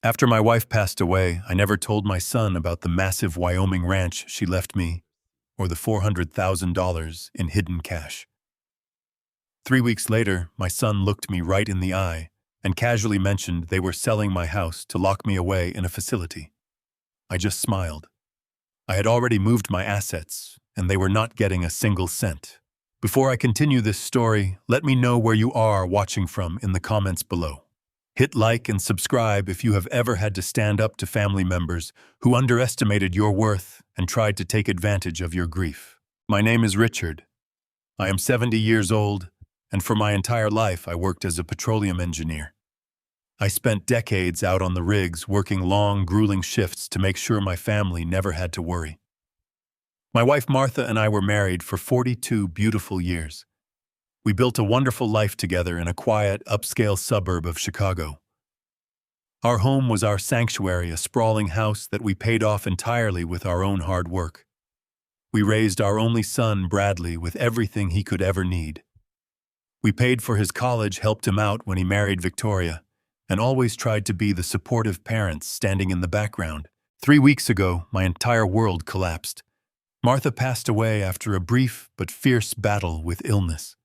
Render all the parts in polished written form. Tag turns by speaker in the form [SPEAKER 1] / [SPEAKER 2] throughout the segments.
[SPEAKER 1] After my wife passed away, I never told my son about the massive Wyoming ranch she left me or the $400,000 in hidden cash. 3 weeks later, my son looked me right in the eye and casually mentioned they were selling my house to lock me away in a facility. I just smiled. I had already moved my assets, and they were not getting a single cent. Before I continue this story, let me know where you are watching from in the comments below. Hit like and subscribe if you have ever had to stand up to family members who underestimated your worth and tried to take advantage of your grief. My name is Richard. I am 70 years old, and for my entire life I worked as a petroleum engineer. I spent decades out on the rigs working long, grueling shifts to make sure my family never had to worry. My wife Martha and I were married for 42 beautiful years. We built a wonderful life together in a quiet, upscale suburb of Chicago. Our home was our sanctuary, a sprawling house that we paid off entirely with our own hard work. We raised our only son, Bradley, with everything he could ever need. We paid for his college, helped him out when he married Victoria, and always tried to be the supportive parents standing in the background. 3 weeks ago, my entire world collapsed. Martha passed away after a brief but fierce battle with illness.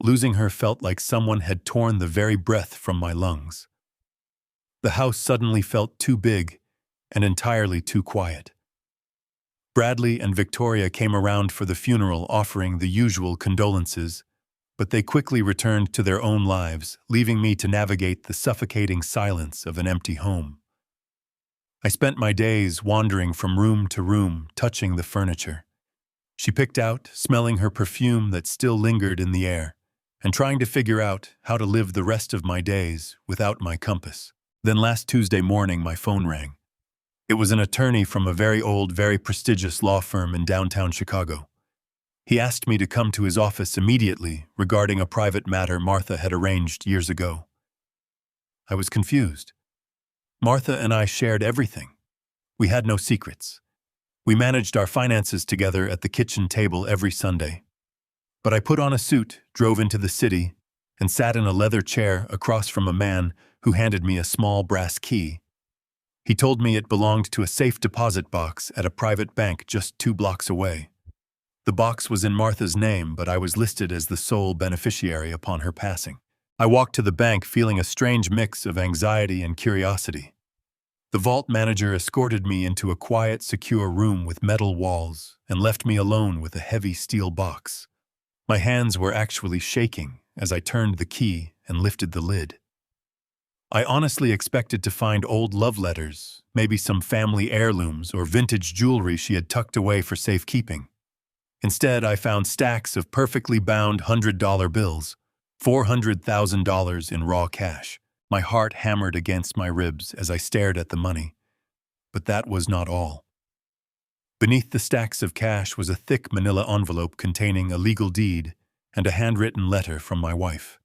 [SPEAKER 1] Losing her felt like someone had torn the very breath from my lungs. The house suddenly felt too big and entirely too quiet. Bradley and Victoria came around for the funeral, offering the usual condolences, but they quickly returned to their own lives, leaving me to navigate the suffocating silence of an empty home. I spent my days wandering from room to room, touching the furniture. She picked out, smelling her perfume that still lingered in the air, and trying to figure out how to live the rest of my days without my compass. Then last Tuesday morning, my phone rang. It was an attorney from a very old, very prestigious law firm in downtown Chicago. He asked me to come to his office immediately regarding a private matter Martha had arranged years ago. I was confused. Martha and I shared everything. We had no secrets. We managed our finances together at the kitchen table every Sunday. But I put on a suit, drove into the city, and sat in a leather chair across from a man who handed me a small brass key. He told me it belonged to a safe deposit box at a private bank just 2 blocks away. The box was in Martha's name, but I was listed as the sole beneficiary upon her passing. I walked to the bank feeling a strange mix of anxiety and curiosity. The vault manager escorted me into a quiet, secure room with metal walls and left me alone with a heavy steel box. My hands were actually shaking as I turned the key and lifted the lid. I honestly expected to find old love letters, maybe some family heirlooms or vintage jewelry she had tucked away for safekeeping. Instead, I found stacks of perfectly bound $100 bills, $400,000 in raw cash. My heart hammered against my ribs as I stared at the money. But that was not all. Beneath the stacks of cash was a thick manila envelope containing a legal deed and a handwritten letter from my wife.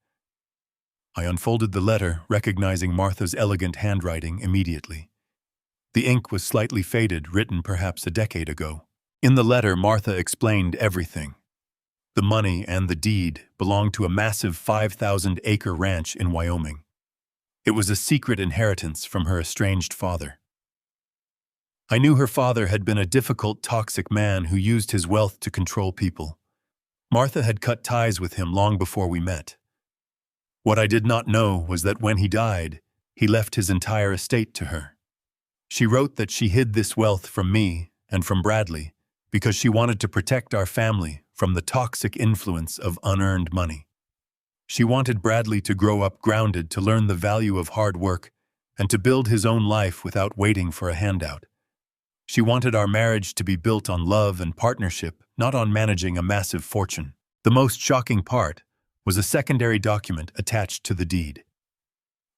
[SPEAKER 1] I unfolded the letter, recognizing Martha's elegant handwriting immediately. The ink was slightly faded, written perhaps a decade ago. In the letter, Martha explained everything. The money and the deed belonged to a massive 5,000-acre ranch in Wyoming. It was a secret inheritance from her estranged father. I knew her father had been a difficult, toxic man who used his wealth to control people. Martha had cut ties with him long before we met. What I did not know was that when he died, he left his entire estate to her. She wrote that she hid this wealth from me and from Bradley because she wanted to protect our family from the toxic influence of unearned money. She wanted Bradley to grow up grounded, to learn the value of hard work, and to build his own life without waiting for a handout. She wanted our marriage to be built on love and partnership, not on managing a massive fortune. The most shocking part was a secondary document attached to the deed.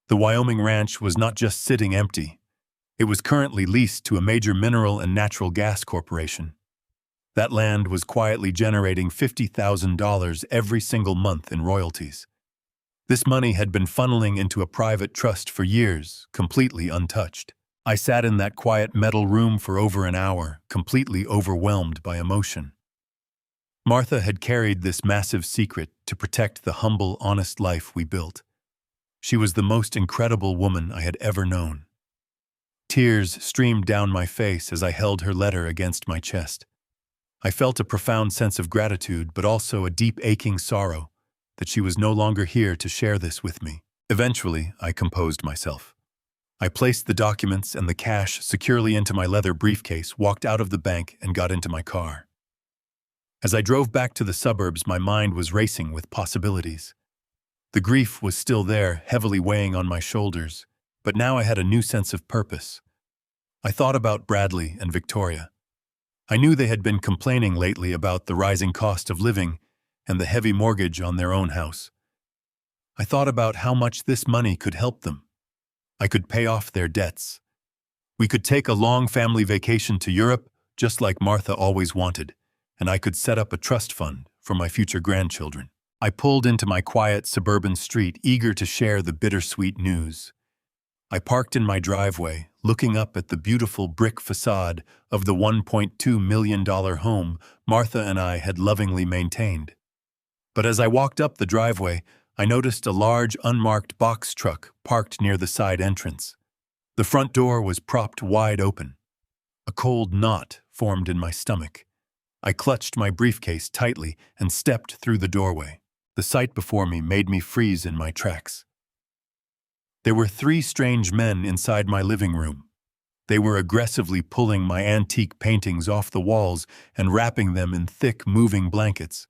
[SPEAKER 1] The Wyoming ranch was not just sitting empty. It was currently leased to a major mineral and natural gas corporation. That land was quietly generating $50,000 every single month in royalties. This money had been funneling into a private trust for years, completely untouched. I sat in that quiet metal room for over an hour, completely overwhelmed by emotion. Martha had carried this massive secret to protect the humble, honest life we built. She was the most incredible woman I had ever known. Tears streamed down my face as I held her letter against my chest. I felt a profound sense of gratitude, but also a deep aching sorrow that she was no longer here to share this with me. Eventually, I composed myself. I placed the documents and the cash securely into my leather briefcase, walked out of the bank, and got into my car. As I drove back to the suburbs, my mind was racing with possibilities. The grief was still there, heavily weighing on my shoulders, but now I had a new sense of purpose. I thought about Bradley and Victoria. I knew they had been complaining lately about the rising cost of living and the heavy mortgage on their own house. I thought about how much this money could help them. I could pay off their debts. We could take a long family vacation to Europe, just like Martha always wanted, and I could set up a trust fund for my future grandchildren. I pulled into my quiet suburban street, eager to share the bittersweet news. I parked in my driveway, looking up at the beautiful brick facade of the $1.2 million home Martha and I had lovingly maintained. But as I walked up the driveway, I noticed a large, unmarked box truck parked near the side entrance. The front door was propped wide open. A cold knot formed in my stomach. I clutched my briefcase tightly and stepped through the doorway. The sight before me made me freeze in my tracks. There were 3 strange men inside my living room. They were aggressively pulling my antique paintings off the walls and wrapping them in thick, moving blankets.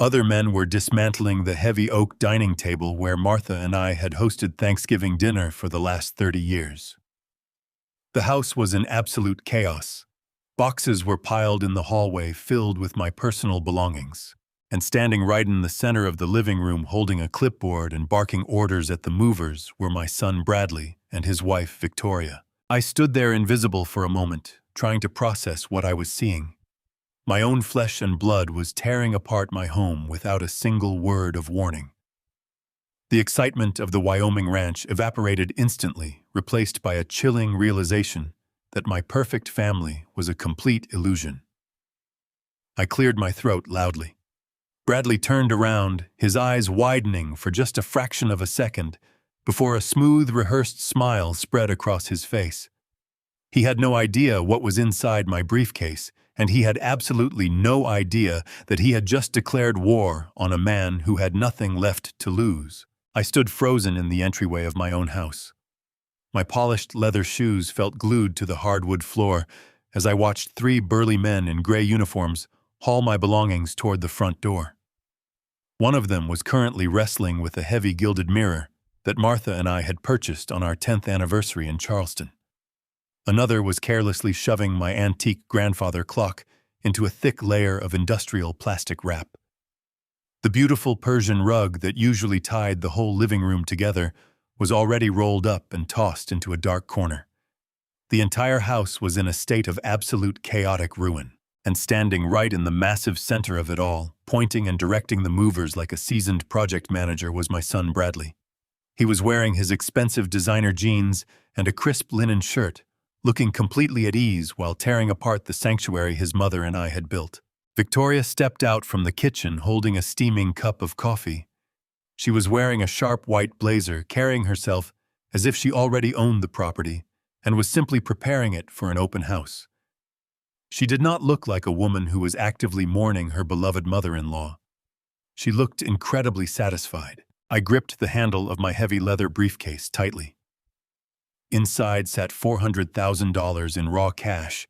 [SPEAKER 1] Other men were dismantling the heavy oak dining table where Martha and I had hosted Thanksgiving dinner for the last 30 years. The house was in absolute chaos. Boxes were piled in the hallway filled with my personal belongings. And standing right in the center of the living room holding a clipboard and barking orders at the movers were my son Bradley and his wife Victoria. I stood there invisible for a moment, trying to process what I was seeing. My own flesh and blood was tearing apart my home without a single word of warning. The excitement of the Wyoming ranch evaporated instantly, replaced by a chilling realization that my perfect family was a complete illusion. I cleared my throat loudly. Bradley turned around, his eyes widening for just a fraction of a second, before a smooth, rehearsed smile spread across his face. He had no idea what was inside my briefcase, and he had absolutely no idea that he had just declared war on a man who had nothing left to lose. I stood frozen in the entryway of my own house. My polished leather shoes felt glued to the hardwood floor as I watched 3 burly men in gray uniforms haul my belongings toward the front door. One of them was currently wrestling with a heavy gilded mirror that Martha and I had purchased on our 10th anniversary in Charleston. Another was carelessly shoving my antique grandfather clock into a thick layer of industrial plastic wrap. The beautiful Persian rug that usually tied the whole living room together was already rolled up and tossed into a dark corner. The entire house was in a state of absolute chaotic ruin. And standing right in the massive center of it all, pointing and directing the movers like a seasoned project manager, was my son Bradley. He was wearing his expensive designer jeans and a crisp linen shirt, looking completely at ease while tearing apart the sanctuary his mother and I had built. Victoria stepped out from the kitchen holding a steaming cup of coffee. She was wearing a sharp white blazer, carrying herself as if she already owned the property and was simply preparing it for an open house. She did not look like a woman who was actively mourning her beloved mother-in-law. She looked incredibly satisfied. I gripped the handle of my heavy leather briefcase tightly. Inside sat $400,000 in raw cash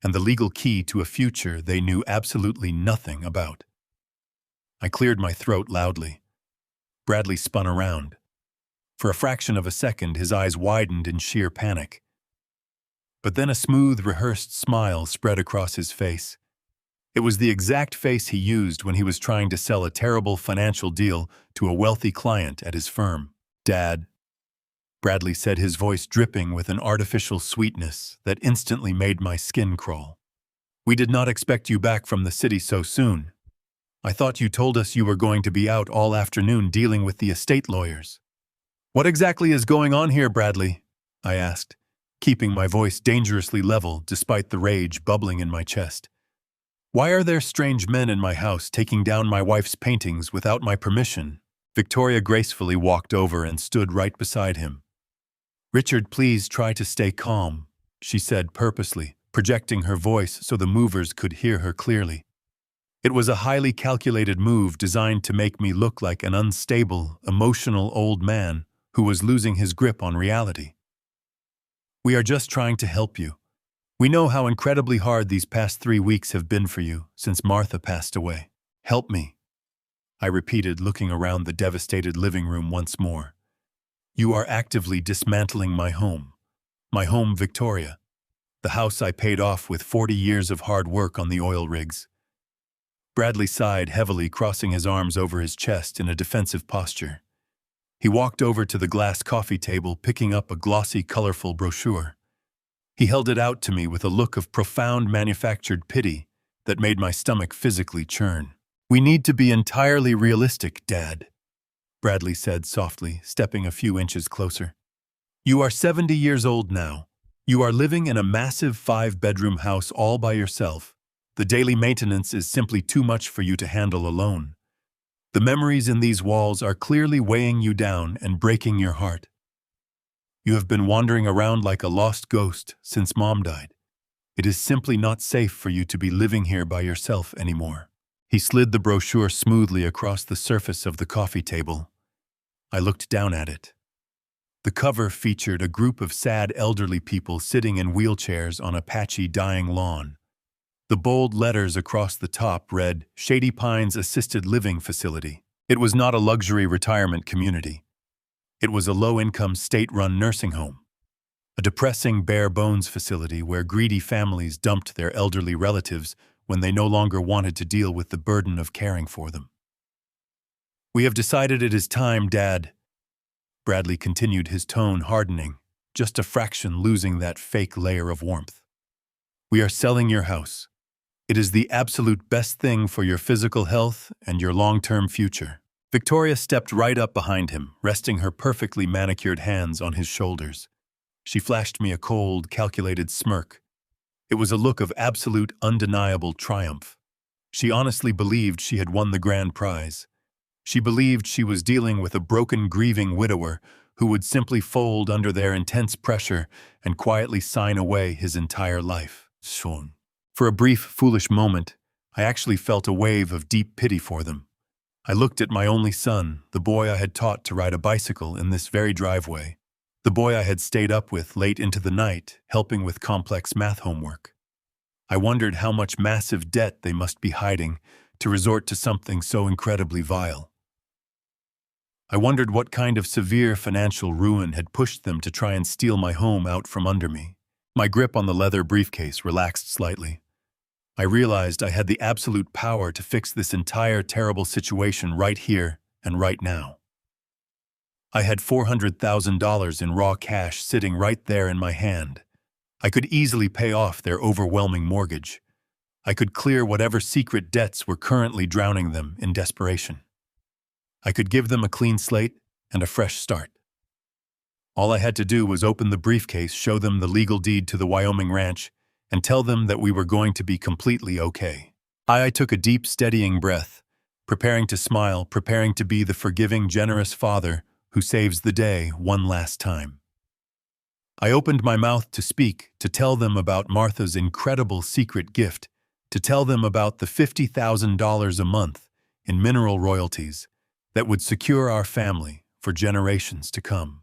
[SPEAKER 1] and the legal key to a future they knew absolutely nothing about. I cleared my throat loudly. Bradley spun around. For a fraction of a second, his eyes widened in sheer panic. But then a smooth, rehearsed smile spread across his face. It was the exact face he used when he was trying to sell a terrible financial deal to a wealthy client at his firm. "Dad," Bradley said, his voice dripping with an artificial sweetness that instantly made my skin crawl. "We did not expect you back from the city so soon. I thought you told us you were going to be out all afternoon dealing with the estate lawyers." "What exactly is going on here, Bradley?" I asked, keeping my voice dangerously level despite the rage bubbling in my chest. "Why are there strange men in my house taking down my wife's paintings without my permission?" Victoria gracefully walked over and stood right beside him. "Richard, please try to stay calm," she said purposely, projecting her voice so the movers could hear her clearly. It was a highly calculated move designed to make me look like an unstable, emotional old man who was losing his grip on reality. "We are just trying to help you. We know how incredibly hard these past 3 weeks have been for you since Martha passed away. Help me," I repeated, looking around the devastated living room once more. "You are actively dismantling my home, Victoria, the house I paid off with 40 years of hard work on the oil rigs." Bradley sighed heavily, crossing his arms over his chest in a defensive posture. He walked over to the glass coffee table, picking up a glossy, colorful brochure. He held it out to me with a look of profound manufactured pity that made my stomach physically churn. "We need to be entirely realistic, Dad," Bradley said softly, stepping a few inches closer. "You are 70 years old now. You are living in a massive 5-bedroom house all by yourself. The daily maintenance is simply too much for you to handle alone. The memories in these walls are clearly weighing you down and breaking your heart. You have been wandering around like a lost ghost since Mom died. It is simply not safe for you to be living here by yourself anymore." He slid the brochure smoothly across the surface of the coffee table. I looked down at it. The cover featured a group of sad elderly people sitting in wheelchairs on a patchy, dying lawn. The bold letters across the top read, "Shady Pines Assisted Living Facility." It was not a luxury retirement community. It was a low-income, state-run nursing home. A depressing, bare-bones facility where greedy families dumped their elderly relatives when they no longer wanted to deal with the burden of caring for them. "We have decided it is time, Dad." Bradley continued, his tone hardening, just a fraction losing that fake layer of warmth. "We are selling your house. It is the absolute best thing for your physical health and your long-term future." Victoria stepped right up behind him, resting her perfectly manicured hands on his shoulders. She flashed me a cold, calculated smirk. It was a look of absolute, undeniable triumph. She honestly believed she had won the grand prize. She believed she was dealing with a broken, grieving widower who would simply fold under their intense pressure and quietly sign away his entire life. Schon. For a brief, foolish moment, I actually felt a wave of deep pity for them. I looked at my only son, the boy I had taught to ride a bicycle in this very driveway, the boy I had stayed up with late into the night, helping with complex math homework. I wondered how much massive debt they must be hiding to resort to something so incredibly vile. I wondered what kind of severe financial ruin had pushed them to try and steal my home out from under me. My grip on the leather briefcase relaxed slightly. I realized I had the absolute power to fix this entire terrible situation right here and right now. I had $400,000 in raw cash sitting right there in my hand. I could easily pay off their overwhelming mortgage. I could clear whatever secret debts were currently drowning them in desperation. I could give them a clean slate and a fresh start. All I had to do was open the briefcase, show them the legal deed to the Wyoming ranch, and tell them that we were going to be completely okay. I took a deep, steadying breath, preparing to smile, preparing to be the forgiving, generous father who saves the day one last time. I opened my mouth to speak, to tell them about Martha's incredible secret gift, to tell them about the $50,000 a month in mineral royalties that would secure our family for generations to come.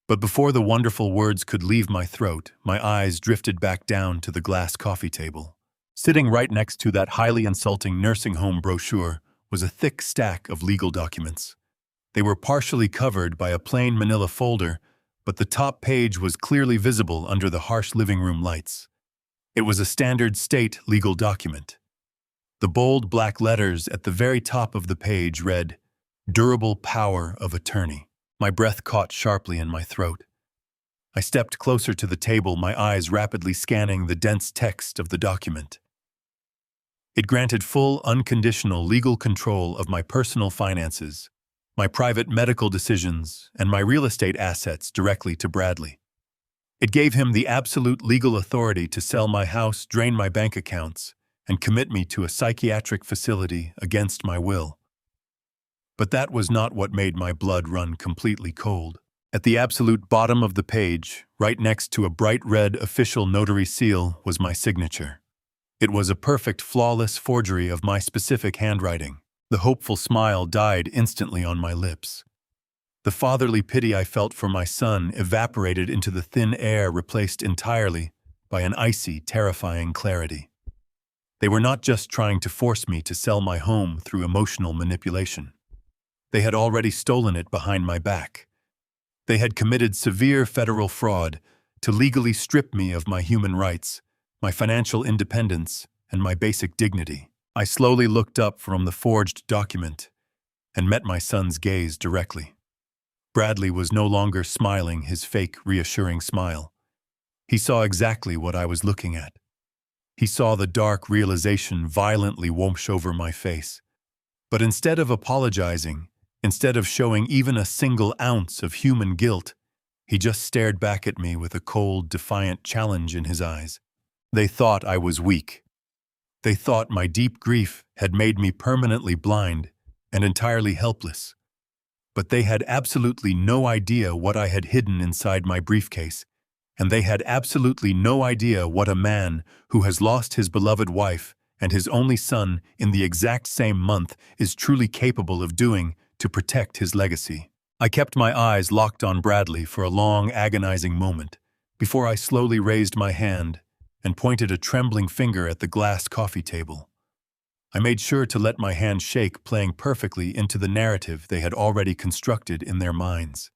[SPEAKER 1] But before the wonderful words could leave my throat, my eyes drifted back down to the glass coffee table. Sitting right next to that highly insulting nursing home brochure was a thick stack of legal documents. They were partially covered by a plain manila folder, but the top page was clearly visible under the harsh living room lights. It was a standard state legal document. The bold black letters at the very top of the page read, "Durable Power of Attorney." My breath caught sharply in my throat. I stepped closer to the table, my eyes rapidly scanning the dense text of the document. It granted full, unconditional legal control of my personal finances, my private medical decisions, and my real estate assets directly to Bradley. It gave him the absolute legal authority to sell my house, drain my bank accounts, and commit me to a psychiatric facility against my will. But that was not what made my blood run completely cold. At the absolute bottom of the page, right next to a bright red official notary seal, was my signature. It was a perfect, flawless forgery of my specific handwriting. The hopeful smile died instantly on my lips. The fatherly pity I felt for my son evaporated into the thin air, replaced entirely by an icy, terrifying clarity. They were not just trying to force me to sell my home through emotional manipulation. They had already stolen it behind my back. They had committed severe federal fraud to legally strip me of my human rights, my financial independence, and my basic dignity. I slowly looked up from the forged document and met my son's gaze directly. Bradley was no longer smiling his fake, reassuring smile. He saw exactly what I was looking at. He saw the dark realization violently wash over my face. But instead of apologizing, instead of showing even a single ounce of human guilt, he just stared back at me with a cold, defiant challenge in his eyes. They thought I was weak. They thought my deep grief had made me permanently blind and entirely helpless. But they had absolutely no idea what I had hidden inside my briefcase, and they had absolutely no idea what a man who has lost his beloved wife and his only son in the exact same month is truly capable of doing to protect his legacy. I kept my eyes locked on Bradley for a long, agonizing moment before I slowly raised my hand and pointed a trembling finger at the glass coffee table. I made sure to let my hand shake, playing perfectly into the narrative they had already constructed in their minds.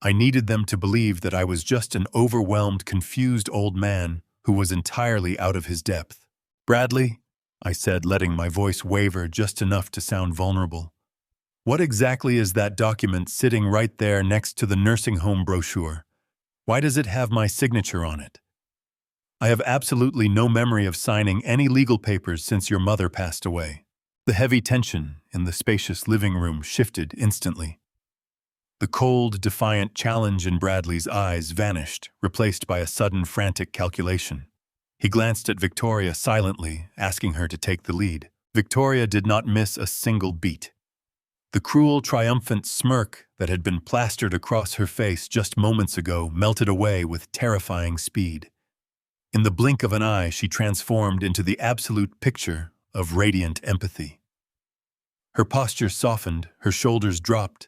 [SPEAKER 1] I needed them to believe that I was just an overwhelmed, confused old man who was entirely out of his depth. "Bradley," I said, letting my voice waver just enough to sound vulnerable, "what exactly is that document sitting right there next to the nursing home brochure? Why does it have my signature on it? I have absolutely no memory of signing any legal papers since your mother passed away." The heavy tension in the spacious living room shifted instantly. The cold, defiant challenge in Bradley's eyes vanished, replaced by a sudden, frantic calculation. He glanced at Victoria silently, asking her to take the lead. Victoria did not miss a single beat. The cruel, triumphant smirk that had been plastered across her face just moments ago melted away with terrifying speed. In the blink of an eye, she transformed into the absolute picture of radiant empathy. Her posture softened, her shoulders dropped,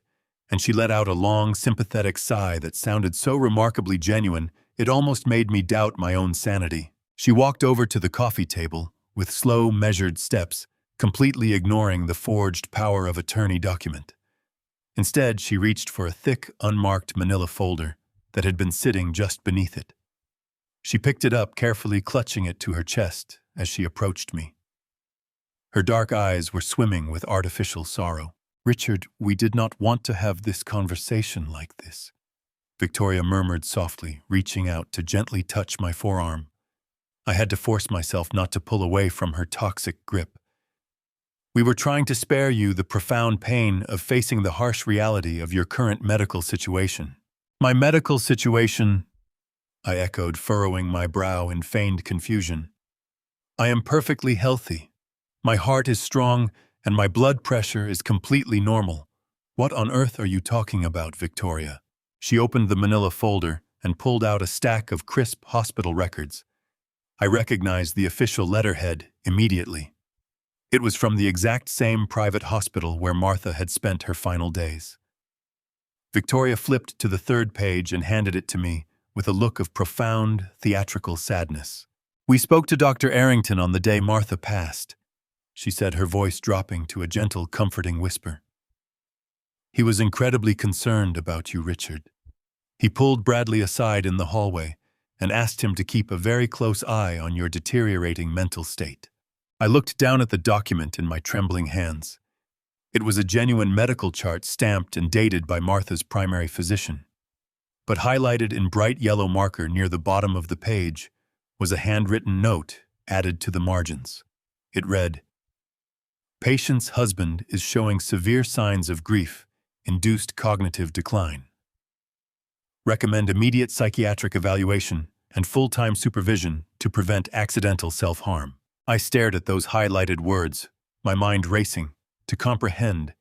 [SPEAKER 1] and she let out a long, sympathetic sigh that sounded so remarkably genuine it almost made me doubt my own sanity. She walked over to the coffee table with slow, measured steps, completely ignoring the forged power of attorney document. Instead, she reached for a thick, unmarked manila folder that had been sitting just beneath it. She picked it up, carefully clutching it to her chest as she approached me. Her dark eyes were swimming with artificial sorrow. "Richard, we did not want to have this conversation like this," Victoria murmured softly, reaching out to gently touch my forearm. I had to force myself not to pull away from her toxic grip. "We were trying to spare you the profound pain of facing the harsh reality of your current medical situation." "My medical situation?" I echoed, furrowing my brow in feigned confusion. "I am perfectly healthy. My heart is strong, and my blood pressure is completely normal. What on earth are you talking about, Victoria?" She opened the manila folder and pulled out a stack of crisp hospital records. I recognized the official letterhead immediately. It was from the exact same private hospital where Martha had spent her final days. Victoria flipped to the third page and handed it to me with a look of profound, theatrical sadness. "We spoke to Dr. Arrington on the day Martha passed," she said, her voice dropping to a gentle, comforting whisper. "He was incredibly concerned about you, Richard. He pulled Bradley aside in the hallway and asked him to keep a very close eye on your deteriorating mental state." I looked down at the document in my trembling hands. It was a genuine medical chart stamped and dated by Martha's primary physician. But highlighted in bright yellow marker near the bottom of the page was a handwritten note added to the margins. It read, "Patient's husband is showing severe signs of grief-induced cognitive decline. Recommend immediate psychiatric evaluation and full-time supervision to prevent accidental self-harm." I stared at those highlighted words, my mind racing to comprehend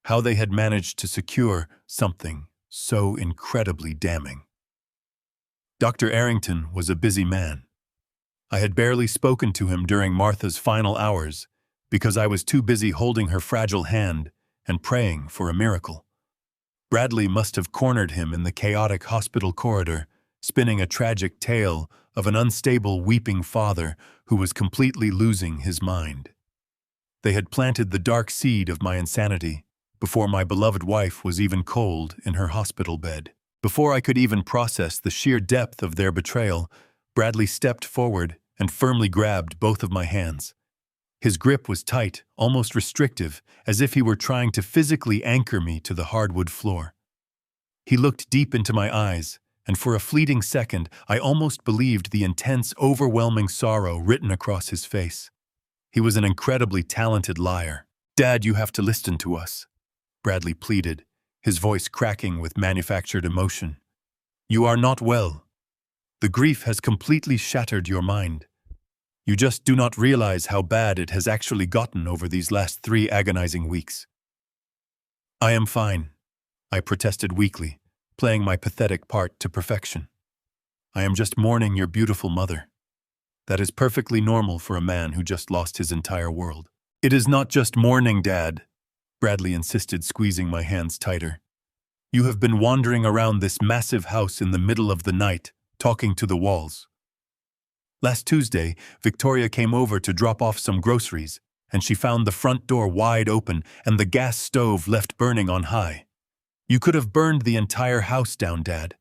[SPEAKER 1] how they had managed to secure something so incredibly damning. Dr. Arrington was a busy man. I had barely spoken to him during Martha's final hours because I was too busy holding her fragile hand and praying for a miracle. Bradley must have cornered him in the chaotic hospital corridor, spinning a tragic tale of an unstable, weeping father who was completely losing his mind. They had planted the dark seed of my insanity before my beloved wife was even cold in her hospital bed. Before I could even process the sheer depth of their betrayal, Bradley stepped forward and firmly grabbed both of my hands. His grip was tight, almost restrictive, as if he were trying to physically anchor me to the hardwood floor. He looked deep into my eyes, and for a fleeting second, I almost believed the intense, overwhelming sorrow written across his face. He was an incredibly talented liar. "Dad, you have to listen to us," Bradley pleaded, his voice cracking with manufactured emotion. "You are not well. The grief has completely shattered your mind. You just do not realize how bad it has actually gotten over these last 3 agonizing weeks." "I am fine," I protested weakly, playing my pathetic part to perfection. "I am just mourning your beautiful mother. That is perfectly normal for a man who just lost his entire world." "It is not just mourning, Dad," Bradley insisted, squeezing my hands tighter. "You have been wandering around this massive house in the middle of the night, talking to the walls. Last Tuesday, Victoria came over to drop off some groceries, and she found the front door wide open and the gas stove left burning on high. You could have burned the entire house down, Dad.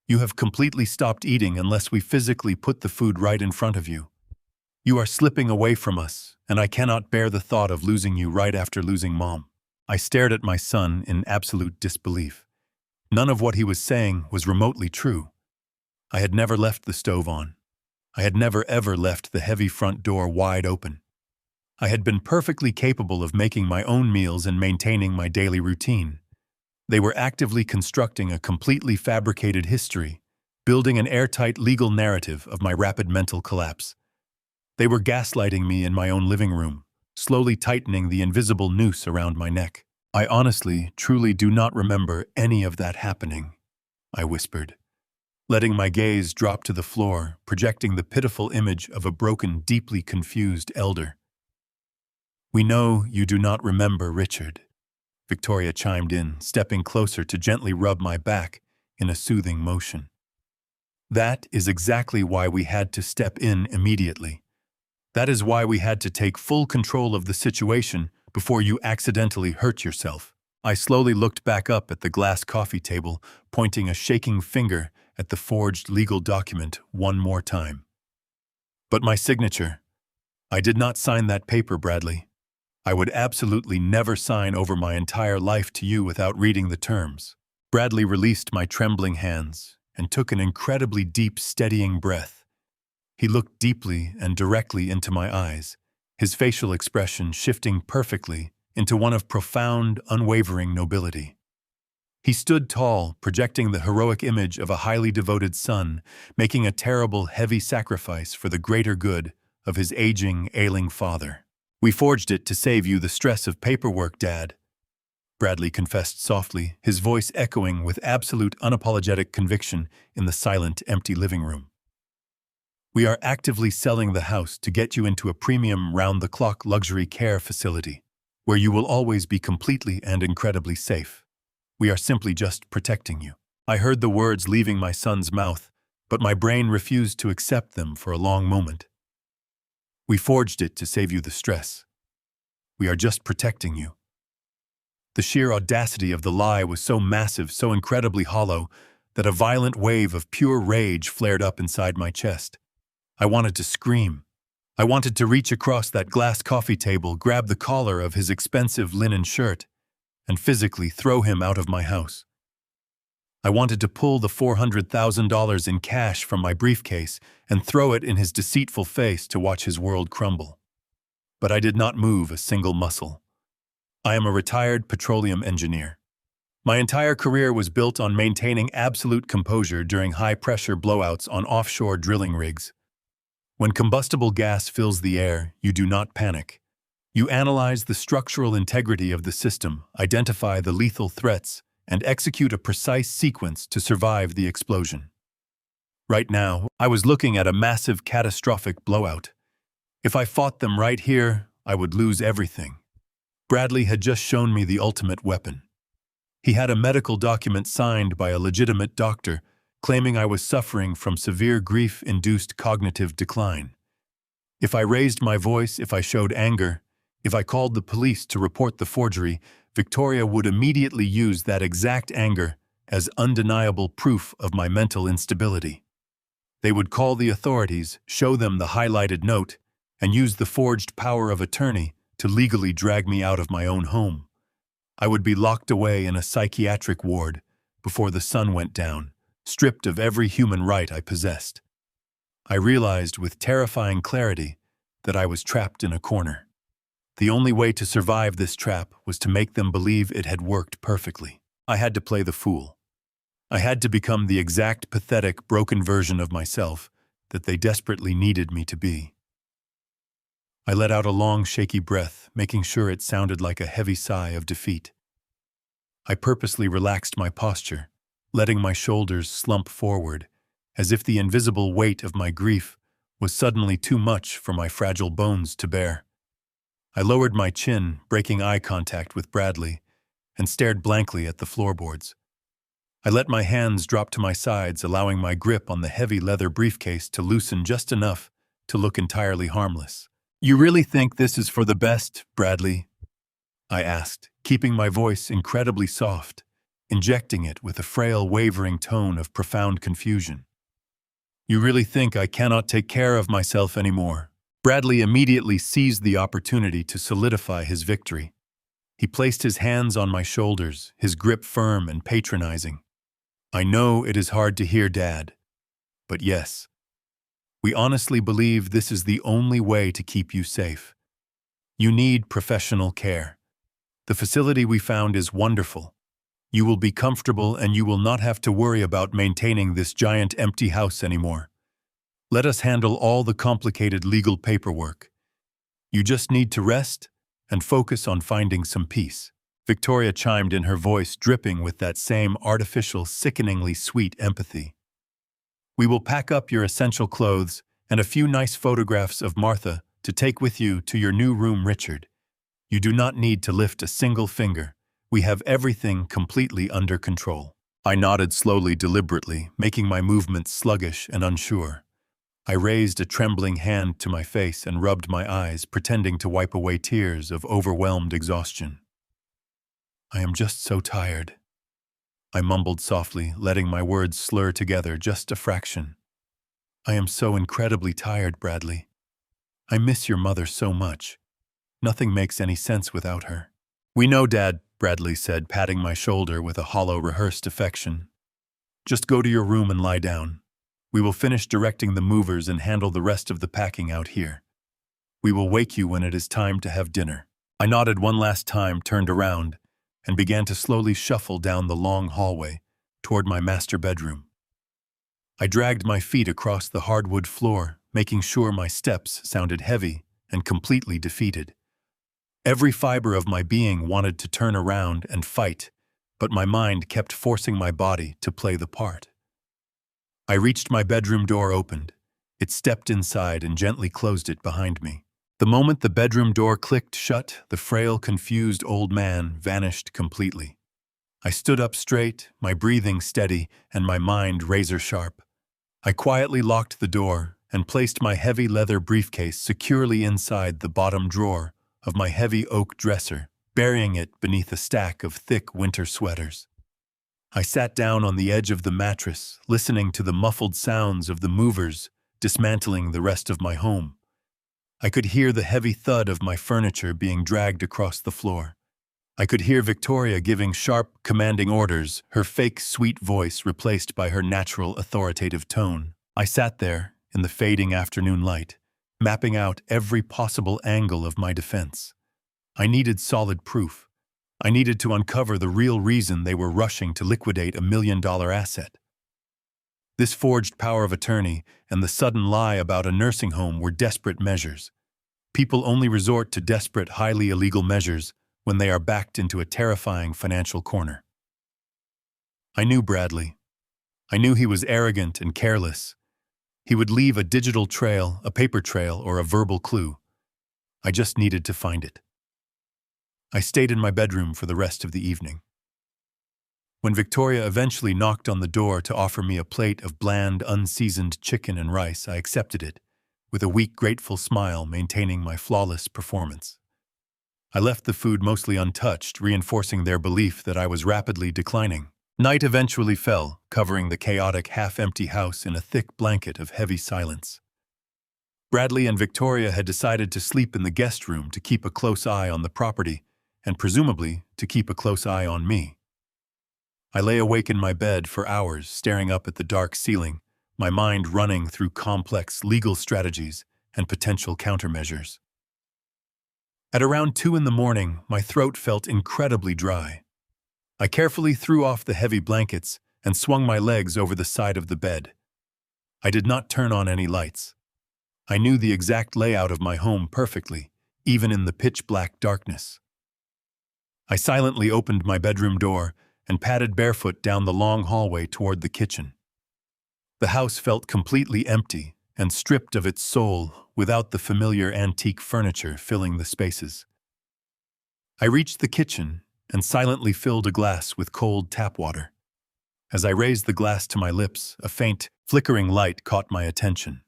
[SPEAKER 1] You have completely stopped eating unless we physically put the food right in front of you. You are slipping away from us, and I cannot bear the thought of losing you right after losing Mom." I stared at my son in absolute disbelief. None of what he was saying was remotely true. I had never left the stove on. I had never ever left the heavy front door wide open. I had been perfectly capable of making my own meals and maintaining my daily routine. They were actively constructing a completely fabricated history, building an airtight legal narrative of my rapid mental collapse. They were gaslighting me in my own living room, slowly tightening the invisible noose around my neck. "I honestly, truly do not remember any of that happening," I whispered, letting my gaze drop to the floor, projecting the pitiful image of a broken, deeply confused elder. "We know you do not remember, Richard," Victoria chimed in, stepping closer to gently rub my back in a soothing motion. "That is exactly why we had to step in immediately. That is why we had to take full control of the situation before you accidentally hurt yourself." I slowly looked back up at the glass coffee table, pointing a shaking finger at the forged legal document one more time. "But my signature. I did not sign that paper, Bradley. I would absolutely never sign over my entire life to you without reading the terms." Bradley released my trembling hands and took an incredibly deep, steadying breath. He looked deeply and directly into my eyes, his facial expression shifting perfectly into one of profound, unwavering nobility. He stood tall, projecting the heroic image of a highly devoted son, making a terrible, heavy sacrifice for the greater good of his aging, ailing father. "We forged it to save you the stress of paperwork, Dad," Bradley confessed softly, his voice echoing with absolute unapologetic conviction in the silent, empty living room. "We are actively selling the house to get you into a premium round-the-clock luxury care facility, where you will always be completely and incredibly safe. We are simply just protecting you." I heard the words leaving my son's mouth, but my brain refused to accept them for a long moment. "We forged it to save you the stress. We are just protecting you." The sheer audacity of the lie was so massive, so incredibly hollow, that a violent wave of pure rage flared up inside my chest. I wanted to scream. I wanted to reach across that glass coffee table, grab the collar of his expensive linen shirt, and physically throw him out of my house. I wanted to pull the $400,000 in cash from my briefcase and throw it in his deceitful face to watch his world crumble. But I did not move a single muscle. I am a retired petroleum engineer. My entire career was built on maintaining absolute composure during high-pressure blowouts on offshore drilling rigs. When combustible gas fills the air, you do not panic. You analyze the structural integrity of the system, identify the lethal threats, and execute a precise sequence to survive the explosion. Right now, I was looking at a massive catastrophic blowout. If I fought them right here, I would lose everything. Bradley had just shown me the ultimate weapon. He had a medical document signed by a legitimate doctor claiming I was suffering from severe grief-induced cognitive decline. If I raised my voice, if I showed anger, if I called the police to report the forgery, Victoria would immediately use that exact anger as undeniable proof of my mental instability. They would call the authorities, show them the highlighted note, and use the forged power of attorney to legally drag me out of my own home. I would be locked away in a psychiatric ward before the sun went down, stripped of every human right I possessed. I realized with terrifying clarity that I was trapped in a corner. The only way to survive this trap was to make them believe it had worked perfectly. I had to play the fool. I had to become the exact pathetic, broken version of myself that they desperately needed me to be. I let out a long, shaky breath, making sure it sounded like a heavy sigh of defeat. I purposely relaxed my posture, letting my shoulders slump forward, as if the invisible weight of my grief was suddenly too much for my fragile bones to bear. I lowered my chin, breaking eye contact with Bradley, and stared blankly at the floorboards. I let my hands drop to my sides, allowing my grip on the heavy leather briefcase to loosen just enough to look entirely harmless. "You really think this is for the best, Bradley?" I asked, keeping my voice incredibly soft, injecting it with a frail, wavering tone of profound confusion. "You really think I cannot take care of myself anymore?" Bradley immediately seized the opportunity to solidify his victory. He placed his hands on my shoulders, his grip firm and patronizing. "I know it is hard to hear, Dad, but yes, we honestly believe this is the only way to keep you safe. You need professional care. The facility we found is wonderful. You will be comfortable and you will not have to worry about maintaining this giant empty house anymore. Let us handle all the complicated legal paperwork. You just need to rest and focus on finding some peace." Victoria chimed in, her voice dripping with that same artificial, sickeningly sweet empathy. "We will pack up your essential clothes and a few nice photographs of Martha to take with you to your new room, Richard. You do not need to lift a single finger. We have everything completely under control." I nodded slowly, deliberately, making my movements sluggish and unsure. I raised a trembling hand to my face and rubbed my eyes, pretending to wipe away tears of overwhelmed exhaustion. "I am just so tired," I mumbled softly, letting my words slur together just a fraction. "I am so incredibly tired, Bradley. I miss your mother so much. Nothing makes any sense without her." "We know, Dad," Bradley said, patting my shoulder with a hollow, rehearsed affection. "Just go to your room and lie down. We will finish directing the movers and handle the rest of the packing out here. We will wake you when it is time to have dinner." I nodded one last time, turned around, and began to slowly shuffle down the long hallway toward my master bedroom. I dragged my feet across the hardwood floor, making sure my steps sounded heavy and completely defeated. Every fiber of my being wanted to turn around and fight, but my mind kept forcing my body to play the part. I reached my bedroom door opened. It stepped inside and gently closed it behind me. The moment the bedroom door clicked shut, the frail, confused old man vanished completely. I stood up straight, my breathing steady and my mind razor-sharp. I quietly locked the door and placed my heavy leather briefcase securely inside the bottom drawer of my heavy oak dresser, burying it beneath a stack of thick winter sweaters. I sat down on the edge of the mattress, listening to the muffled sounds of the movers dismantling the rest of my home. I could hear the heavy thud of my furniture being dragged across the floor. I could hear Victoria giving sharp, commanding orders, her fake, sweet voice replaced by her natural, authoritative tone. I sat there, in the fading afternoon light, mapping out every possible angle of my defense. I needed solid proof. I needed to uncover the real reason they were rushing to liquidate $1 million asset. This forged power of attorney and the sudden lie about a nursing home were desperate measures. People only resort to desperate, highly illegal measures when they are backed into a terrifying financial corner. I knew Bradley. I knew he was arrogant and careless. He would leave a digital trail, a paper trail, or a verbal clue. I just needed to find it. I stayed in my bedroom for the rest of the evening. When Victoria eventually knocked on the door to offer me a plate of bland, unseasoned chicken and rice, I accepted it, with a weak, grateful smile maintaining my flawless performance. I left the food mostly untouched, reinforcing their belief that I was rapidly declining. Night eventually fell, covering the chaotic, half-empty house in a thick blanket of heavy silence. Bradley and Victoria had decided to sleep in the guest room to keep a close eye on the property, and presumably to keep a close eye on me. I lay awake in my bed for hours, staring up at the dark ceiling, my mind running through complex legal strategies and potential countermeasures. At around 2 a.m, my throat felt incredibly dry. I carefully threw off the heavy blankets and swung my legs over the side of the bed. I did not turn on any lights. I knew the exact layout of my home perfectly, even in the pitch-black darkness. I silently opened my bedroom door and padded barefoot down the long hallway toward the kitchen. The house felt completely empty and stripped of its soul, without the familiar antique furniture filling the spaces. I reached the kitchen and silently filled a glass with cold tap water. As I raised the glass to my lips, a faint, flickering light caught my attention.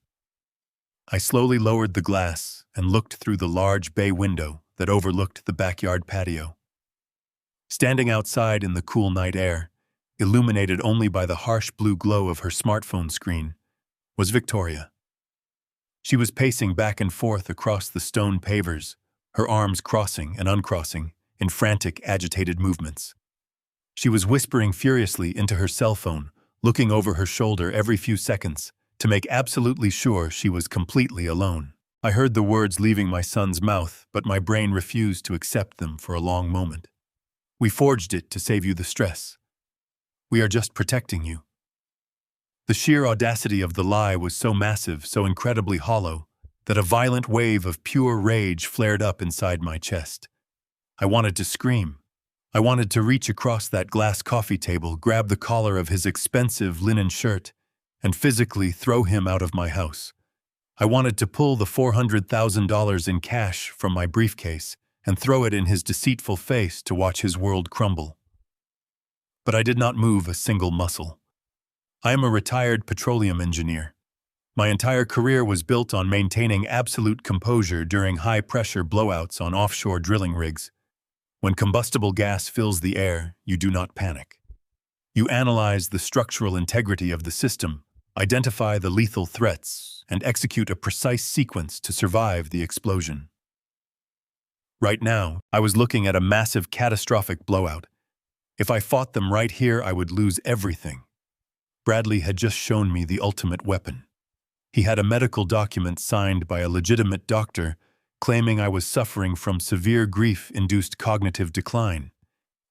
[SPEAKER 1] I slowly lowered the glass and looked through the large bay window that overlooked the backyard patio. Standing outside in the cool night air, illuminated only by the harsh blue glow of her smartphone screen, was Victoria. She was pacing back and forth across the stone pavers, her arms crossing and uncrossing in frantic, agitated movements. She was whispering furiously into her cell phone, looking over her shoulder every few seconds to make absolutely sure she was completely alone. I heard the words leaving my son's mouth, but my brain refused to accept them for a long moment. "We forged it to save you the stress. We are just protecting you." The sheer audacity of the lie was so massive, so incredibly hollow, that a violent wave of pure rage flared up inside my chest. I wanted to scream. I wanted to reach across that glass coffee table, grab the collar of his expensive linen shirt, and physically throw him out of my house. I wanted to pull the $400,000 in cash from my briefcase and throw it in his deceitful face to watch his world crumble. But I did not move a single muscle. I am a retired petroleum engineer. My entire career was built on maintaining absolute composure during high-pressure blowouts on offshore drilling rigs. When combustible gas fills the air, you do not panic. You analyze the structural integrity of the system, identify the lethal threats, and execute a precise sequence to survive the explosion. Right now, I was looking at a massive, catastrophic blowout. If I fought them right here, I would lose everything. Bradley had just shown me the ultimate weapon. He had a medical document signed by a legitimate doctor claiming I was suffering from severe grief-induced cognitive decline.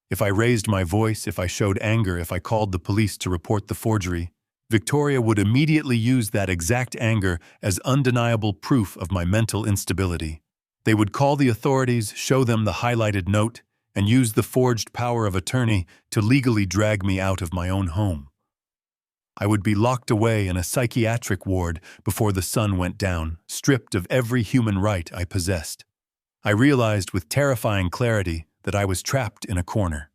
[SPEAKER 1] If I raised my voice, if I showed anger, if I called the police to report the forgery, Victoria would immediately use that exact anger as undeniable proof of my mental instability. They would call the authorities, show them the highlighted note, and use the forged power of attorney to legally drag me out of my own home. I would be locked away in a psychiatric ward before the sun went down, stripped of every human right I possessed. I realized with terrifying clarity that I was trapped in a corner.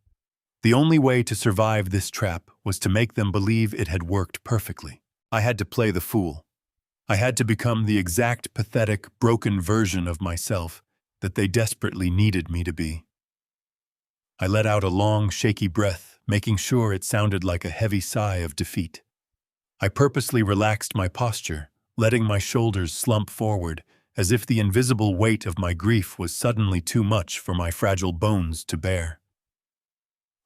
[SPEAKER 1] The only way to survive this trap was to make them believe it had worked perfectly. I had to play the fool. I had to become the exact pathetic, broken version of myself that they desperately needed me to be. I let out a long, shaky breath, making sure it sounded like a heavy sigh of defeat. I purposely relaxed my posture, letting my shoulders slump forward, as if the invisible weight of my grief was suddenly too much for my fragile bones to bear.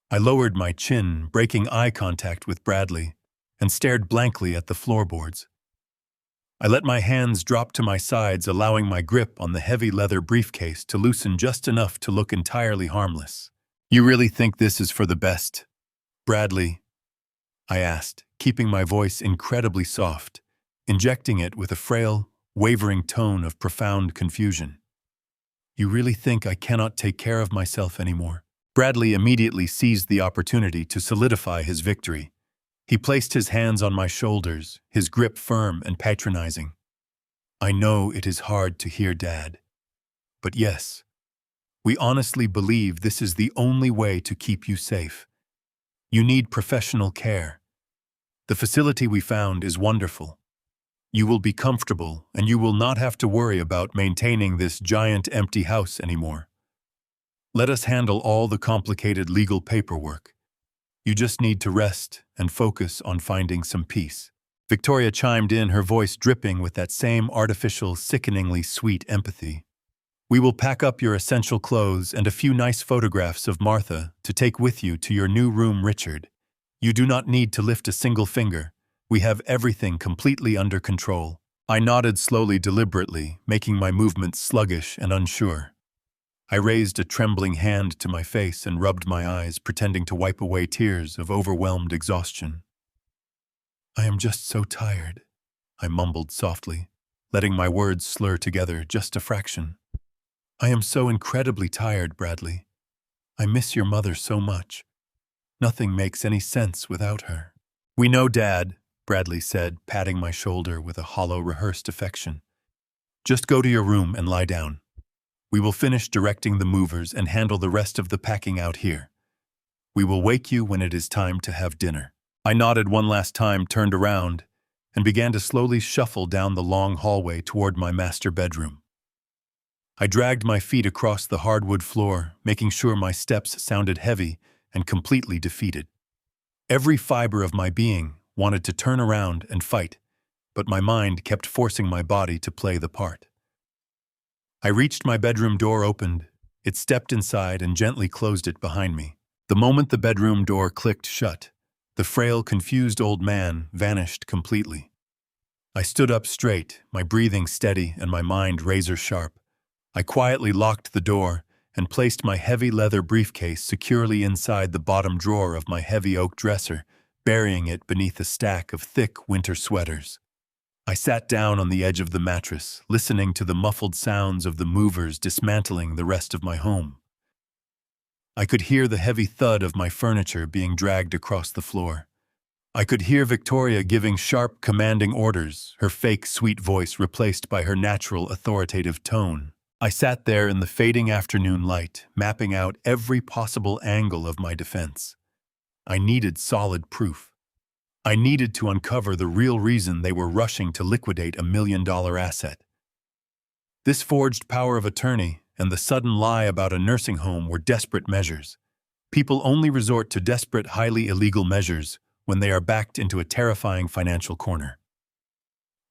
[SPEAKER 1] I lowered my chin, breaking eye contact with Bradley, and stared blankly at the floorboards. I let my hands drop to my sides, allowing my grip on the heavy leather briefcase to loosen just enough to look entirely harmless. "You really think this is for the best, Bradley?" I asked, keeping my voice incredibly soft, injecting it with a frail, wavering tone of profound confusion. "You really think I cannot take care of myself anymore?" Bradley immediately seized the opportunity to solidify his victory. He placed his hands on my shoulders, his grip firm and patronizing. I know it is hard to hear, Dad. But yes, we honestly believe this is the only way to keep you safe. You need professional care. The facility we found is wonderful. You will be comfortable, and you will not have to worry about maintaining this giant empty house anymore. Let us handle all the complicated legal paperwork. You just need to rest and focus on finding some peace. Victoria chimed in, her voice dripping with that same artificial, sickeningly sweet empathy. We will pack up your essential clothes and a few nice photographs of Martha to take with you to your new room, Richard. You do not need to lift a single finger. We have everything completely under control. I nodded slowly, deliberately, making my movements sluggish and unsure. I raised a trembling hand to my face and rubbed my eyes, pretending to wipe away tears of overwhelmed exhaustion. I am just so tired, I mumbled softly, letting my words slur together just a fraction. I am so incredibly tired, Bradley. I miss your mother so much. Nothing makes any sense without her. We know, Dad, Bradley said, patting my shoulder with a hollow, rehearsed affection. Just go to your room and lie down. We will finish directing the movers and handle the rest of the packing out here. We will wake you when it is time to have dinner. I nodded one last time, turned around, and began to slowly shuffle down the long hallway toward my master bedroom. I dragged my feet across the hardwood floor, making sure my steps sounded heavy and completely defeated. Every fiber of my being wanted to turn around and fight, but my mind kept forcing my body to play the part. I reached my bedroom door, opened it, stepped inside, and gently closed it behind me. The moment the bedroom door clicked shut, the frail, confused old man vanished completely. I stood up straight, my breathing steady and my mind razor-sharp. I quietly locked the door and placed my heavy leather briefcase securely inside the bottom drawer of my heavy oak dresser, burying it beneath a stack of thick winter sweaters. I sat down on the edge of the mattress, listening to the muffled sounds of the movers dismantling the rest of my home. I could hear the heavy thud of my furniture being dragged across the floor. I could hear Victoria giving sharp, commanding orders, her fake, sweet voice replaced by her natural, authoritative tone. I sat there in the fading afternoon light, mapping out every possible angle of my defense. I needed solid proof. I needed to uncover the real reason they were rushing to liquidate $1 million asset. This forged power of attorney and the sudden lie about a nursing home were desperate measures. People only resort to desperate, highly illegal measures when they are backed into a terrifying financial corner.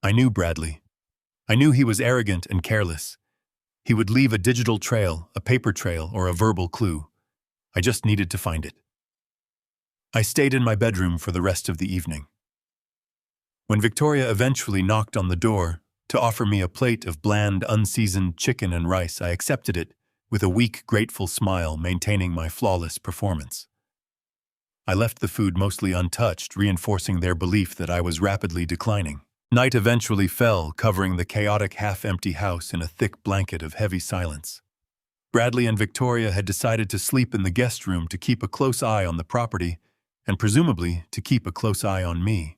[SPEAKER 1] I knew Bradley. I knew he was arrogant and careless. He would leave a digital trail, a paper trail, or a verbal clue. I just needed to find it. I stayed in my bedroom for the rest of the evening. When Victoria eventually knocked on the door to offer me a plate of bland, unseasoned chicken and rice, I accepted it with a weak, grateful smile, maintaining my flawless performance. I left the food mostly untouched, reinforcing their belief that I was rapidly declining. Night eventually fell, covering the chaotic, half-empty house in a thick blanket of heavy silence. Bradley and Victoria had decided to sleep in the guest room to keep a close eye on the property, and presumably to keep a close eye on me.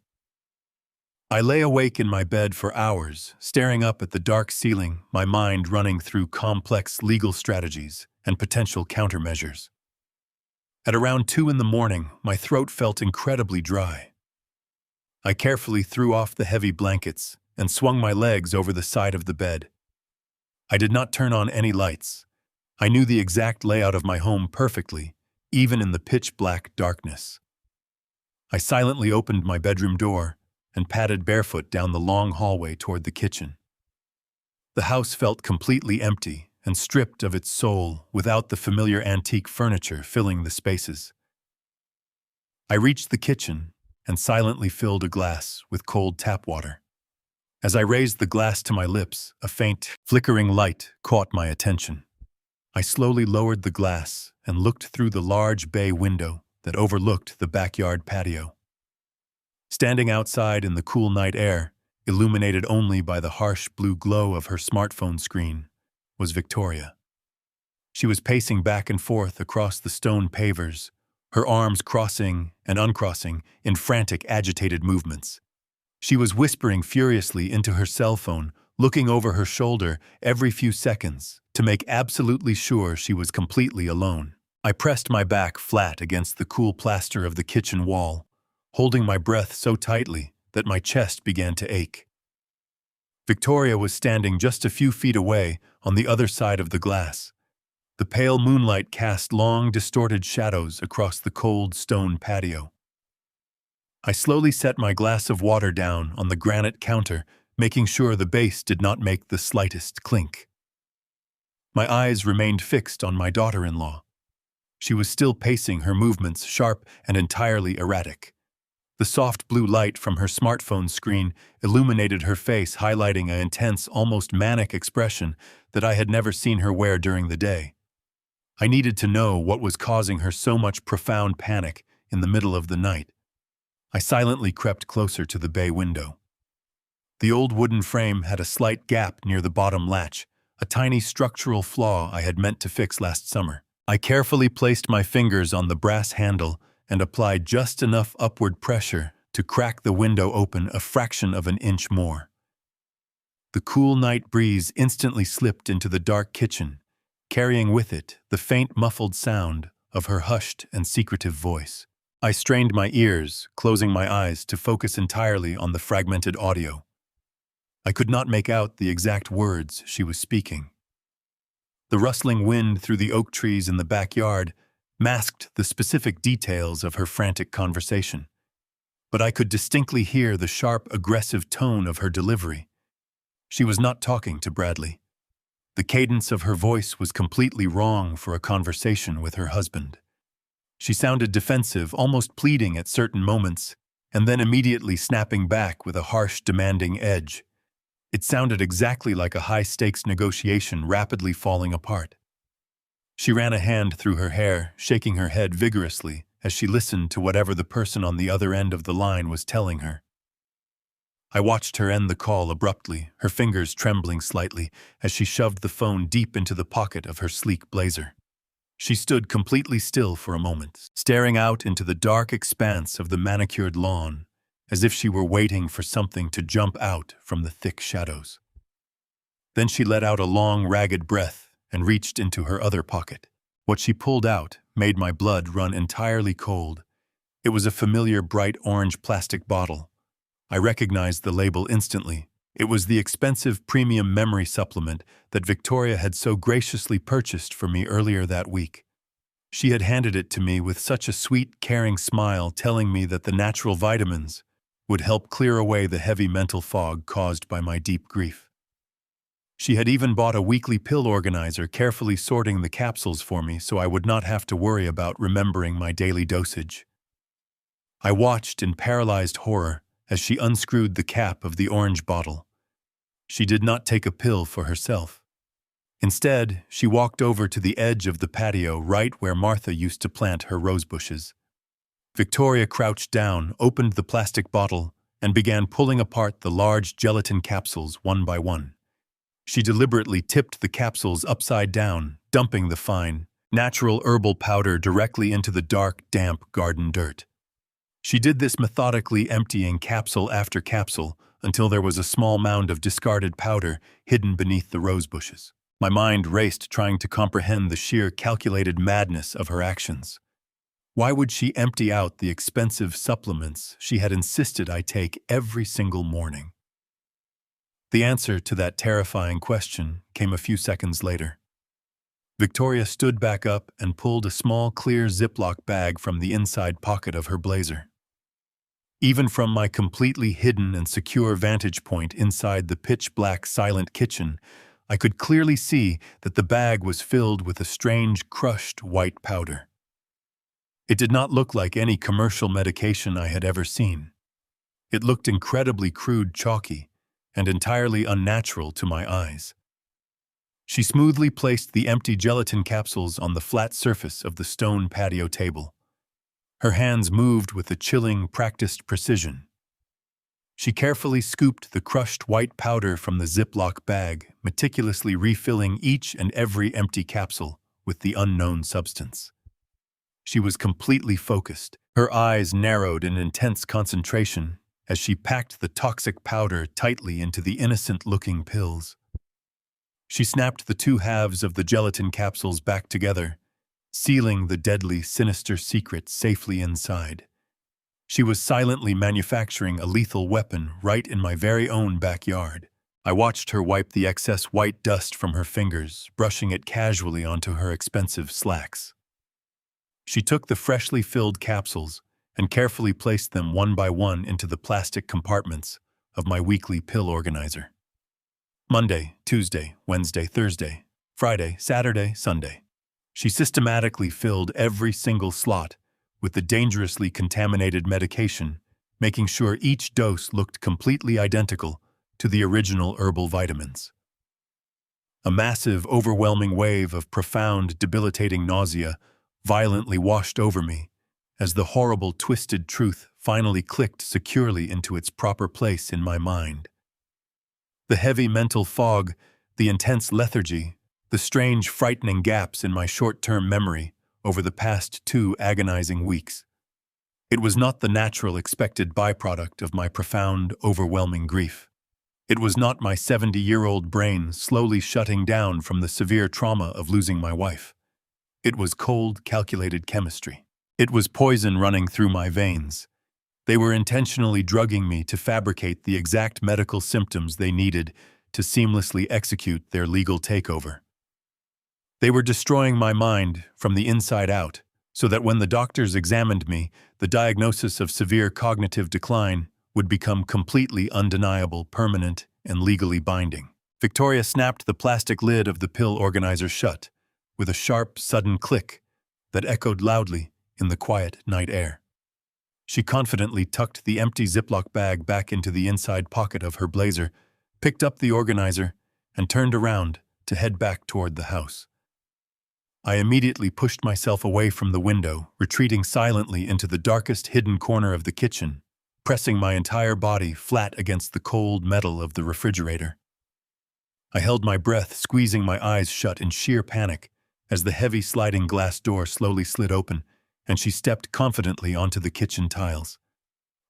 [SPEAKER 1] I lay awake in my bed for hours, staring up at the dark ceiling, my mind running through complex legal strategies and potential countermeasures. At around 2 a.m, my throat felt incredibly dry. I carefully threw off the heavy blankets and swung my legs over the side of the bed. I did not turn on any lights. I knew the exact layout of my home perfectly, even in the pitch-black darkness. I silently opened my bedroom door and padded barefoot down the long hallway toward the kitchen. The house felt completely empty and stripped of its soul, without the familiar antique furniture filling the spaces. I reached the kitchen and silently filled a glass with cold tap water. As I raised the glass to my lips, a faint, flickering light caught my attention. I slowly lowered the glass and looked through the large bay window that overlooked the backyard patio. Standing outside in the cool night air, illuminated only by the harsh blue glow of her smartphone screen, was Victoria. She was pacing back and forth across the stone pavers, her arms crossing and uncrossing in frantic, agitated movements. She was whispering furiously into her cell phone, looking over her shoulder every few seconds to make absolutely sure she was completely alone. I pressed my back flat against the cool plaster of the kitchen wall, holding my breath so tightly that my chest began to ache. Victoria was standing just a few feet away on the other side of the glass. The pale moonlight cast long, distorted shadows across the cold stone patio. I slowly set my glass of water down on the granite counter, making sure the base did not make the slightest clink. My eyes remained fixed on my daughter-in-law. She was still pacing, her movements sharp and entirely erratic. The soft blue light from her smartphone screen illuminated her face, highlighting an intense, almost manic expression that I had never seen her wear during the day. I needed to know what was causing her so much profound panic in the middle of the night. I silently crept closer to the bay window. The old wooden frame had a slight gap near the bottom latch, a tiny structural flaw I had meant to fix last summer. I carefully placed my fingers on the brass handle and applied just enough upward pressure to crack the window open a fraction of an inch more. The cool night breeze instantly slipped into the dark kitchen, carrying with it the faint muffled sound of her hushed and secretive voice. I strained my ears, closing my eyes to focus entirely on the fragmented audio. I could not make out the exact words she was speaking. The rustling wind through the oak trees in the backyard masked the specific details of her frantic conversation, but I could distinctly hear the sharp, aggressive tone of her delivery. She was not talking to Bradley. The cadence of her voice was completely wrong for a conversation with her husband. She sounded defensive, almost pleading at certain moments, and then immediately snapping back with a harsh, demanding edge. It sounded exactly like a high-stakes negotiation rapidly falling apart. She ran a hand through her hair, shaking her head vigorously as she listened to whatever the person on the other end of the line was telling her. I watched her end the call abruptly, her fingers trembling slightly as she shoved the phone deep into the pocket of her sleek blazer. She stood completely still for a moment, staring out into the dark expanse of the manicured lawn, as if she were waiting for something to jump out from the thick shadows. Then she let out a long, ragged breath and reached into her other pocket. What she pulled out made my blood run entirely cold. It was a familiar bright orange plastic bottle. I recognized the label instantly. It was the expensive premium memory supplement that Victoria had so graciously purchased for me earlier that week. She had handed it to me with such a sweet, caring smile, telling me that the natural vitamins would help clear away the heavy mental fog caused by my deep grief. She had even bought a weekly pill organizer, carefully sorting the capsules for me so I would not have to worry about remembering my daily dosage. I watched in paralyzed horror as she unscrewed the cap of the orange bottle. She did not take a pill for herself. Instead, she walked over to the edge of the patio right where Martha used to plant her rose bushes. Victoria crouched down, opened the plastic bottle, and began pulling apart the large gelatin capsules one by one. She deliberately tipped the capsules upside down, dumping the fine, natural herbal powder directly into the dark, damp garden dirt. She did this methodically, emptying capsule after capsule until there was a small mound of discarded powder hidden beneath the rose bushes. My mind raced, trying to comprehend the sheer, calculated madness of her actions. Why would she empty out the expensive supplements she had insisted I take every single morning? The answer to that terrifying question came a few seconds later. Victoria stood back up and pulled a small, clear Ziploc bag from the inside pocket of her blazer. Even from my completely hidden and secure vantage point inside the pitch-black, silent kitchen, I could clearly see that the bag was filled with a strange, crushed white powder. It did not look like any commercial medication I had ever seen. It looked incredibly crude, chalky, and entirely unnatural to my eyes. She smoothly placed the empty gelatin capsules on the flat surface of the stone patio table. Her hands moved with a chilling, practiced precision. She carefully scooped the crushed white powder from the Ziploc bag, meticulously refilling each and every empty capsule, with the unknown substance. She was completely focused, her eyes narrowed in intense concentration as she packed the toxic powder tightly into the innocent-looking pills. She snapped the two halves of the gelatin capsules back together, sealing the deadly, sinister secret safely inside. She was silently manufacturing a lethal weapon right in my very own backyard. I watched her wipe the excess white dust from her fingers, brushing it casually onto her expensive slacks. She took the freshly filled capsules and carefully placed them one by one into the plastic compartments of my weekly pill organizer. Monday, Tuesday, Wednesday, Thursday, Friday, Saturday, Sunday. She systematically filled every single slot with the dangerously contaminated medication, making sure each dose looked completely identical to the original herbal vitamins. A massive, overwhelming wave of profound, debilitating nausea violently washed over me as the horrible, twisted truth finally clicked securely into its proper place in my mind. The heavy mental fog, the intense lethargy, the strange, frightening gaps in my short-term memory over the past 2 agonizing weeks. It was not the natural, expected byproduct of my profound, overwhelming grief. It was not my 70-year-old brain slowly shutting down from the severe trauma of losing my wife. It was cold, calculated chemistry. It was poison running through my veins. They were intentionally drugging me to fabricate the exact medical symptoms they needed to seamlessly execute their legal takeover. They were destroying my mind from the inside out, so that when the doctors examined me, the diagnosis of severe cognitive decline would become completely undeniable, permanent, and legally binding. Victoria snapped the plastic lid of the pill organizer shut, with a sharp, sudden click that echoed loudly in the quiet night air. She confidently tucked the empty Ziploc bag back into the inside pocket of her blazer, picked up the organizer, and turned around to head back toward the house. I immediately pushed myself away from the window, retreating silently into the darkest hidden corner of the kitchen, pressing my entire body flat against the cold metal of the refrigerator. I held my breath, squeezing my eyes shut in sheer panic as the heavy sliding glass door slowly slid open and she stepped confidently onto the kitchen tiles.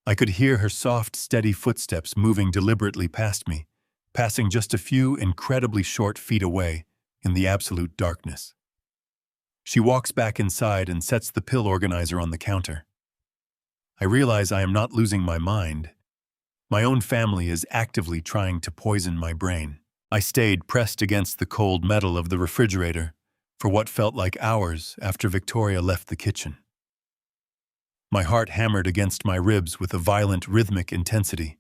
[SPEAKER 1] I could hear her soft, steady footsteps moving deliberately past me, passing just a few incredibly short feet away in the absolute darkness. She walks back inside and sets the pill organizer on the counter. I realize I am not losing my mind. My own family is actively trying to poison my brain. I stayed pressed against the cold metal of the refrigerator for what felt like hours after Victoria left the kitchen. My heart hammered against my ribs with a violent, rhythmic intensity.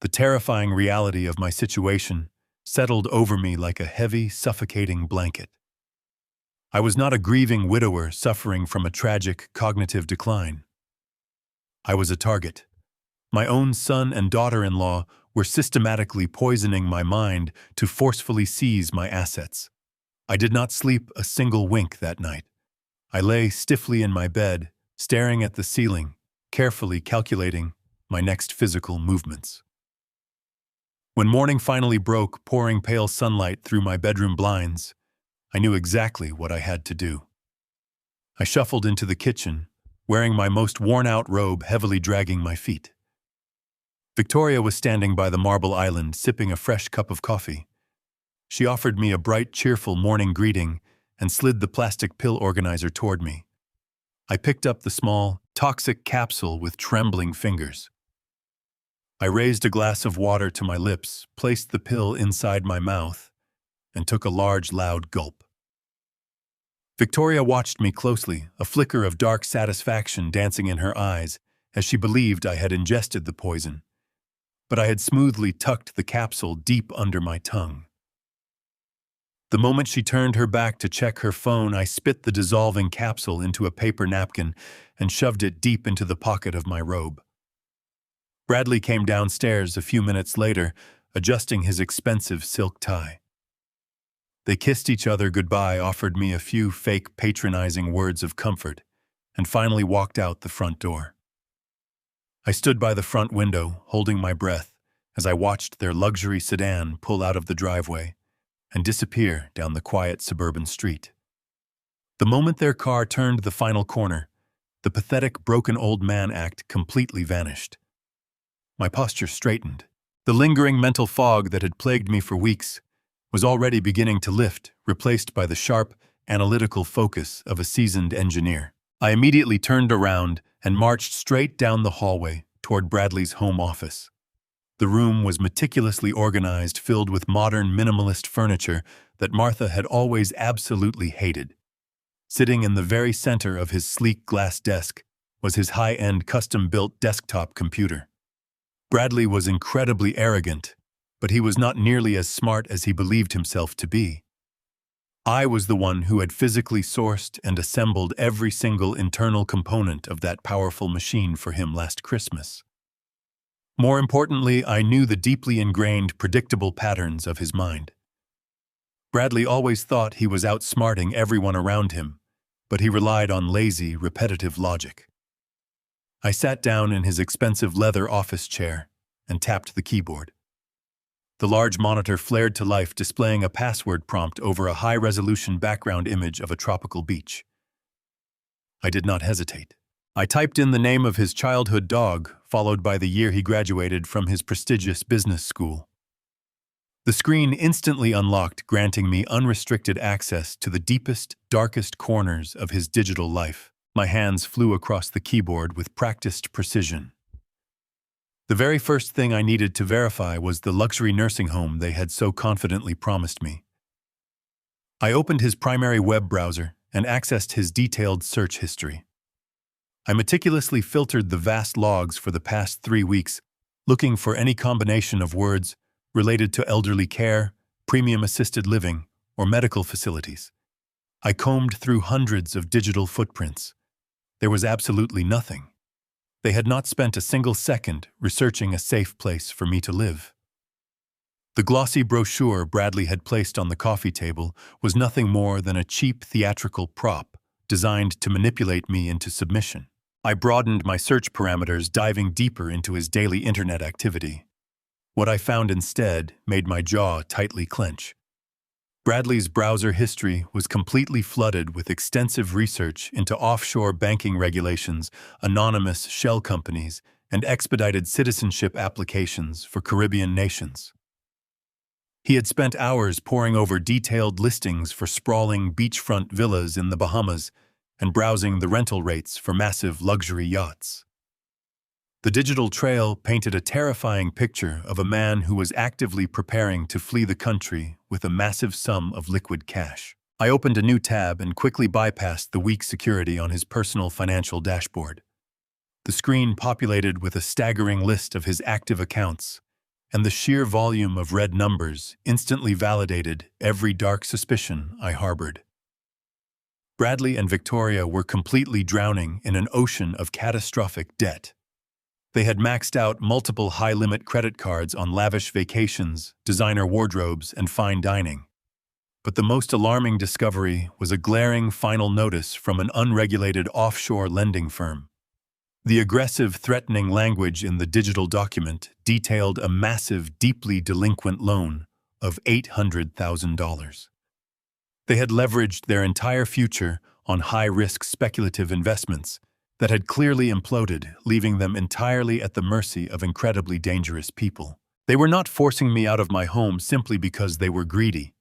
[SPEAKER 1] The terrifying reality of my situation settled over me like a heavy, suffocating blanket. I was not a grieving widower suffering from a tragic cognitive decline. I was a target. My own son and daughter-in-law were systematically poisoning my mind to forcefully seize my assets. I did not sleep a single wink that night. I lay stiffly in my bed, staring at the ceiling, carefully calculating my next physical movements. When morning finally broke, pouring pale sunlight through my bedroom blinds, I knew exactly what I had to do. I shuffled into the kitchen, wearing my most worn-out robe heavily dragging my feet. Victoria was standing by the marble island, sipping a fresh cup of coffee. She offered me a bright, cheerful morning greeting and slid the plastic pill organizer toward me. I picked up the small, toxic capsule with trembling fingers. I raised a glass of water to my lips, placed the pill inside my mouth, and took a large, loud gulp. Victoria watched me closely, a flicker of dark satisfaction dancing in her eyes as she believed I had ingested the poison, but I had smoothly tucked the capsule deep under my tongue. The moment she turned her back to check her phone, I spit the dissolving capsule into a paper napkin and shoved it deep into the pocket of my robe. Bradley came downstairs a few minutes later, adjusting his expensive silk tie. They kissed each other goodbye, offered me a few fake patronizing words of comfort, and finally walked out the front door. I stood by the front window, holding my breath, as I watched their luxury sedan pull out of the driveway and disappear down the quiet suburban street. The moment their car turned the final corner, the pathetic broken old man act completely vanished. My posture straightened. The lingering mental fog that had plagued me for weeks was already beginning to lift, replaced by the sharp, analytical focus of a seasoned engineer. I immediately turned around and marched straight down the hallway toward Bradley's home office. The room was meticulously organized, filled with modern minimalist furniture that Martha had always absolutely hated. Sitting in the very center of his sleek glass desk was his high-end custom-built desktop computer. Bradley was incredibly arrogant, but he was not nearly as smart as he believed himself to be. I was the one who had physically sourced and assembled every single internal component of that powerful machine for him last Christmas. More importantly, I knew the deeply ingrained, predictable patterns of his mind. Bradley always thought he was outsmarting everyone around him, but he relied on lazy, repetitive logic. I sat down in his expensive leather office chair and tapped the keyboard. The large monitor flared to life, displaying a password prompt over a high-resolution background image of a tropical beach. I did not hesitate. I typed in the name of his childhood dog, followed by the year he graduated from his prestigious business school. The screen instantly unlocked, granting me unrestricted access to the deepest, darkest corners of his digital life. My hands flew across the keyboard with practiced precision. The very first thing I needed to verify was the luxury nursing home they had so confidently promised me. I opened his primary web browser and accessed his detailed search history. I meticulously filtered the vast logs for the past 3 weeks, looking for any combination of words related to elderly care, premium assisted living, or medical facilities. I combed through hundreds of digital footprints. There was absolutely nothing. They had not spent a single second researching a safe place for me to live. The glossy brochure Bradley had placed on the coffee table was nothing more than a cheap theatrical prop designed to manipulate me into submission. I broadened my search parameters, diving deeper into his daily internet activity. What I found instead made my jaw tightly clench. Bradley's browser history was completely flooded with extensive research into offshore banking regulations, anonymous shell companies, and expedited citizenship applications for Caribbean nations. He had spent hours poring over detailed listings for sprawling beachfront villas in the Bahamas and browsing the rental rates for massive luxury yachts. The digital trail painted a terrifying picture of a man who was actively preparing to flee the country with a massive sum of liquid cash. I opened a new tab and quickly bypassed the weak security on his personal financial dashboard. The screen populated with a staggering list of his active accounts, and the sheer volume of red numbers instantly validated every dark suspicion I harbored. Bradley and Victoria were completely drowning in an ocean of catastrophic debt. They had maxed out multiple high-limit credit cards on lavish vacations, designer wardrobes, and fine dining. But the most alarming discovery was a glaring final notice from an unregulated offshore lending firm. The aggressive, threatening language in the digital document detailed a massive, deeply delinquent loan of $800,000. They had leveraged their entire future on high-risk speculative investments that had clearly imploded, leaving them entirely at the mercy of incredibly dangerous people. They were not forcing me out of my home simply because they were greedy.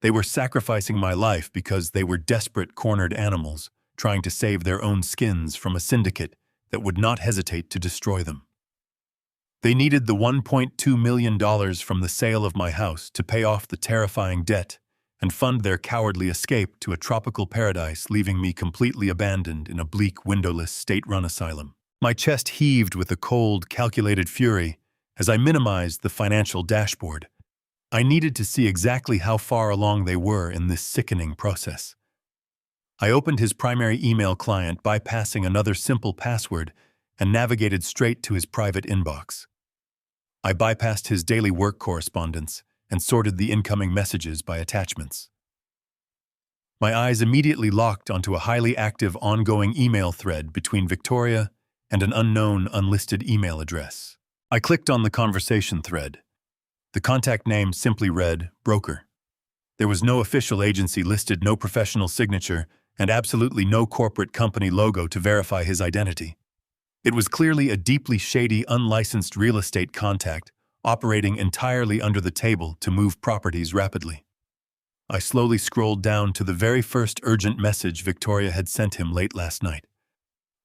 [SPEAKER 1] They were sacrificing my life because they were desperate, cornered animals trying to save their own skins from a syndicate that would not hesitate to destroy them. They needed the $1.2 million from the sale of my house to pay off the terrifying debt and fund their cowardly escape to a tropical paradise, leaving me completely abandoned in a bleak, windowless, state-run asylum. My chest heaved with a cold, calculated fury as I minimized the financial dashboard. I needed to see exactly how far along they were in this sickening process. I opened his primary email client, bypassing another simple password, and navigated straight to his private inbox. I bypassed his daily work correspondence and sorted the incoming messages by attachments. My eyes immediately locked onto a highly active ongoing email thread between Victoria and an unknown unlisted email address. I clicked on the conversation thread. The contact name simply read, Broker. There was no official agency listed, no professional signature, and absolutely no corporate company logo to verify his identity. It was clearly a deeply shady, unlicensed real estate contact, operating entirely under the table to move properties rapidly. I slowly scrolled down to the very first urgent message Victoria had sent him late last night.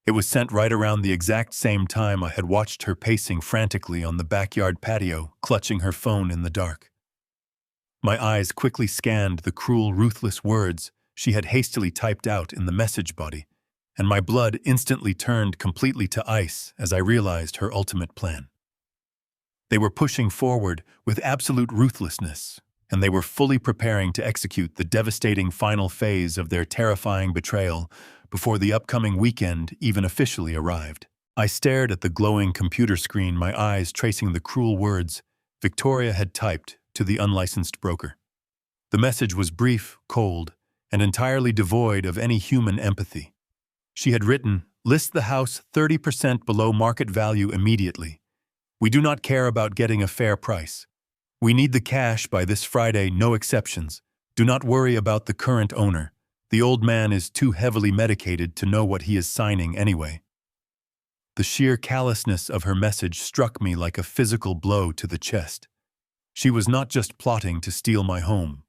[SPEAKER 1] It was sent right around the exact same time I had watched her pacing frantically on the backyard patio, clutching her phone in the dark. My eyes quickly scanned the cruel, ruthless words she had hastily typed out in the message body, and my blood instantly turned completely to ice as I realized her ultimate plan. They were pushing forward with absolute ruthlessness, and they were fully preparing to execute the devastating final phase of their terrifying betrayal before the upcoming weekend even officially arrived. I stared at the glowing computer screen, my eyes tracing the cruel words Victoria had typed to the unlicensed broker. The message was brief, cold, and entirely devoid of any human empathy. She had written, "List the house 30% below market value immediately. We do not care about getting a fair price. We need the cash by this Friday, no exceptions. Do not worry about the current owner. The old man is too heavily medicated to know what he is signing anyway." The sheer callousness of her message struck me like a physical blow to the chest. She was not just plotting to steal my home.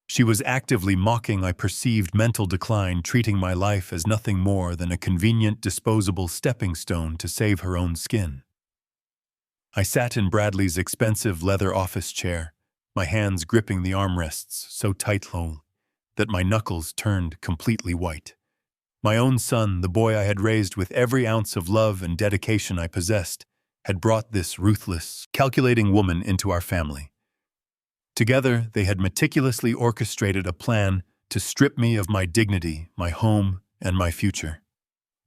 [SPEAKER 1] She was actively mocking my perceived mental decline, treating my life as nothing more than a convenient, disposable stepping stone to save her own skin. I sat in Bradley's expensive leather office chair, my hands gripping the armrests so tightly that my knuckles turned completely white. My own son, the boy I had raised with every ounce of love and dedication I possessed, had brought this ruthless, calculating woman into our family. Together, they had meticulously orchestrated a plan to strip me of my dignity, my home, and my future.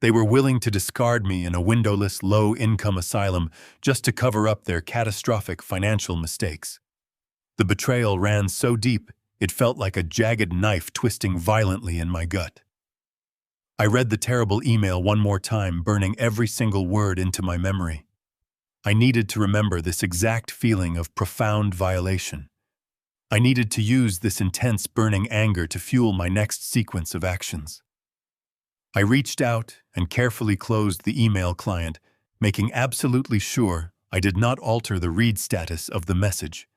[SPEAKER 1] They were willing to discard me in a windowless, low-income asylum just to cover up their catastrophic financial mistakes. The betrayal ran so deep, it felt like a jagged knife twisting violently in my gut. I read the terrible email one more time, burning every single word into my memory. I needed to remember this exact feeling of profound violation. I needed to use this intense burning anger to fuel my next sequence of actions. I reached out and carefully closed the email client, making absolutely sure I did not alter the read status of the message.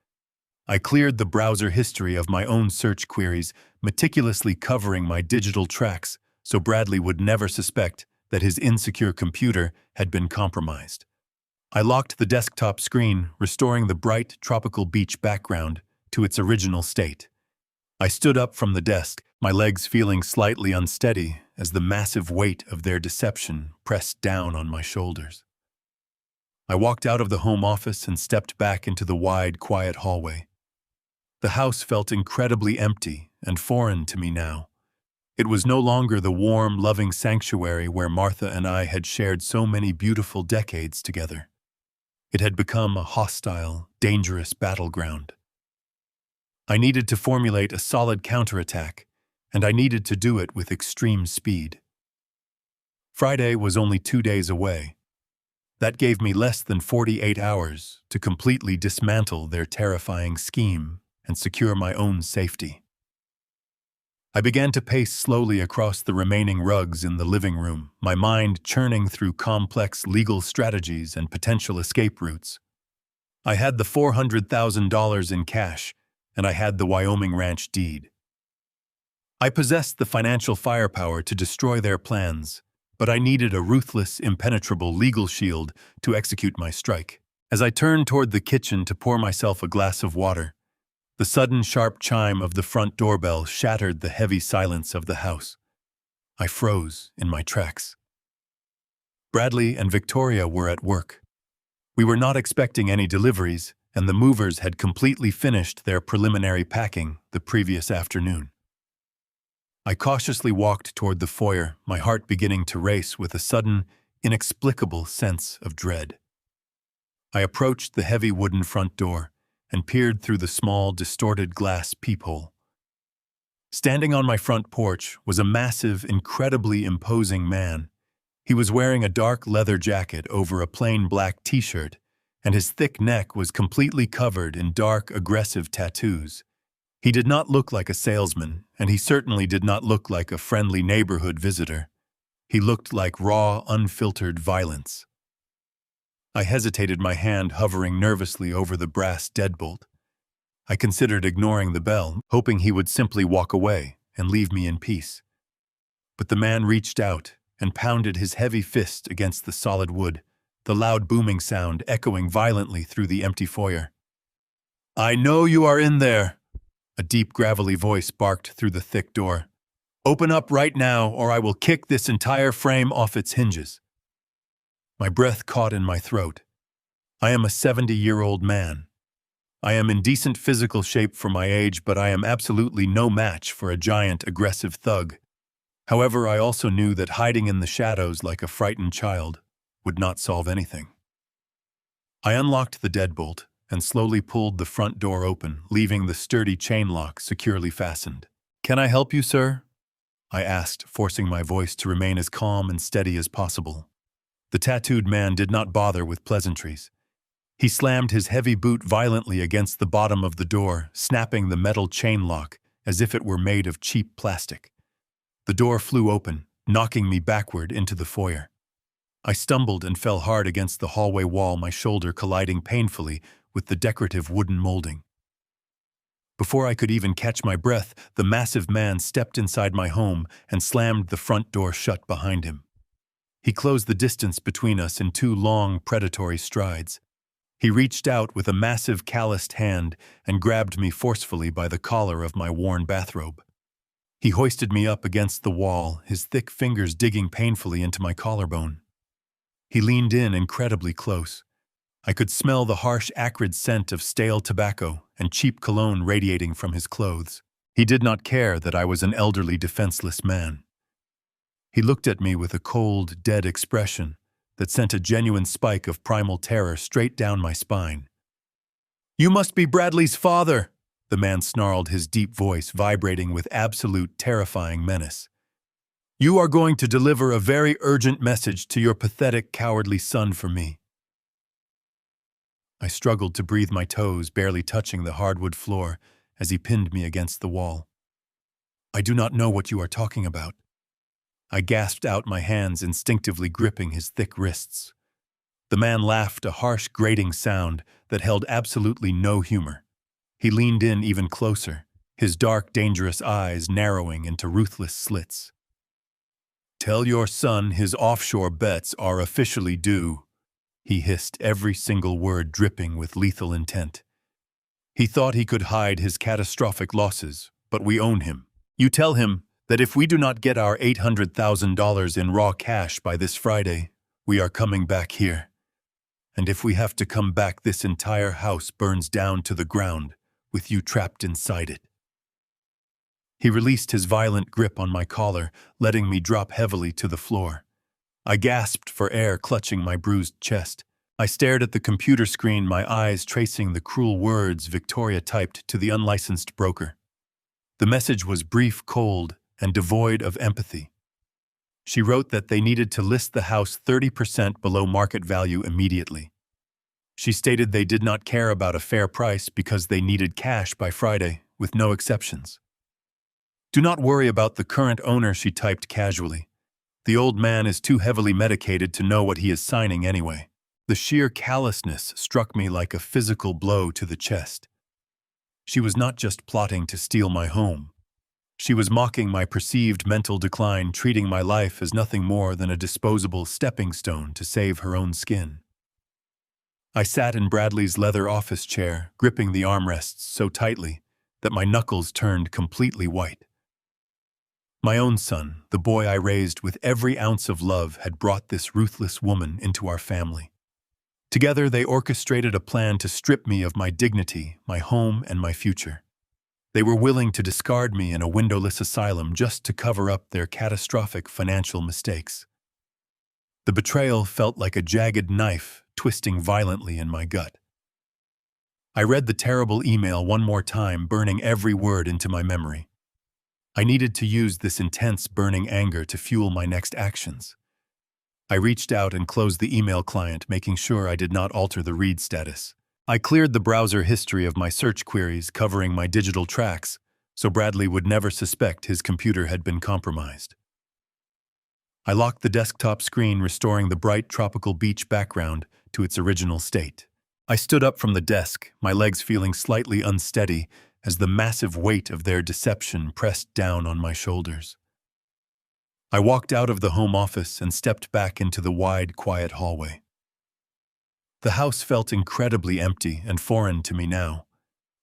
[SPEAKER 1] I cleared the browser history of my own search queries, meticulously covering my digital tracks so Bradley would never suspect that his insecure computer had been compromised. I locked the desktop screen, restoring the bright, tropical beach background to its original state. I stood up from the desk, my legs feeling slightly unsteady as the massive weight of their deception pressed down on my shoulders. I walked out of the home office and stepped back into the wide, quiet hallway. The house felt incredibly empty and foreign to me now. It was no longer the warm, loving sanctuary where Martha and I had shared so many beautiful decades together. It had become a hostile, dangerous battleground. I needed to formulate a solid counterattack, and I needed to do it with extreme speed. Friday was only 2 days away. That gave me less than 48 hours to completely dismantle their terrifying scheme and secure my own safety. I began to pace slowly across the remaining rugs in the living room, my mind churning through complex legal strategies and potential escape routes. I had the $400,000 in cash, and I had the Wyoming ranch deed. I possessed the financial firepower to destroy their plans, but I needed a ruthless, impenetrable legal shield to execute my strike. As I turned toward the kitchen to pour myself a glass of water, the sudden sharp chime of the front doorbell shattered the heavy silence of the house. I froze in my tracks. Bradley and Victoria were at work. We were not expecting any deliveries, and the movers had completely finished their preliminary packing the previous afternoon. I cautiously walked toward the foyer, my heart beginning to race with a sudden, inexplicable sense of dread. I approached the heavy wooden front door and peered through the small, distorted glass peephole. Standing on my front porch was a massive, incredibly imposing man. He was wearing a dark leather jacket over a plain black t-shirt, and his thick neck was completely covered in dark, aggressive tattoos. He did not look like a salesman, and he certainly did not look like a friendly neighborhood visitor. He looked like raw, unfiltered violence. I hesitated, my hand hovering nervously over the brass deadbolt. I considered ignoring the bell, hoping he would simply walk away and leave me in peace. But the man reached out and pounded his heavy fist against the solid wood, the loud booming sound echoing violently through the empty foyer. "I know you are in there," a deep, gravelly voice barked through the thick door. "Open up right now, or I will kick this entire frame off its hinges." My breath caught in my throat. I am a 70-year-old man. I am in decent physical shape for my age, but I am absolutely no match for a giant, aggressive thug. However, I also knew that hiding in the shadows like a frightened child would not solve anything. I unlocked the deadbolt and slowly pulled the front door open, leaving the sturdy chain lock securely fastened. "Can I help you, sir?" I asked, forcing my voice to remain as calm and steady as possible. The tattooed man did not bother with pleasantries. He slammed his heavy boot violently against the bottom of the door, snapping the metal chain lock as if it were made of cheap plastic. The door flew open, knocking me backward into the foyer. I stumbled and fell hard against the hallway wall, my shoulder colliding painfully with the decorative wooden molding. Before I could even catch my breath, the massive man stepped inside my home and slammed the front door shut behind him. He closed the distance between us in 2 long, predatory strides. He reached out with a massive, calloused hand and grabbed me forcefully by the collar of my worn bathrobe. He hoisted me up against the wall, his thick fingers digging painfully into my collarbone. He leaned in incredibly close. I could smell the harsh, acrid scent of stale tobacco and cheap cologne radiating from his clothes. He did not care that I was an elderly, defenseless man. He looked at me with a cold, dead expression that sent a genuine spike of primal terror straight down my spine. "You must be Bradley's father," the man snarled, his deep voice vibrating with absolute, terrifying menace. "You are going to deliver a very urgent message to your pathetic, cowardly son for me." I struggled to breathe, my toes barely touching the hardwood floor as he pinned me against the wall. "I do not know what you are talking about." I gasped out, my hands instinctively gripping his thick wrists. The man laughed, a harsh, grating sound that held absolutely no humor. He leaned in even closer, his dark, dangerous eyes narrowing into ruthless slits. "Tell your son his offshore bets are officially due," he hissed, every single word dripping with lethal intent. "He thought he could hide his catastrophic losses, but we own him. You tell him that if we do not get our $800,000 in raw cash by this Friday, we are coming back here. And if we have to come back, this entire house burns down to the ground, with you trapped inside it." He released his violent grip on my collar, letting me drop heavily to the floor. I gasped for air, clutching my bruised chest. I stared at the computer screen, my eyes tracing the cruel words Victoria typed to the unlicensed broker. The message was brief, cold, and devoid of empathy. She wrote that they needed to list the house 30% below market value immediately. She stated they did not care about a fair price because they needed cash by Friday, with no exceptions. "Do not worry about the current owner," she typed casually. "The old man is too heavily medicated to know what he is signing anyway." The sheer callousness struck me like a physical blow to the chest. She was not just plotting to steal my home. She was mocking my perceived mental decline, treating my life as nothing more than a disposable stepping stone to save her own skin. I sat in Bradley's leather office chair, gripping the armrests so tightly that my knuckles turned completely white. My own son, the boy I raised with every ounce of love, had brought this ruthless woman into our family. Together, they orchestrated a plan to strip me of my dignity, my home, and my future. They were willing to discard me in a windowless asylum just to cover up their catastrophic financial mistakes. The betrayal felt like a jagged knife twisting violently in my gut. I read the terrible email one more time, burning every word into my memory. I needed to use this intense, burning anger to fuel my next actions. I reached out and closed the email client, making sure I did not alter the read status. I cleared the browser history of my search queries covering my digital tracks, so Bradley would never suspect his computer had been compromised. I locked the desktop screen, restoring the bright tropical beach background to its original state. I stood up from the desk, my legs feeling slightly unsteady as the massive weight of their deception pressed down on my shoulders. I walked out of the home office and stepped back into the wide, quiet hallway. The house felt incredibly empty and foreign to me now.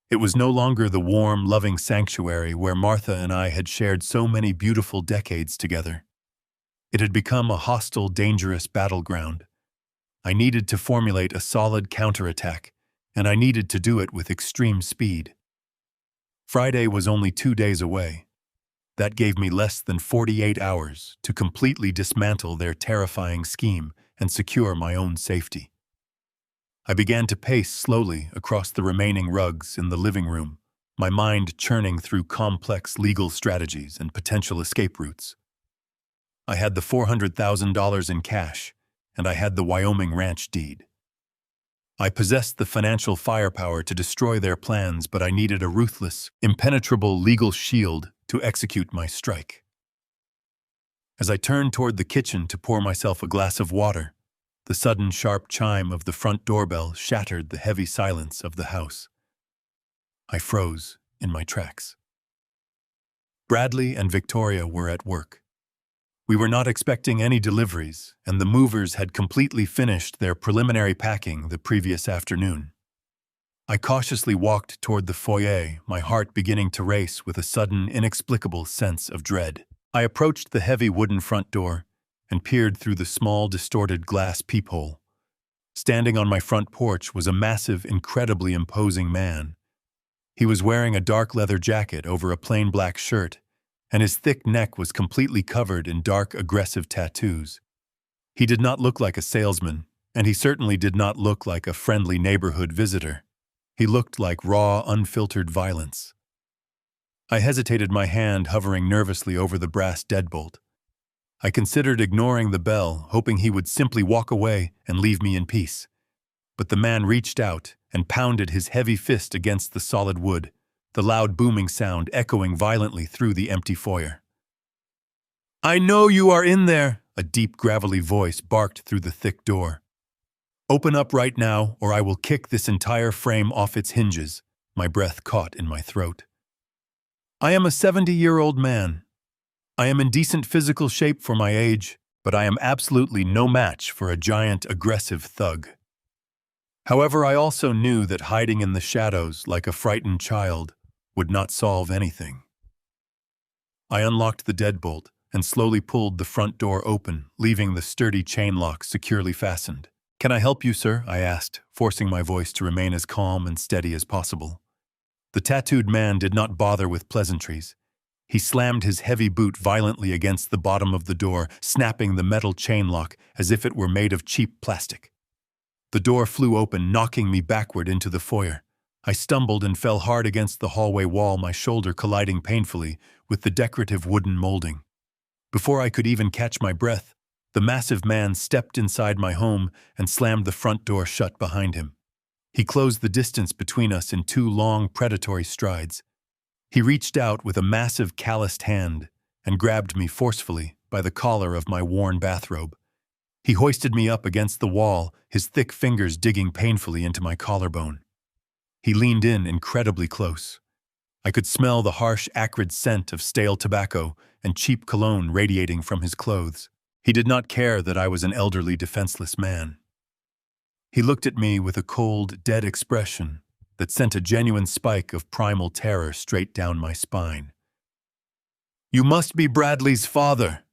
[SPEAKER 1] It was no longer the warm, loving sanctuary where Martha and I had shared so many beautiful decades together. It had become a hostile, dangerous battleground. I needed to formulate a solid counterattack, and I needed to do it with extreme speed. Friday was only 2 days away. That gave me less than 48 hours to completely dismantle their terrifying scheme and secure my own safety. I began to pace slowly across the remaining rugs in the living room, my mind churning through complex legal strategies and potential escape routes. I had the $400,000 in cash, and I had the Wyoming ranch deed. I possessed the financial firepower to destroy their plans, but I needed a ruthless, impenetrable legal shield to execute my strike. As I turned toward the kitchen to pour myself a glass of water, the sudden sharp chime of the front doorbell shattered the heavy silence of the house. I froze in my tracks. Bradley and Victoria were at work. We were not expecting any deliveries, and the movers had completely finished their preliminary packing the previous afternoon. I cautiously walked toward the foyer, my heart beginning to race with a sudden, inexplicable sense of dread. I approached the heavy wooden front door and peered through the small, distorted glass peephole. Standing on my front porch was a massive, incredibly imposing man. He was wearing a dark leather jacket over a plain black shirt, and his thick neck was completely covered in dark, aggressive tattoos. He did not look like a salesman, and he certainly did not look like a friendly neighborhood visitor. He looked like raw, unfiltered violence. I hesitated, my hand hovering nervously over the brass deadbolt. I considered ignoring the bell, hoping he would simply walk away and leave me in peace. But the man reached out and pounded his heavy fist against the solid wood, the loud booming sound echoing violently through the empty foyer. "I know you are in there," a deep, gravelly voice barked through the thick door. "Open up right now, or I will kick this entire frame off its hinges," my breath caught in my throat. I am a 70-year-old man. I am in decent physical shape for my age, but I am absolutely no match for a giant, aggressive thug. However, I also knew that hiding in the shadows like a frightened child would not solve anything. I unlocked the deadbolt and slowly pulled the front door open, leaving the sturdy chain lock securely fastened. "Can I help you, sir?" I asked, forcing my voice to remain as calm and steady as possible. The tattooed man did not bother with pleasantries. He slammed his heavy boot violently against the bottom of the door, snapping the metal chain lock as if it were made of cheap plastic. The door flew open, knocking me backward into the foyer. I stumbled and fell hard against the hallway wall, my shoulder colliding painfully with the decorative wooden molding. Before I could even catch my breath, the massive man stepped inside my home and slammed the front door shut behind him. He closed the distance between us in 2 long, predatory strides. He reached out with a massive, calloused hand and grabbed me forcefully by the collar of my worn bathrobe. He hoisted me up against the wall, his thick fingers digging painfully into my collarbone. He leaned in incredibly close. I could smell the harsh, acrid scent of stale tobacco and cheap cologne radiating from his clothes. He did not care that I was an elderly, defenseless man. He looked at me with a cold, dead expression that sent a genuine spike of primal terror straight down my spine. "You must be Bradley's father,"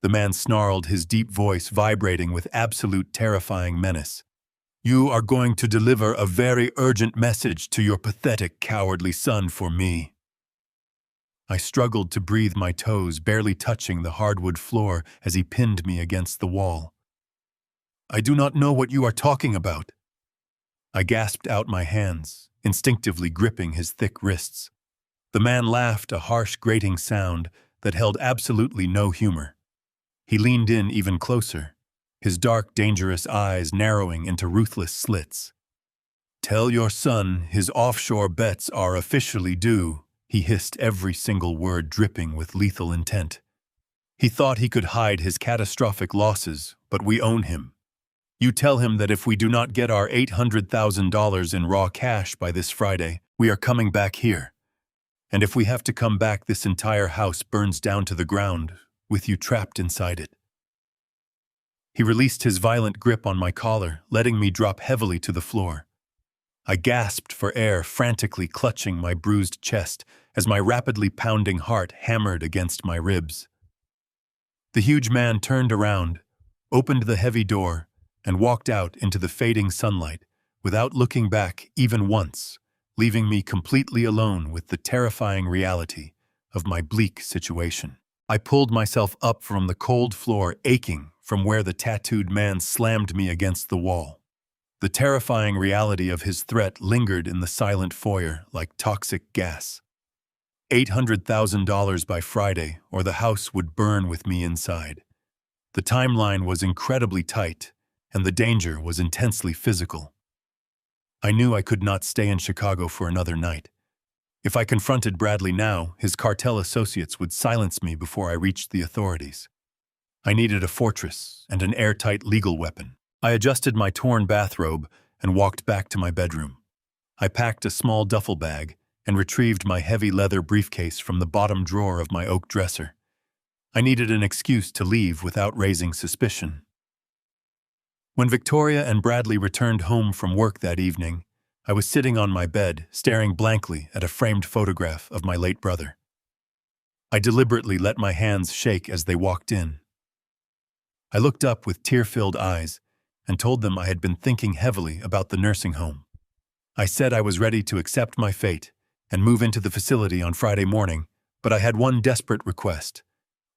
[SPEAKER 1] the man snarled, his deep voice vibrating with absolute terrifying menace. "You are going to deliver a very urgent message to your pathetic, cowardly son for me." I struggled to breathe, my toes barely touching the hardwood floor as he pinned me against the wall. "I do not know what you are talking about." I gasped out my hands, instinctively gripping his thick wrists. The man laughed, a harsh, grating sound that held absolutely no humor. He leaned in even closer, his dark, dangerous eyes narrowing into ruthless slits. Tell your son his offshore bets are officially due, he hissed, every single word dripping with lethal intent. He thought he could hide his catastrophic losses, but we own him. You tell him that if we do not get our $800,000 in raw cash by this Friday, we are coming back here. And if we have to come back, this entire house burns down to the ground, with you trapped inside it. He released his violent grip on my collar, letting me drop heavily to the floor. I gasped for air, frantically clutching my bruised chest as my rapidly pounding heart hammered against my ribs. The huge man turned around, opened the heavy door, and walked out into the fading sunlight, without looking back even once, leaving me completely alone with the terrifying reality of my bleak situation. I pulled myself up from the cold floor, aching from where the tattooed man slammed me against the wall. The terrifying reality of his threat lingered in the silent foyer like toxic gas. $800,000 by Friday, or the house would burn with me inside. The timeline was incredibly tight, and the danger was intensely physical. I knew I could not stay in Chicago for another night. If I confronted Bradley now, his cartel associates would silence me before I reached the authorities. I needed a fortress and an airtight legal weapon. I adjusted my torn bathrobe and walked back to my bedroom. I packed a small duffel bag and retrieved my heavy leather briefcase from the bottom drawer of my oak dresser. I needed an excuse to leave without raising suspicion. When Victoria and Bradley returned home from work that evening, I was sitting on my bed, staring blankly at a framed photograph of my late brother. I deliberately let my hands shake as they walked in. I looked up with tear-filled eyes and told them I had been thinking heavily about the nursing home. I said I was ready to accept my fate and move into the facility on Friday morning, but I had one desperate request.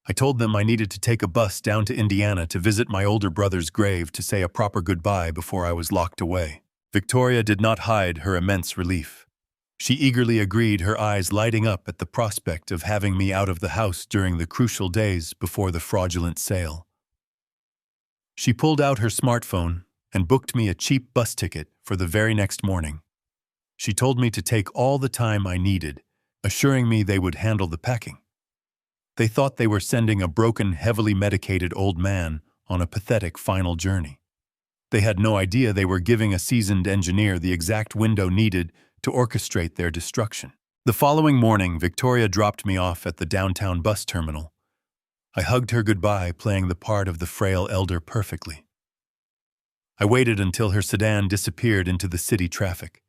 [SPEAKER 1] I told them I needed to take a bus down to Indiana to visit my older brother's grave to say a proper goodbye before I was locked away. Victoria did not hide her immense relief. She eagerly agreed, her eyes lighting up at the prospect of having me out of the house during the crucial days before the fraudulent sale. She pulled out her smartphone and booked me a cheap bus ticket for the very next morning. She told me to take all the time I needed, assuring me they would handle the packing. They thought they were sending a broken, heavily medicated old man on a pathetic final journey. They had no idea they were giving a seasoned engineer the exact window needed to orchestrate their destruction. The following morning, Victoria dropped me off at the downtown bus terminal. I hugged her goodbye, playing the part of the frail elder perfectly. I waited until her sedan disappeared into the city traffic.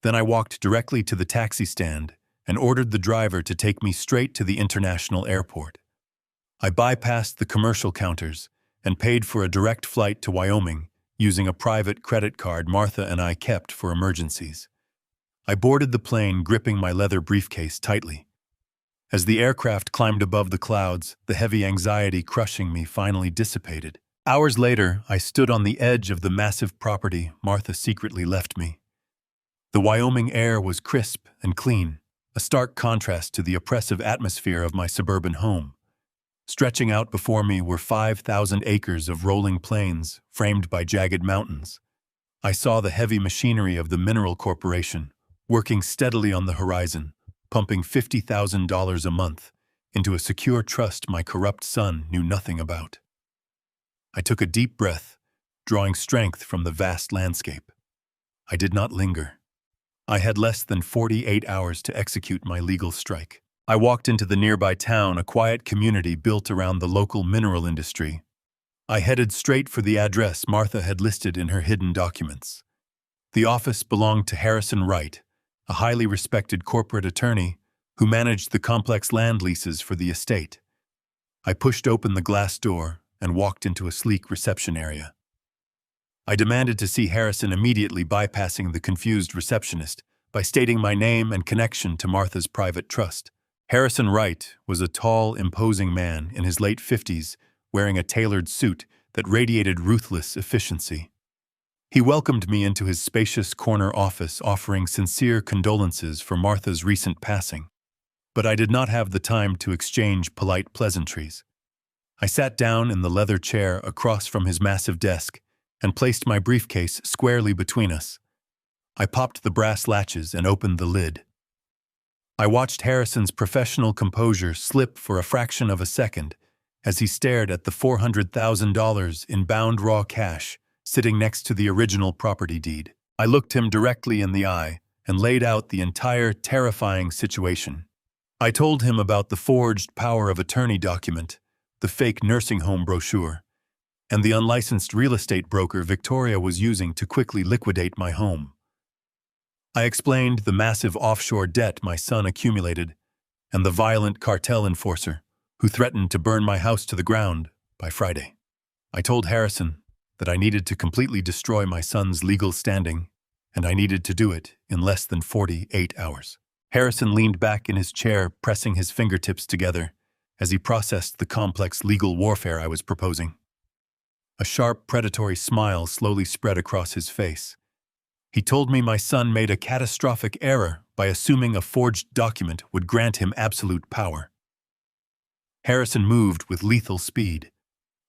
[SPEAKER 1] Then I walked directly to the taxi stand and ordered the driver to take me straight to the international airport. I bypassed the commercial counters and paid for a direct flight to Wyoming using a private credit card Martha and I kept for emergencies. I boarded the plane, gripping my leather briefcase tightly. As the aircraft climbed above the clouds, the heavy anxiety crushing me finally dissipated. Hours later, I stood on the edge of the massive property Martha secretly left me. The Wyoming air was crisp and clean, a stark contrast to the oppressive atmosphere of my suburban home. Stretching out before me were 5,000 acres of rolling plains framed by jagged mountains. I saw the heavy machinery of the Mineral Corporation, working steadily on the horizon, pumping $50,000 a month into a secure trust my corrupt son knew nothing about. I took a deep breath, drawing strength from the vast landscape. I did not linger. I had less than 48 hours to execute my legal strike. I walked into the nearby town, a quiet community built around the local mineral industry. I headed straight for the address Martha had listed in her hidden documents. The office belonged to Harrison Wright, a highly respected corporate attorney who managed the complex land leases for the estate. I pushed open the glass door and walked into a sleek reception area. I demanded to see Harrison, immediately bypassing the confused receptionist by stating my name and connection to Martha's private trust. Harrison Wright was a tall, imposing man in his late 50s, wearing a tailored suit that radiated ruthless efficiency. He welcomed me into his spacious corner office, offering sincere condolences for Martha's recent passing. But I did not have the time to exchange polite pleasantries. I sat down in the leather chair across from his massive desk and placed my briefcase squarely between us. I popped the brass latches and opened the lid. I watched Harrison's professional composure slip for a fraction of a second as he stared at the $400,000 in bound raw cash sitting next to the original property deed. I looked him directly in the eye and laid out the entire terrifying situation. I told him about the forged power of attorney document, the fake nursing home brochure, and the unlicensed real estate broker Victoria was using to quickly liquidate my home. I explained the massive offshore debt my son accumulated and the violent cartel enforcer who threatened to burn my house to the ground by Friday. I told Harrison that I needed to completely destroy my son's legal standing, and I needed to do it in less than 48 hours. Harrison leaned back in his chair, pressing his fingertips together as he processed the complex legal warfare I was proposing. A sharp, predatory smile slowly spread across his face. He told me my son made a catastrophic error by assuming a forged document would grant him absolute power. Harrison moved with lethal speed.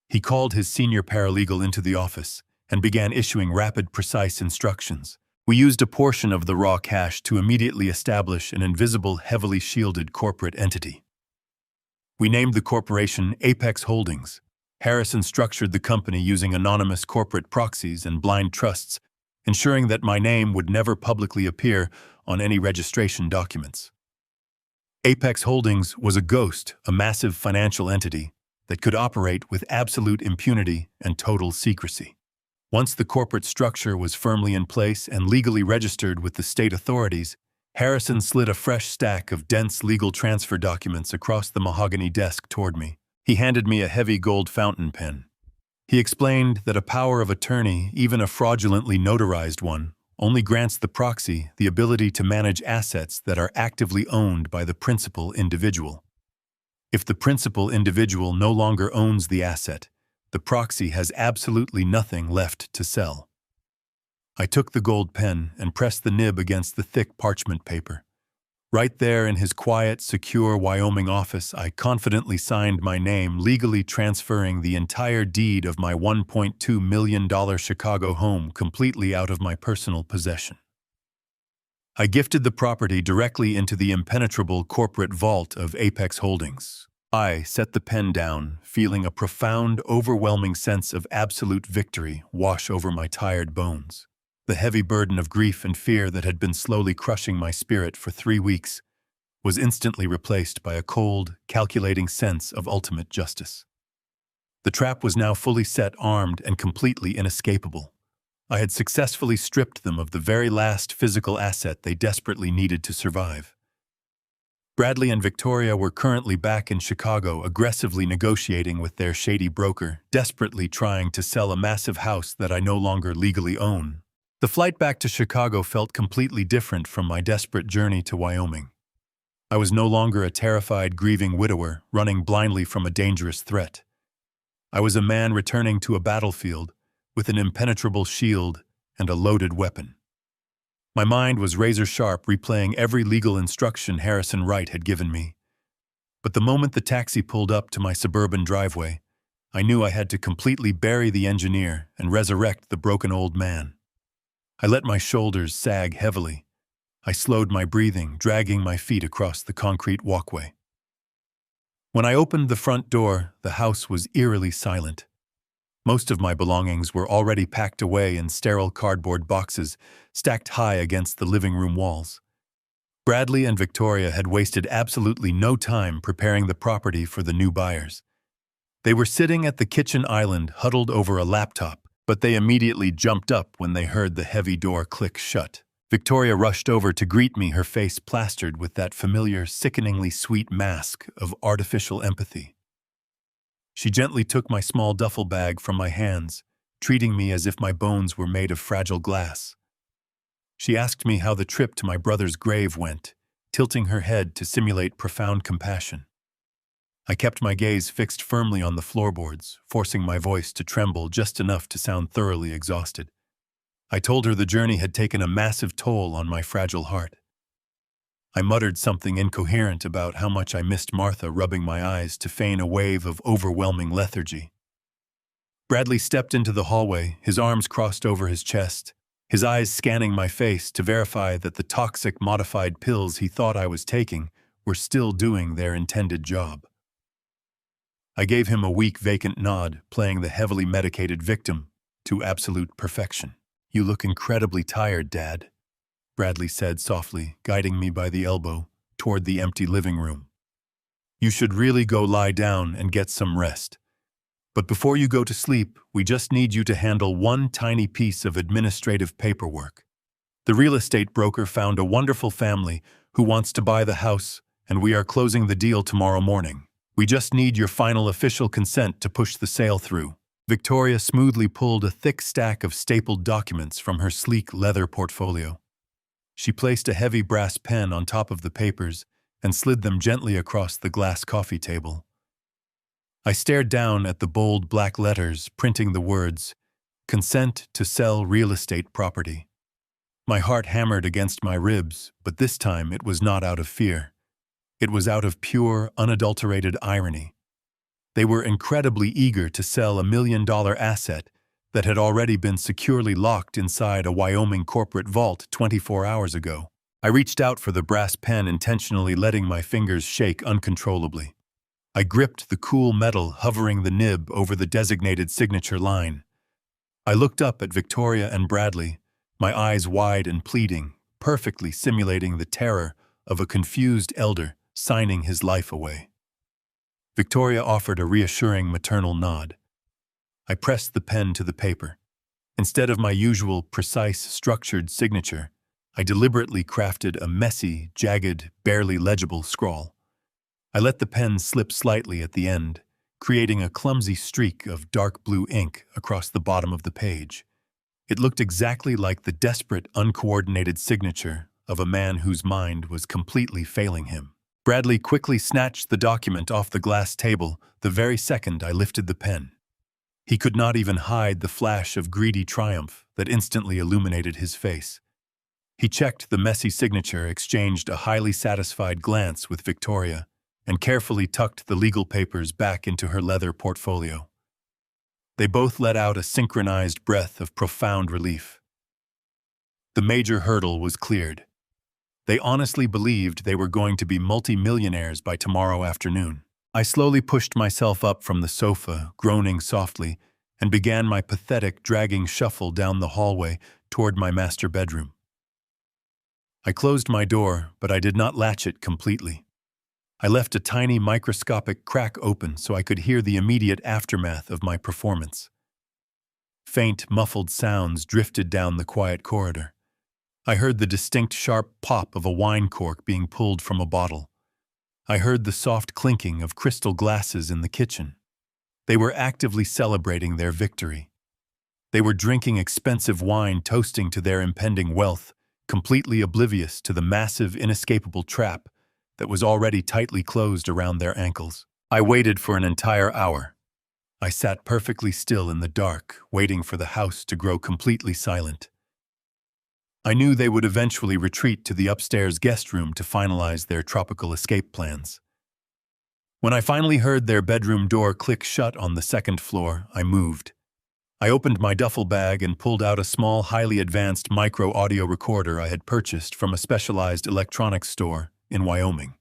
[SPEAKER 1] He called his senior paralegal into the office and began issuing rapid, precise instructions. We used a portion of the raw cash to immediately establish an invisible, heavily shielded corporate entity. We named the corporation Apex Holdings. Harrison structured the company using anonymous corporate proxies and blind trusts, ensuring that my name would never publicly appear on any registration documents. Apex Holdings was a ghost, a massive financial entity that could operate with absolute impunity and total secrecy. Once the corporate structure was firmly in place and legally registered with the state authorities, Harrison slid a fresh stack of dense legal transfer documents across the mahogany desk toward me. He handed me a heavy gold fountain pen. He explained that a power of attorney, even a fraudulently notarized one, only grants the proxy the ability to manage assets that are actively owned by the principal individual. If the principal individual no longer owns the asset, the proxy has absolutely nothing left to sell. I took the gold pen and pressed the nib against the thick parchment paper. Right there in his quiet, secure Wyoming office, I confidently signed my name, legally transferring the entire deed of my $1.2 million Chicago home completely out of my personal possession. I gifted the property directly into the impenetrable corporate vault of Apex Holdings. I set the pen down, feeling a profound, overwhelming sense of absolute victory wash over my tired bones. The heavy burden of grief and fear that had been slowly crushing my spirit for 3 weeks was instantly replaced by a cold, calculating sense of ultimate justice. The trap was now fully set, armed, and completely inescapable. I had successfully stripped them of the very last physical asset they desperately needed to survive. Bradley and Victoria were currently back in Chicago, aggressively negotiating with their shady broker, desperately trying to sell a massive house that I no longer legally own. The flight back to Chicago felt completely different from my desperate journey to Wyoming. I was no longer a terrified, grieving widower running blindly from a dangerous threat. I was a man returning to a battlefield with an impenetrable shield and a loaded weapon. My mind was razor-sharp, replaying every legal instruction Harrison Wright had given me. But the moment the taxi pulled up to my suburban driveway, I knew I had to completely bury the engineer and resurrect the broken old man. I let my shoulders sag heavily. I slowed my breathing, dragging my feet across the concrete walkway. When I opened the front door, the house was eerily silent. Most of my belongings were already packed away in sterile cardboard boxes stacked high against the living room walls. Bradley and Victoria had wasted absolutely no time preparing the property for the new buyers. They were sitting at the kitchen island, huddled over a laptop, but they immediately jumped up when they heard the heavy door click shut. Victoria rushed over to greet me, her face plastered with that familiar, sickeningly sweet mask of artificial empathy. She gently took my small duffel bag from my hands, treating me as if my bones were made of fragile glass. She asked me how the trip to my brother's grave went, tilting her head to simulate profound compassion. I kept my gaze fixed firmly on the floorboards, forcing my voice to tremble just enough to sound thoroughly exhausted. I told her the journey had taken a massive toll on my fragile heart. I muttered something incoherent about how much I missed Martha, rubbing my eyes to feign a wave of overwhelming lethargy. Bradley stepped into the hallway, his arms crossed over his chest, his eyes scanning my face to verify that the toxic modified pills he thought I was taking were still doing their intended job. I gave him a weak, vacant nod, playing the heavily medicated victim to absolute perfection. "You look incredibly tired, Dad," Bradley said softly, guiding me by the elbow toward the empty living room. "You should really go lie down and get some rest. But before you go to sleep, we just need you to handle one tiny piece of administrative paperwork. The real estate broker found a wonderful family who wants to buy the house, and we are closing the deal tomorrow morning. We just need your final official consent to push the sale through." Victoria smoothly pulled a thick stack of stapled documents from her sleek leather portfolio. She placed a heavy brass pen on top of the papers and slid them gently across the glass coffee table. I stared down at the bold black letters printing the words, "Consent to sell real estate property." My heart hammered against my ribs, but this time it was not out of fear. It was out of pure, unadulterated irony. They were incredibly eager to sell $1 million asset that had already been securely locked inside a Wyoming corporate vault 24 hours ago. I reached out for the brass pen, intentionally letting my fingers shake uncontrollably. I gripped the cool metal, hovering the nib over the designated signature line. I looked up at Victoria and Bradley, my eyes wide and pleading, perfectly simulating the terror of a confused elder signing his life away. Victoria offered a reassuring maternal nod. I pressed the pen to the paper. Instead of my usual precise, structured signature, I deliberately crafted a messy, jagged, barely legible scrawl. I let the pen slip slightly at the end, creating a clumsy streak of dark blue ink across the bottom of the page. It looked exactly like the desperate, uncoordinated signature of a man whose mind was completely failing him. Bradley quickly snatched the document off the glass table the very second I lifted the pen. He could not even hide the flash of greedy triumph that instantly illuminated his face. He checked the messy signature, exchanged a highly satisfied glance with Victoria, and carefully tucked the legal papers back into her leather portfolio. They both let out a synchronized breath of profound relief. The major hurdle was cleared. They honestly believed they were going to be multi-millionaires by tomorrow afternoon. I slowly pushed myself up from the sofa, groaning softly, and began my pathetic, dragging shuffle down the hallway toward my master bedroom. I closed my door, but I did not latch it completely. I left a tiny microscopic crack open so I could hear the immediate aftermath of my performance. Faint, muffled sounds drifted down the quiet corridor. I heard the distinct sharp pop of a wine cork being pulled from a bottle. I heard the soft clinking of crystal glasses in the kitchen. They were actively celebrating their victory. They were drinking expensive wine, toasting to their impending wealth, completely oblivious to the massive, inescapable trap that was already tightly closed around their ankles. I waited for an entire hour. I sat perfectly still in the dark, waiting for the house to grow completely silent. I knew they would eventually retreat to the upstairs guest room to finalize their tropical escape plans. When I finally heard their bedroom door click shut on the second floor, I moved. I opened my duffel bag and pulled out a small, highly advanced micro-audio recorder I had purchased from a specialized electronics store in Wyoming.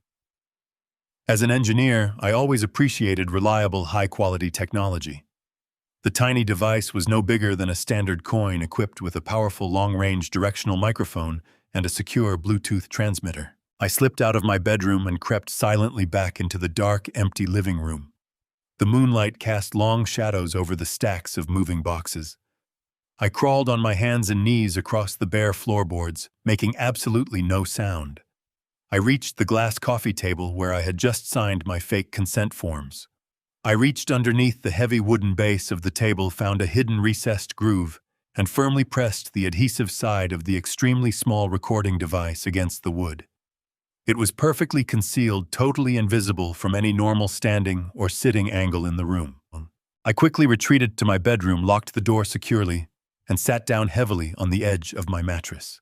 [SPEAKER 1] As an engineer, I always appreciated reliable, high-quality technology. The tiny device was no bigger than a standard coin, equipped with a powerful long-range directional microphone and a secure Bluetooth transmitter. I slipped out of my bedroom and crept silently back into the dark, empty living room. The moonlight cast long shadows over the stacks of moving boxes. I crawled on my hands and knees across the bare floorboards, making absolutely no sound. I reached the glass coffee table where I had just signed my fake consent forms. I reached underneath the heavy wooden base of the table, found a hidden recessed groove, and firmly pressed the adhesive side of the extremely small recording device against the wood. It was perfectly concealed, totally invisible from any normal standing or sitting angle in the room. I quickly retreated to my bedroom, locked the door securely, and sat down heavily on the edge of my mattress.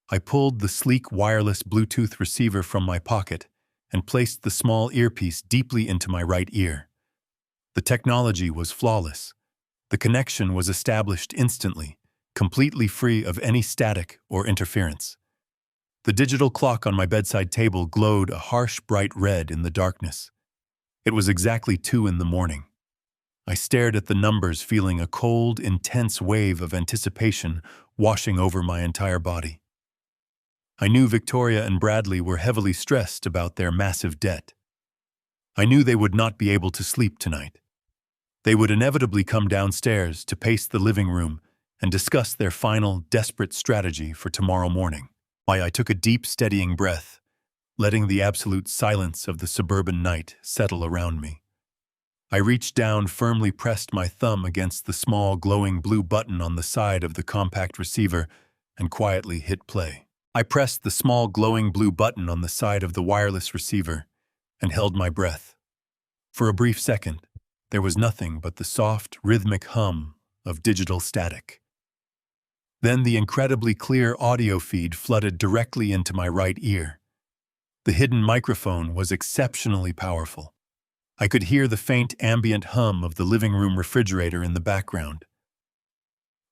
[SPEAKER 1] I pulled the sleek wireless Bluetooth receiver from my pocket and placed the small earpiece deeply into my right ear. The technology was flawless. The connection was established instantly, completely free of any static or interference. The digital clock on my bedside table glowed a harsh, bright red in the darkness. It was exactly 2 in the morning. I stared at the numbers, feeling a cold, intense wave of anticipation washing over my entire body. I knew Victoria and Bradley were heavily stressed about their massive debt. I knew they would not be able to sleep tonight. They would inevitably come downstairs to pace the living room and discuss their final, desperate strategy for tomorrow morning. I took a deep, steadying breath, letting the absolute silence of the suburban night settle around me. I reached down, firmly pressed my thumb against the small, glowing blue button on the side of the compact receiver, and quietly hit play. I pressed the small, glowing blue button on the side of the wireless receiver and held my breath. For a brief second, there was nothing but the soft, rhythmic hum of digital static. Then the incredibly clear audio feed flooded directly into my right ear. The hidden microphone was exceptionally powerful. I could hear the faint ambient hum of the living room refrigerator in the background.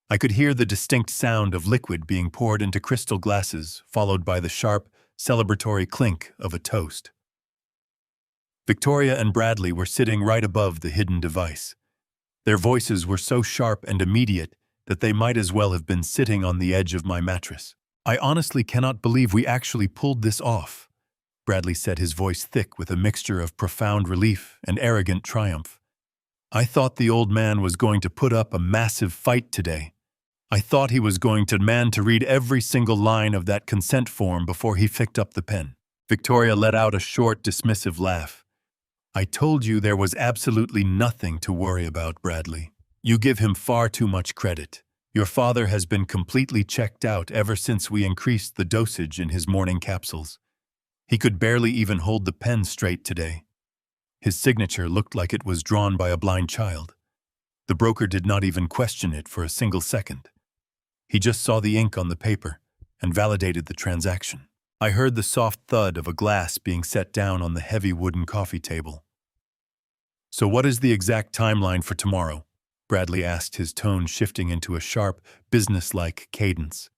[SPEAKER 1] I could hear the distinct sound of liquid being poured into crystal glasses, followed by the sharp, celebratory clink of a toast. Victoria and Bradley were sitting right above the hidden device. Their voices were so sharp and immediate that they might as well have been sitting on the edge of my mattress. "I honestly cannot believe we actually pulled this off," Bradley said, his voice thick with a mixture of profound relief and arrogant triumph. "I thought the old man was going to put up a massive fight today. I thought he was going to demand to read every single line of that consent form before he picked up the pen." Victoria let out a short, dismissive laugh. "I told you there was absolutely nothing to worry about, Bradley. You give him far too much credit. Your father has been completely checked out ever since we increased the dosage in his morning capsules. He could barely even hold the pen straight today. His signature looked like it was drawn by a blind child. The broker did not even question it for a single second. He just saw the ink on the paper and validated the transaction." I heard the soft thud of a glass being set down on the heavy wooden coffee table. "So what is the exact timeline for tomorrow?" Bradley asked, his tone shifting into a sharp, businesslike cadence.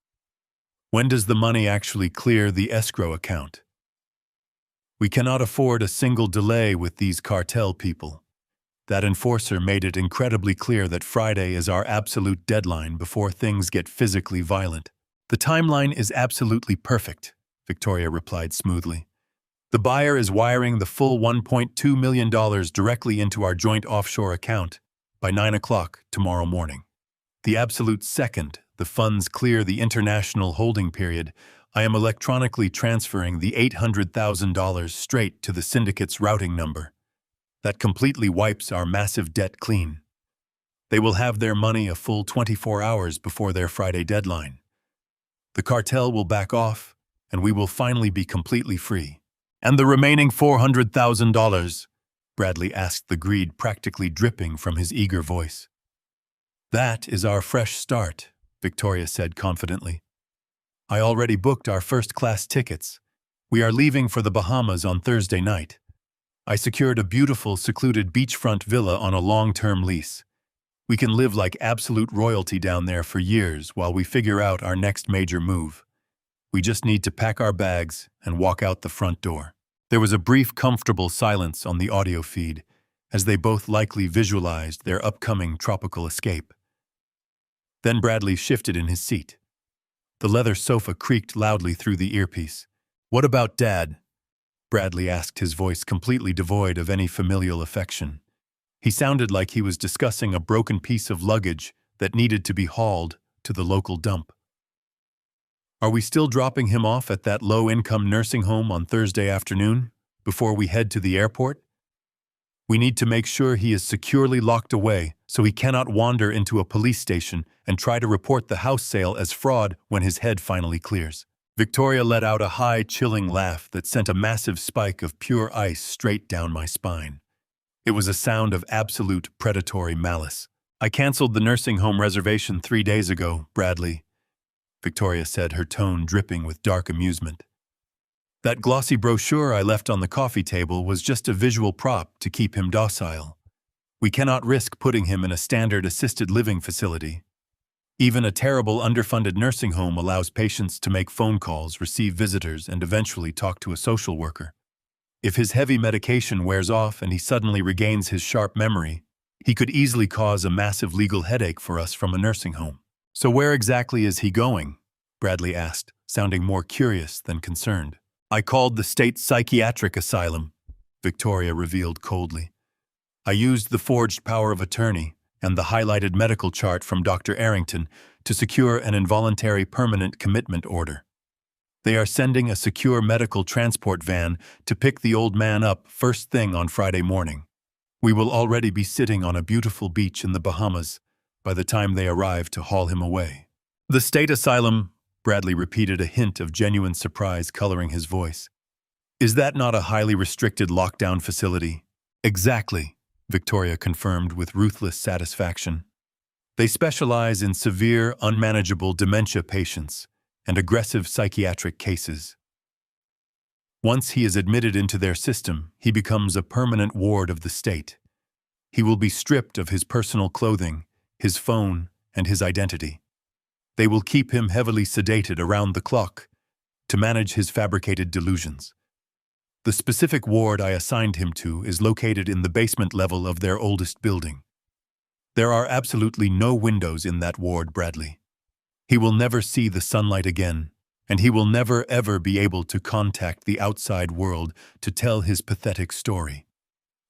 [SPEAKER 1] "When does the money actually clear the escrow account? We cannot afford a single delay with these cartel people. That enforcer made it incredibly clear that Friday is our absolute deadline before things get physically violent." "The timeline is absolutely perfect," Victoria replied smoothly. "The buyer is wiring the full $1.2 million directly into our joint offshore account by 9 o'clock tomorrow morning. The absolute second the funds clear the international holding period, I am electronically transferring the $800,000 straight to the syndicate's routing number. That completely wipes our massive debt clean. They will have their money a full 24 hours before their Friday deadline. The cartel will back off, and we will finally be completely free." "And the remaining $400,000? Bradley asked, the greed practically dripping from his eager voice. "That is our fresh start," Victoria said confidently. "I already booked our first-class tickets. We are leaving for the Bahamas on Thursday night. I secured a beautiful, secluded beachfront villa on a long-term lease. We can live like absolute royalty down there for years while we figure out our next major move. We just need to pack our bags and walk out the front door." There was a brief, comfortable silence on the audio feed, as they both likely visualized their upcoming tropical escape. Then Bradley shifted in his seat. The leather sofa creaked loudly through the earpiece. "What about Dad?" Bradley asked, his voice completely devoid of any familial affection. He sounded like he was discussing a broken piece of luggage that needed to be hauled to the local dump. "Are we still dropping him off at that low-income nursing home on Thursday afternoon, before we head to the airport? We need to make sure he is securely locked away so he cannot wander into a police station and try to report the house sale as fraud when his head finally clears." Victoria let out a high, chilling laugh that sent a massive spike of pure ice straight down my spine. It was a sound of absolute predatory malice. "I canceled the nursing home reservation 3 days ago, Bradley," Victoria said, her tone dripping with dark amusement. "That glossy brochure I left on the coffee table was just a visual prop to keep him docile. We cannot risk putting him in a standard assisted living facility. Even a terrible underfunded nursing home allows patients to make phone calls, receive visitors, and eventually talk to a social worker. If his heavy medication wears off and he suddenly regains his sharp memory, he could easily cause a massive legal headache for us from a nursing home. So where exactly is he going? Bradley asked, sounding more curious than concerned. I called the state psychiatric asylum, Victoria revealed coldly. I used the forged power of attorney and the highlighted medical chart from Dr. Arrington to secure an involuntary permanent commitment order. They are sending a secure medical transport van to pick the old man up first thing on Friday morning. We will already be sitting on a beautiful beach in the Bahamas by the time they arrive to haul him away. The state asylum, Bradley repeated, a hint of genuine surprise coloring his voice. Is that not a highly restricted lockdown facility? Exactly, Victoria confirmed with ruthless satisfaction. They specialize in severe, unmanageable dementia patients and aggressive psychiatric cases. Once he is admitted into their system, he becomes a permanent ward of the state. He will be stripped of his personal clothing, his phone, and his identity. They will keep him heavily sedated around the clock to manage his fabricated delusions. The specific ward I assigned him to is located in the basement level of their oldest building. There are absolutely no windows in that ward, Bradley. He will never see the sunlight again, and he will never ever be able to contact the outside world to tell his pathetic story.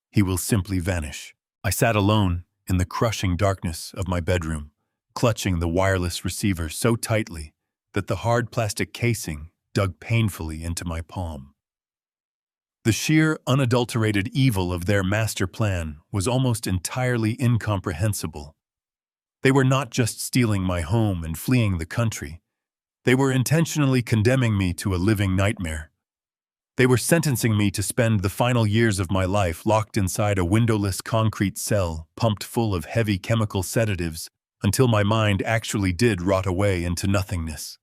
[SPEAKER 1] He will simply vanish. I sat alone in the crushing darkness of my bedroom, clutching the wireless receiver so tightly that the hard plastic casing dug painfully into my palm. The sheer, unadulterated evil of their master plan was almost entirely incomprehensible. They were not just stealing my home and fleeing the country. They were intentionally condemning me to a living nightmare. They were sentencing me to spend the final years of my life locked inside a windowless concrete cell, pumped full of heavy chemical sedatives, until my mind actually did rot away into nothingness.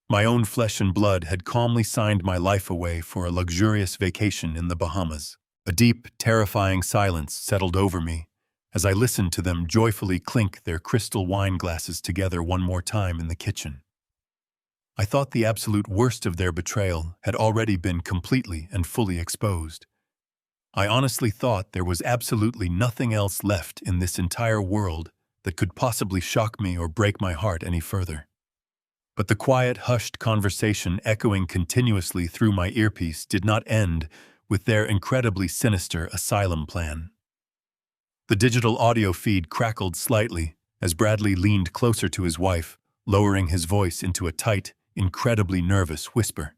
[SPEAKER 1] My own flesh and blood had calmly signed my life away for a luxurious vacation in the Bahamas. A deep, terrifying silence settled over me as I listened to them joyfully clink their crystal wine glasses together one more time in the kitchen. I thought the absolute worst of their betrayal had already been completely and fully exposed. I honestly thought there was absolutely nothing else left in this entire world that could possibly shock me or break my heart any further. But the quiet, hushed conversation echoing continuously through my earpiece did not end with their incredibly sinister asylum plan. The digital audio feed crackled slightly as Bradley leaned closer to his wife, lowering his voice into a tight, incredibly nervous whisper.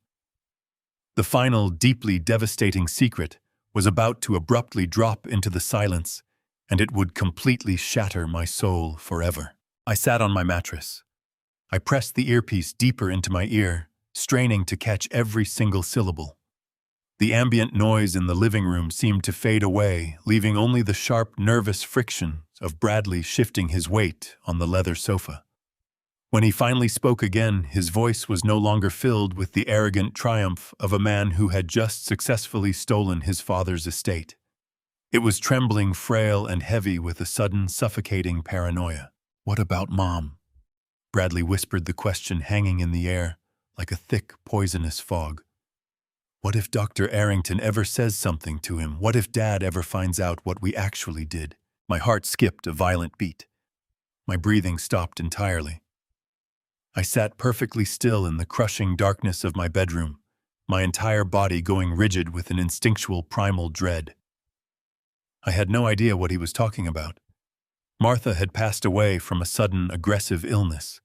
[SPEAKER 1] The final, deeply devastating secret was about to abruptly drop into the silence, and it would completely shatter my soul forever. I sat on my mattress. I pressed the earpiece deeper into my ear, straining to catch every single syllable. The ambient noise in the living room seemed to fade away, leaving only the sharp, nervous friction of Bradley shifting his weight on the leather sofa. When he finally spoke again, his voice was no longer filled with the arrogant triumph of a man who had just successfully stolen his father's estate. It was trembling, frail, and heavy with a sudden, suffocating paranoia. "What about Mom?" Bradley whispered, the question hanging in the air like a thick, poisonous fog. What if Dr. Arrington ever says something to him? What if Dad ever finds out what we actually did? My heart skipped a violent beat. My breathing stopped entirely. I sat perfectly still in the crushing darkness of my bedroom, my entire body going rigid with an instinctual primal dread. I had no idea what he was talking about. Martha had passed away from a sudden, aggressive illness.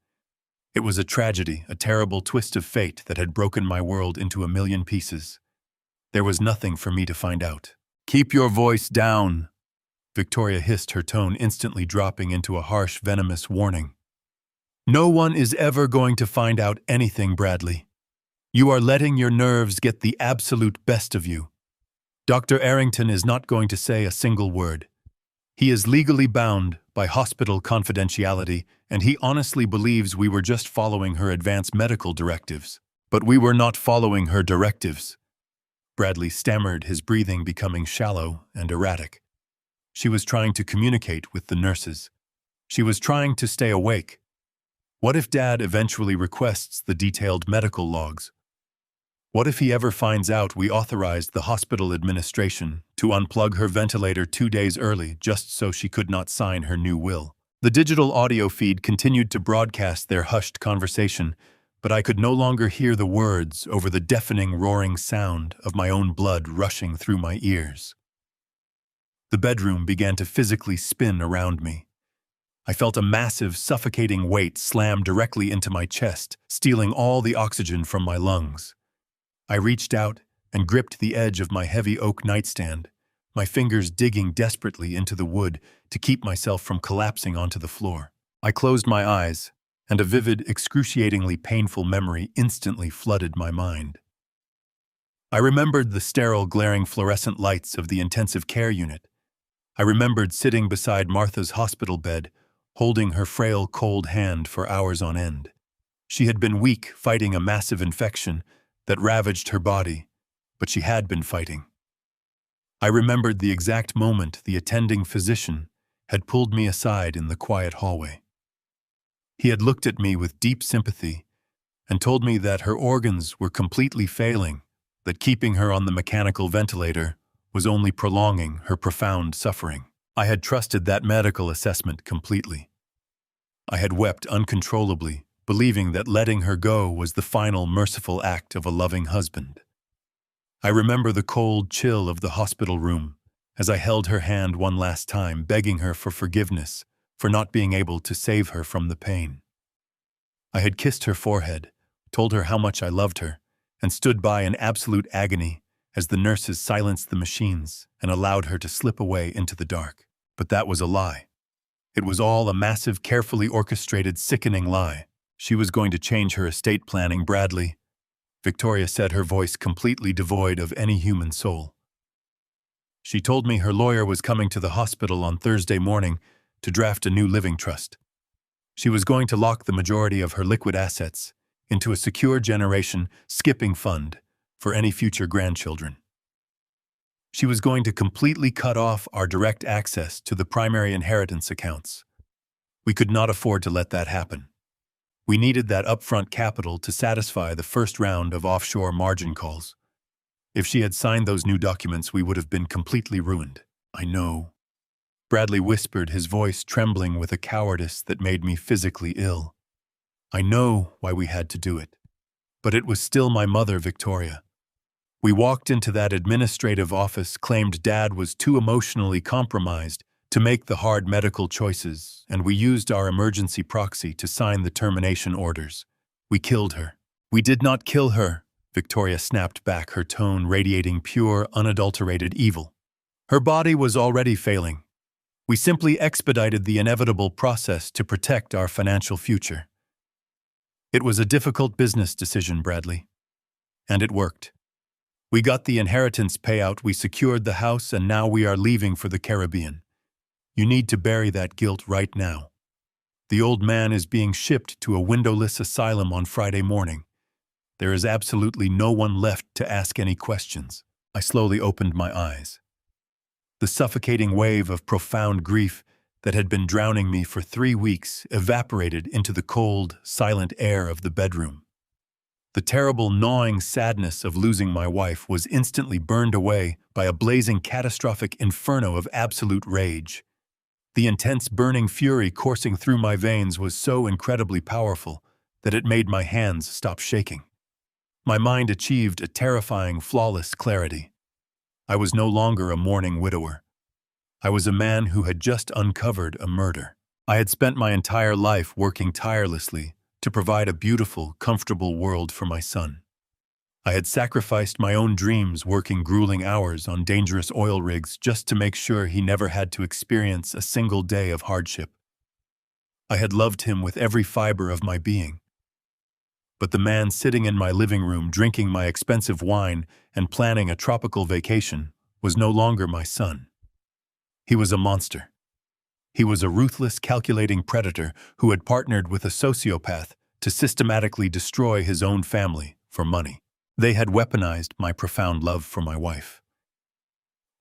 [SPEAKER 1] It was a tragedy, a terrible twist of fate that had broken my world into a million pieces. There was nothing for me to find out. "Keep your voice down," Victoria hissed, her tone instantly dropping into a harsh, venomous warning. "No one is ever going to find out anything, Bradley. You are letting your nerves get the absolute best of you. Dr. Arrington is not going to say a single word. He is legally bound by hospital confidentiality, and he honestly believes we were just following her advance medical directives. But we were not following her directives." Bradley stammered, his breathing becoming shallow and erratic. She was trying to communicate with the nurses. She was trying to stay awake. What if Dad eventually requests the detailed medical logs? What if he ever finds out we authorized the hospital administration to unplug her ventilator 2 days early just so she could not sign her new will? The digital audio feed continued to broadcast their hushed conversation, but I could no longer hear the words over the deafening roaring sound of my own blood rushing through my ears. The bedroom began to physically spin around me. I felt a massive, suffocating weight slam directly into my chest, stealing all the oxygen from my lungs. I reached out and gripped the edge of my heavy oak nightstand, my fingers digging desperately into the wood to keep myself from collapsing onto the floor. I closed my eyes, and a vivid, excruciatingly painful memory instantly flooded my mind. I remembered the sterile, glaring fluorescent lights of the intensive care unit. I remembered sitting beside Martha's hospital bed, holding her frail, cold hand for hours on end. She had been weak, fighting a massive infection that ravaged her body, but she had been fighting. I remembered the exact moment the attending physician had pulled me aside in the quiet hallway. He had looked at me with deep sympathy and told me that her organs were completely failing, that keeping her on the mechanical ventilator was only prolonging her profound suffering. I had trusted that medical assessment completely. I had wept uncontrollably, believing that letting her go was the final merciful act of a loving husband. I remember the cold chill of the hospital room as I held her hand one last time, begging her for forgiveness for not being able to save her from the pain. I had kissed her forehead, told her how much I loved her, and stood by in absolute agony as the nurses silenced the machines and allowed her to slip away into the dark. But that was a lie. It was all a massive, carefully orchestrated, sickening lie. She was going to change her estate planning, Bradley. Victoria said, her voice completely devoid of any human soul. She told me her lawyer was coming to the hospital on Thursday morning to draft a new living trust. She was going to lock the majority of her liquid assets into a secure generation skipping fund for any future grandchildren. She was going to completely cut off our direct access to the primary inheritance accounts. We could not afford to let that happen. We needed that upfront capital to satisfy the first round of offshore margin calls. If she had signed those new documents, we would have been completely ruined. I know. Bradley whispered, his voice trembling with a cowardice that made me physically ill. I know why we had to do it. But it was still my mother, Victoria. We walked into that administrative office, claimed Dad was too emotionally compromised to make the hard medical choices, and we used our emergency proxy to sign the termination orders. We killed her. We did not kill her, Victoria snapped back, her tone radiating pure, unadulterated evil. Her body was already failing. We simply expedited the inevitable process to protect our financial future. It was a difficult business decision, Bradley. And it worked. We got the inheritance payout, we secured the house, and now we are leaving for the Caribbean. You need to bury that guilt right now. The old man is being shipped to a windowless asylum on Friday morning. There is absolutely no one left to ask any questions. I slowly opened my eyes. The suffocating wave of profound grief that had been drowning me for 3 weeks evaporated into the cold, silent air of the bedroom. The terrible, gnawing sadness of losing my wife was instantly burned away by a blazing, catastrophic inferno of absolute rage. The intense, burning fury coursing through my veins was so incredibly powerful that it made my hands stop shaking. My mind achieved a terrifying, flawless clarity. I was no longer a mourning widower. I was a man who had just uncovered a murder. I had spent my entire life working tirelessly to provide a beautiful, comfortable world for my son. I had sacrificed my own dreams working grueling hours on dangerous oil rigs just to make sure he never had to experience a single day of hardship. I had loved him with every fiber of my being. But the man sitting in my living room drinking my expensive wine and planning a tropical vacation was no longer my son. He was a monster. He was a ruthless, calculating predator who had partnered with a sociopath to systematically destroy his own family for money. They had weaponized my profound love for my wife.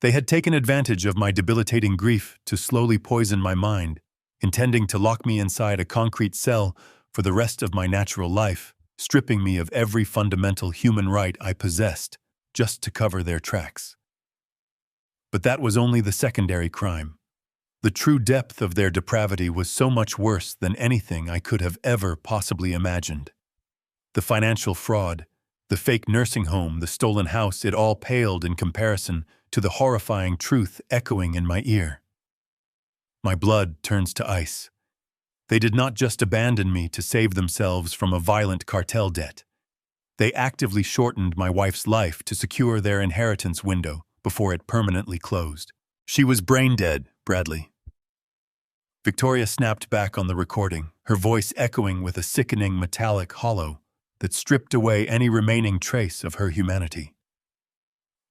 [SPEAKER 1] They had taken advantage of my debilitating grief to slowly poison my mind, intending to lock me inside a concrete cell for the rest of my natural life, stripping me of every fundamental human right I possessed just to cover their tracks. But that was only the secondary crime. The true depth of their depravity was so much worse than anything I could have ever possibly imagined. The financial fraud, the fake nursing home, the stolen house, it all paled in comparison to the horrifying truth echoing in my ear. My blood turns to ice. They did not just abandon me to save themselves from a violent cartel debt. They actively shortened my wife's life to secure their inheritance window before it permanently closed. She was brain dead, Bradley. Victoria snapped back on the recording, her voice echoing with a sickening metallic hollow that stripped away any remaining trace of her humanity.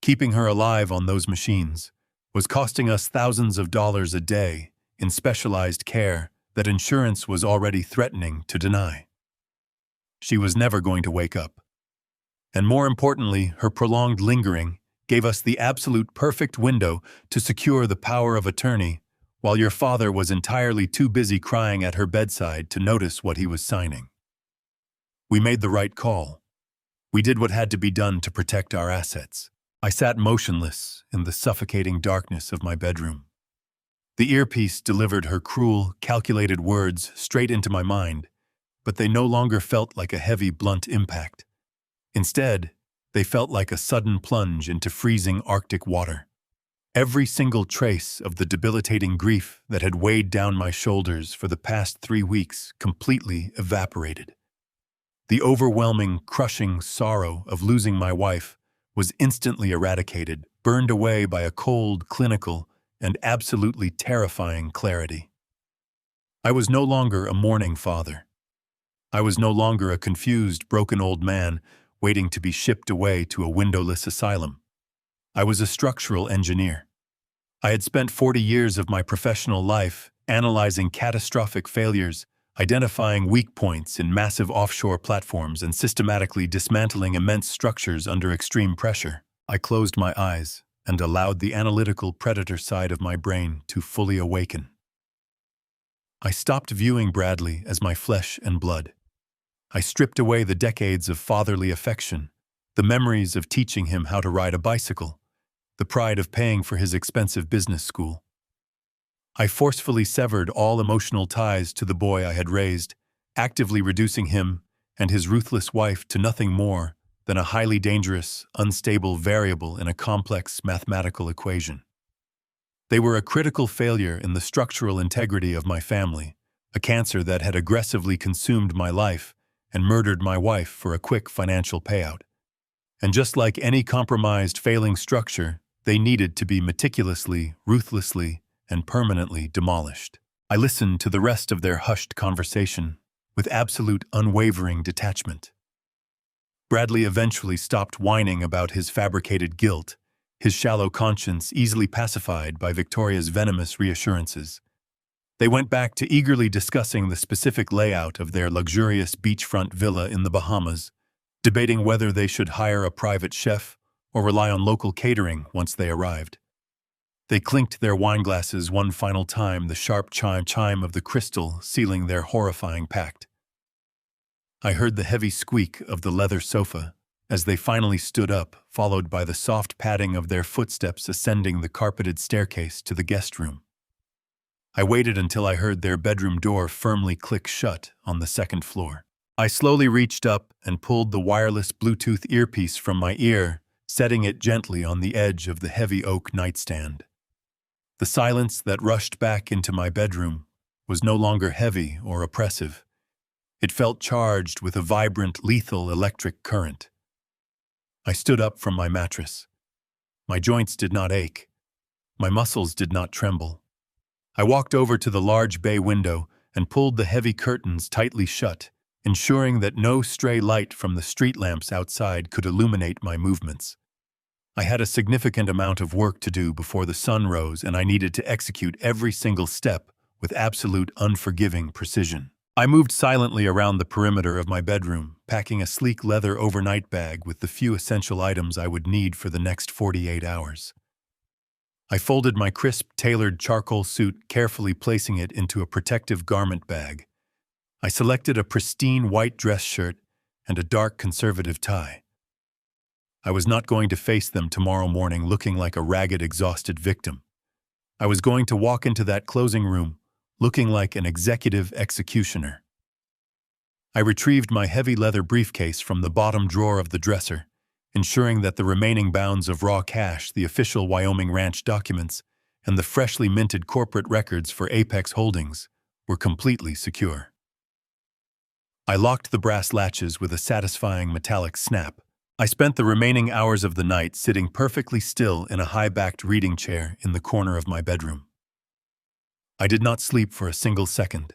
[SPEAKER 1] Keeping her alive on those machines was costing us thousands of dollars a day in specialized care that insurance was already threatening to deny. She was never going to wake up. And more importantly, her prolonged lingering gave us the absolute perfect window to secure the power of attorney while your father was entirely too busy crying at her bedside to notice what he was signing. We made the right call. We did what had to be done to protect our assets. I sat motionless in the suffocating darkness of my bedroom. The earpiece delivered her cruel, calculated words straight into my mind, but they no longer felt like a heavy, blunt impact. Instead, they felt like a sudden plunge into freezing Arctic water. Every single trace of the debilitating grief that had weighed down my shoulders for the past 3 weeks completely evaporated. The overwhelming, crushing sorrow of losing my wife was instantly eradicated, burned away by a cold, clinical, and absolutely terrifying clarity. I was no longer a mourning father. I was no longer a confused, broken old man waiting to be shipped away to a windowless asylum. I was a structural engineer. I had spent 40 years of my professional life analyzing catastrophic failures, identifying weak points in massive offshore platforms, and systematically dismantling immense structures under extreme pressure. I closed my eyes and allowed the analytical predator side of my brain to fully awaken. I stopped viewing Bradley as my flesh and blood. I stripped away the decades of fatherly affection, the memories of teaching him how to ride a bicycle, the pride of paying for his expensive business school. I forcefully severed all emotional ties to the boy I had raised, actively reducing him and his ruthless wife to nothing more than a highly dangerous, unstable variable in a complex mathematical equation. They were a critical failure in the structural integrity of my family, a cancer that had aggressively consumed my life and murdered my wife for a quick financial payout. And just like any compromised, failing structure, they needed to be meticulously, ruthlessly, and permanently demolished. I listened to the rest of their hushed conversation with absolute unwavering detachment. Bradley eventually stopped whining about his fabricated guilt, his shallow conscience easily pacified by Victoria's venomous reassurances. They went back to eagerly discussing the specific layout of their luxurious beachfront villa in the Bahamas, debating whether they should hire a private chef or rely on local catering once they arrived. They clinked their wineglasses one final time, the sharp chime of the crystal sealing their horrifying pact. I heard the heavy squeak of the leather sofa as they finally stood up, followed by the soft padding of their footsteps ascending the carpeted staircase to the guest room. I waited until I heard their bedroom door firmly click shut on the second floor. I slowly reached up and pulled the wireless Bluetooth earpiece from my ear, setting it gently on the edge of the heavy oak nightstand. The silence that rushed back into my bedroom was no longer heavy or oppressive. It felt charged with a vibrant, lethal electric current. I stood up from my mattress. My joints did not ache. My muscles did not tremble. I walked over to the large bay window and pulled the heavy curtains tightly shut, ensuring that no stray light from the street lamps outside could illuminate my movements. I had a significant amount of work to do before the sun rose, and I needed to execute every single step with absolute unforgiving precision. I moved silently around the perimeter of my bedroom, packing a sleek leather overnight bag with the few essential items I would need for the next 48 hours. I folded my crisp, tailored charcoal suit, carefully placing it into a protective garment bag. I selected a pristine white dress shirt and a dark conservative tie. I was not going to face them tomorrow morning looking like a ragged, exhausted victim. I was going to walk into that closing room looking like an executive executioner. I retrieved my heavy leather briefcase from the bottom drawer of the dresser, ensuring that the remaining bounds of raw cash, the official Wyoming Ranch documents, and the freshly minted corporate records for Apex Holdings were completely secure. I locked the brass latches with a satisfying metallic snap. I spent the remaining hours of the night sitting perfectly still in a high-backed reading chair in the corner of my bedroom. I did not sleep for a single second.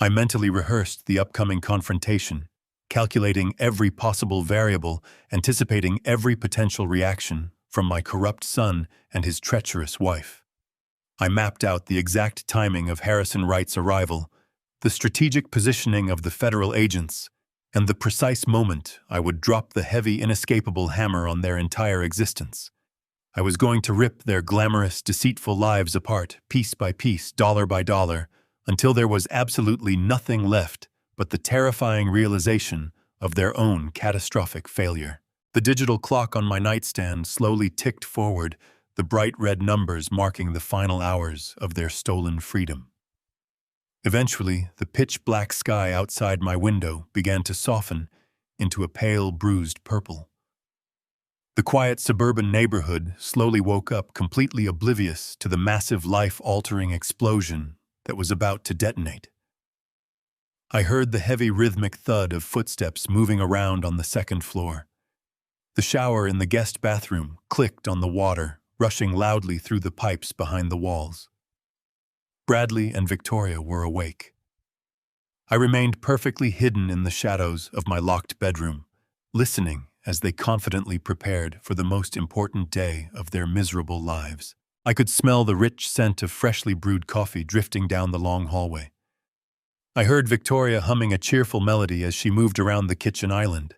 [SPEAKER 1] I mentally rehearsed the upcoming confrontation, calculating every possible variable, anticipating every potential reaction from my corrupt son and his treacherous wife. I mapped out the exact timing of Harrison Wright's arrival, the strategic positioning of the federal agents, and the precise moment I would drop the heavy, inescapable hammer on their entire existence. I was going to rip their glamorous, deceitful lives apart, piece by piece, dollar by dollar, until there was absolutely nothing left but the terrifying realization of their own catastrophic failure. The digital clock on my nightstand slowly ticked forward, the bright red numbers marking the final hours of their stolen freedom. Eventually, the pitch-black sky outside my window began to soften into a pale, bruised purple. The quiet suburban neighborhood slowly woke up, completely oblivious to the massive life-altering explosion that was about to detonate. I heard the heavy rhythmic thud of footsteps moving around on the second floor. The shower in the guest bathroom clicked on the water, rushing loudly through the pipes behind the walls. Bradley and Victoria were awake. I remained perfectly hidden in the shadows of my locked bedroom, listening as they confidently prepared for the most important day of their miserable lives. I could smell the rich scent of freshly brewed coffee drifting down the long hallway. I heard Victoria humming a cheerful melody as she moved around the kitchen island.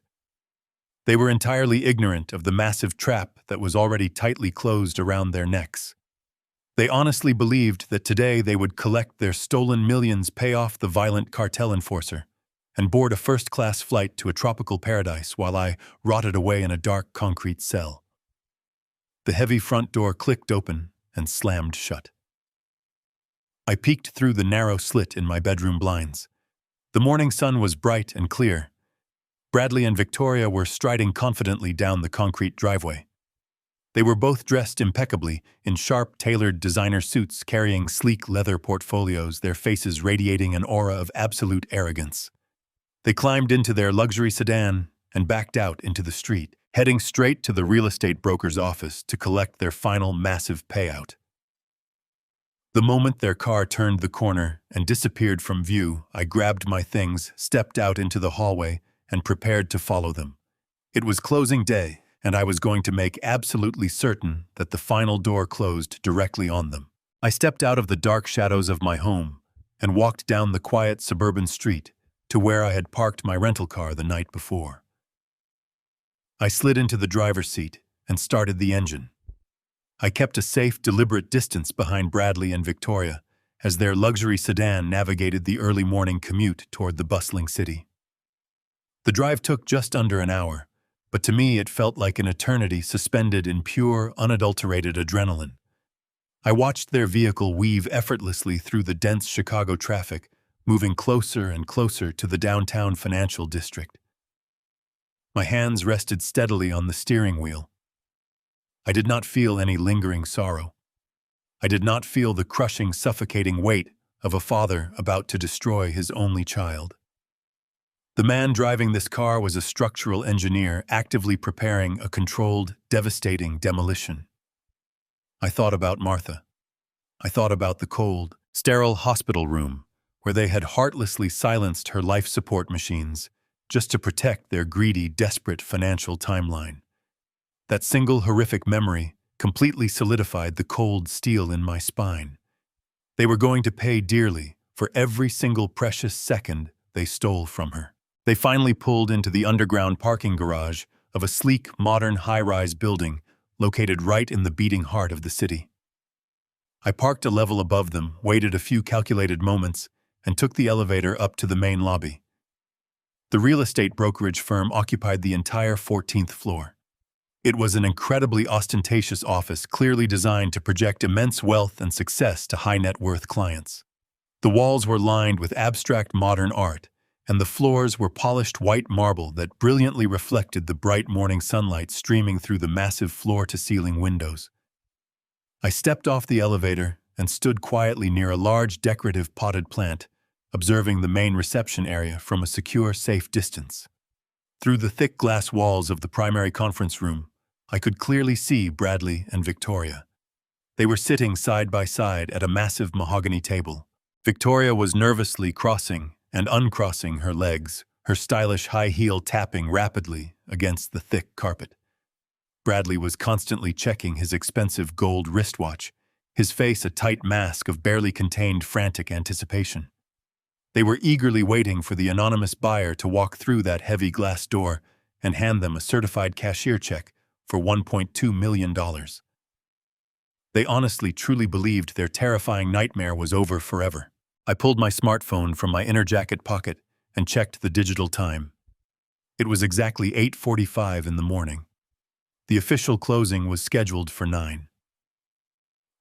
[SPEAKER 1] They were entirely ignorant of the massive trap that was already tightly closed around their necks. They honestly believed that today they would collect their stolen millions, pay off the violent cartel enforcer, and board a first-class flight to a tropical paradise while I rotted away in a dark concrete cell. The heavy front door clicked open and slammed shut. I peeked through the narrow slit in my bedroom blinds. The morning sun was bright and clear. Bradley and Victoria were striding confidently down the concrete driveway. They were both dressed impeccably in sharp, tailored designer suits carrying sleek leather portfolios, their faces radiating an aura of absolute arrogance. They climbed into their luxury sedan and backed out into the street, heading straight to the real estate broker's office to collect their final massive payout. The moment their car turned the corner and disappeared from view, I grabbed my things, stepped out into the hallway, and prepared to follow them. It was closing day, and I was going to make absolutely certain that the final door closed directly on them. I stepped out of the dark shadows of my home and walked down the quiet suburban street to where I had parked my rental car the night before. I slid into the driver's seat and started the engine. I kept a safe, deliberate distance behind Bradley and Victoria as their luxury sedan navigated the early morning commute toward the bustling city. The drive took just under an hour, but to me it felt like an eternity suspended in pure, unadulterated adrenaline. I watched their vehicle weave effortlessly through the dense Chicago traffic, moving closer and closer to the downtown financial district. My hands rested steadily on the steering wheel. I did not feel any lingering sorrow. I did not feel the crushing, suffocating weight of a father about to destroy his only child. The man driving this car was a structural engineer actively preparing a controlled, devastating demolition. I thought about Martha. I thought about the cold, sterile hospital room where they had heartlessly silenced her life support machines just to protect their greedy, desperate financial timeline. That single horrific memory completely solidified the cold steel in my spine. They were going to pay dearly for every single precious second they stole from her. They finally pulled into the underground parking garage of a sleek, modern high-rise building located right in the beating heart of the city. I parked a level above them, waited a few calculated moments, and took the elevator up to the main lobby. The real estate brokerage firm occupied the entire 14th floor. It was an incredibly ostentatious office clearly designed to project immense wealth and success to high-net-worth clients. The walls were lined with abstract modern art, and the floors were polished white marble that brilliantly reflected the bright morning sunlight streaming through the massive floor-to-ceiling windows. I stepped off the elevator and stood quietly near a large decorative potted plant, observing the main reception area from a secure, safe distance. Through the thick glass walls of the primary conference room, I could clearly see Bradley and Victoria. They were sitting side by side at a massive mahogany table. Victoria was nervously crossing and uncrossing her legs, her stylish high heel tapping rapidly against the thick carpet. Bradley was constantly checking his expensive gold wristwatch, his face a tight mask of barely contained frantic anticipation. They were eagerly waiting for the anonymous buyer to walk through that heavy glass door and hand them a certified cashier check for $1.2 million. They honestly, truly believed their terrifying nightmare was over forever. I pulled my smartphone from my inner jacket pocket and checked the digital time. It was exactly 8:45 in the morning. The official closing was scheduled for 9.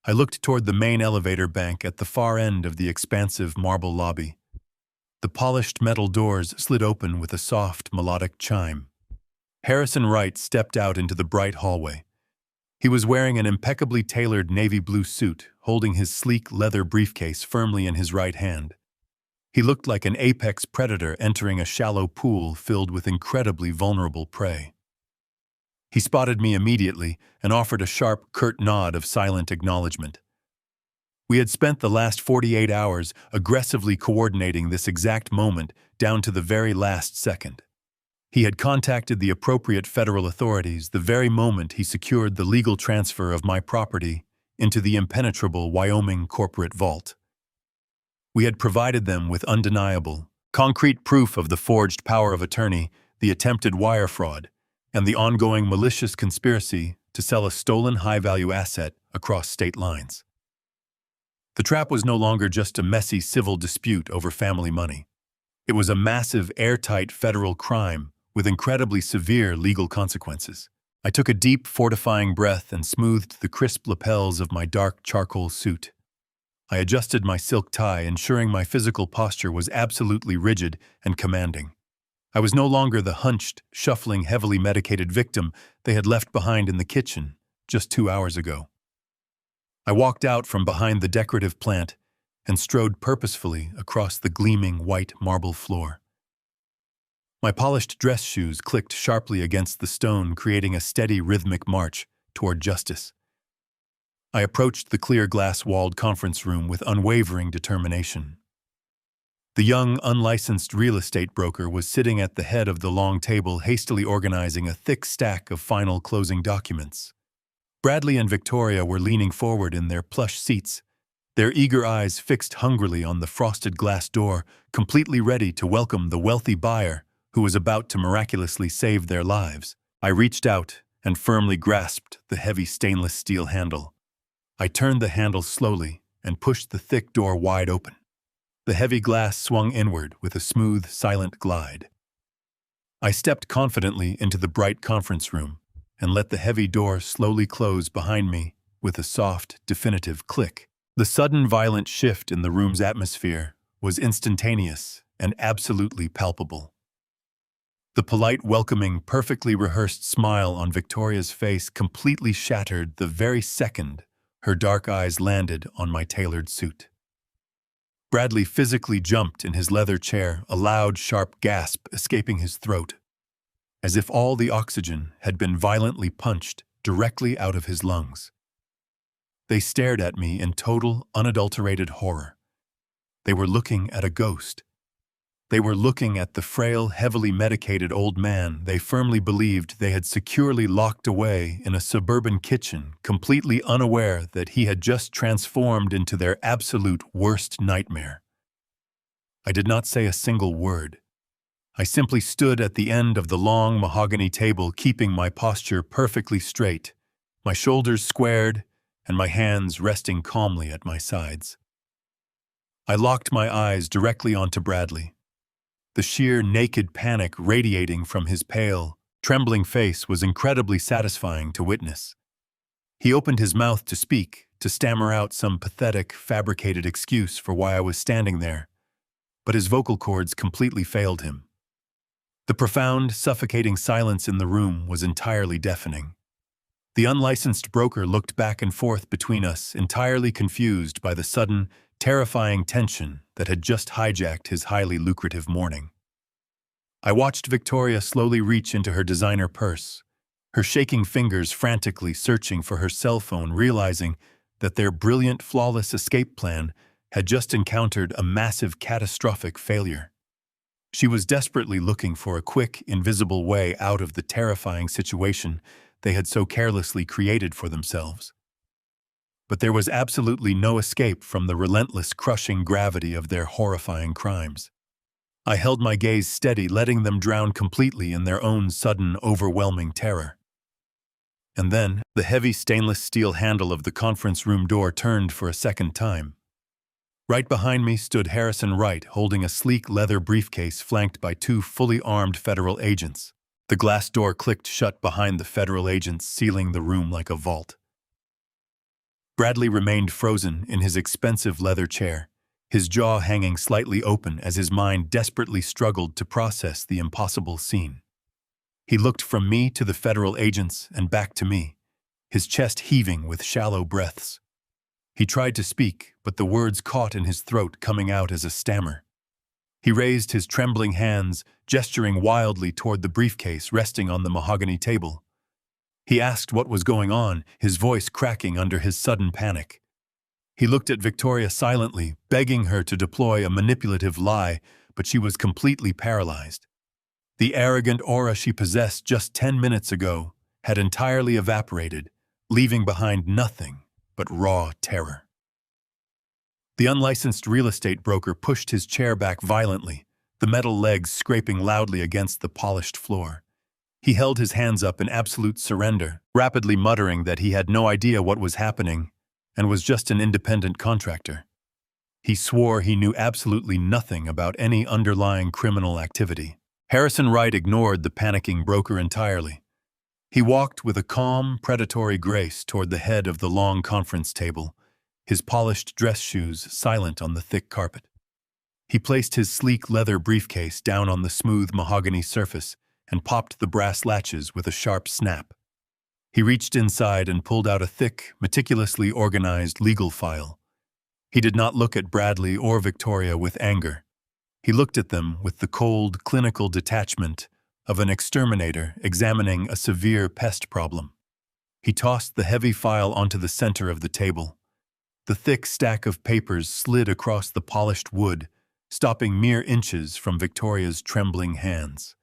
[SPEAKER 1] I looked toward the main elevator bank at the far end of the expansive marble lobby. The polished metal doors slid open with a soft, melodic chime. Harrison Wright stepped out into the bright hallway. He was wearing an impeccably tailored navy blue suit, holding his sleek leather briefcase firmly in his right hand. He looked like an apex predator entering a shallow pool filled with incredibly vulnerable prey. He spotted me immediately and offered a sharp, curt nod of silent acknowledgement. We had spent the last 48 hours aggressively coordinating this exact moment down to the very last second. He had contacted the appropriate federal authorities the very moment he secured the legal transfer of my property into the impenetrable Wyoming corporate vault. We had provided them with undeniable, concrete proof of the forged power of attorney, the attempted wire fraud, and the ongoing malicious conspiracy to sell a stolen high-value asset across state lines. The trap was no longer just a messy civil dispute over family money. It was a massive, airtight federal crime with incredibly severe legal consequences. I took a deep, fortifying breath and smoothed the crisp lapels of my dark charcoal suit. I adjusted my silk tie, ensuring my physical posture was absolutely rigid and commanding. I was no longer the hunched, shuffling, heavily medicated victim they had left behind in the kitchen just 2 hours ago. I walked out from behind the decorative plant and strode purposefully across the gleaming white marble floor. My polished dress shoes clicked sharply against the stone, creating a steady rhythmic march toward justice. I approached the clear glass-walled conference room with unwavering determination. The young, unlicensed real estate broker was sitting at the head of the long table, hastily organizing a thick stack of final closing documents. Bradley and Victoria were leaning forward in their plush seats, their eager eyes fixed hungrily on the frosted glass door, completely ready to welcome the wealthy buyer who was about to miraculously save their lives. I reached out and firmly grasped the heavy stainless steel handle. I turned the handle slowly and pushed the thick door wide open. The heavy glass swung inward with a smooth, silent glide. I stepped confidently into the bright conference room and let the heavy door slowly close behind me with a soft, definitive click. The sudden violent shift in the room's atmosphere was instantaneous and absolutely palpable. The polite, welcoming, perfectly rehearsed smile on Victoria's face completely shattered the very second her dark eyes landed on my tailored suit. Bradley physically jumped in his leather chair, a loud, sharp gasp escaping his throat, as if all the oxygen had been violently punched directly out of his lungs. They stared at me in total, unadulterated horror. They were looking at a ghost. They were looking at the frail, heavily medicated old man they firmly believed they had securely locked away in a suburban kitchen, completely unaware that he had just transformed into their absolute worst nightmare. I did not say a single word. I simply stood at the end of the long mahogany table, keeping my posture perfectly straight, my shoulders squared, and my hands resting calmly at my sides. I locked my eyes directly onto Bradley, the sheer naked panic radiating from his pale, trembling face was incredibly satisfying to witness. He opened his mouth to speak, to stammer out some pathetic, fabricated excuse for why I was standing there, but his vocal cords completely failed him. The profound, suffocating silence in the room was entirely deafening. The unlicensed broker looked back and forth between us, entirely confused by the sudden, terrifying tension that had just hijacked his highly lucrative morning. I watched Victoria slowly reach into her designer purse, her shaking fingers frantically searching for her cell phone, realizing that their brilliant, flawless escape plan had just encountered a massive, catastrophic failure. She was desperately looking for a quick, invisible way out of the terrifying situation they had so carelessly created for themselves. But there was absolutely no escape from the relentless, crushing gravity of their horrifying crimes. I held my gaze steady, letting them drown completely in their own sudden, overwhelming terror. And then, the heavy stainless steel handle of the conference room door turned for a second time. Right behind me stood Harrison Wright, holding a sleek leather briefcase flanked by two fully armed federal agents. The glass door clicked shut behind the federal agents, sealing the room like a vault. Bradley remained frozen in his expensive leather chair, his jaw hanging slightly open as his mind desperately struggled to process the impossible scene. He looked from me to the federal agents and back to me, his chest heaving with shallow breaths. He tried to speak, but the words caught in his throat, coming out as a stammer. He raised his trembling hands, gesturing wildly toward the briefcase resting on the mahogany table. He asked what was going on, his voice cracking under his sudden panic. He looked at Victoria silently, begging her to deploy a manipulative lie, but she was completely paralyzed. The arrogant aura she possessed just 10 minutes ago had entirely evaporated, leaving behind nothing but raw terror. The unlicensed real estate broker pushed his chair back violently, the metal legs scraping loudly against the polished floor. He held his hands up in absolute surrender, rapidly muttering that he had no idea what was happening and was just an independent contractor. He swore he knew absolutely nothing about any underlying criminal activity. Harrison Wright ignored the panicking broker entirely. He walked with a calm, predatory grace toward the head of the long conference table, his polished dress shoes silent on the thick carpet. He placed his sleek leather briefcase down on the smooth mahogany surface and popped the brass latches with a sharp snap. He reached inside and pulled out a thick, meticulously organized legal file. He did not look at Bradley or Victoria with anger. He looked at them with the cold, clinical detachment of an exterminator examining a severe pest problem. He tossed the heavy file onto the center of the table. The thick stack of papers slid across the polished wood, stopping mere inches from Victoria's trembling hands.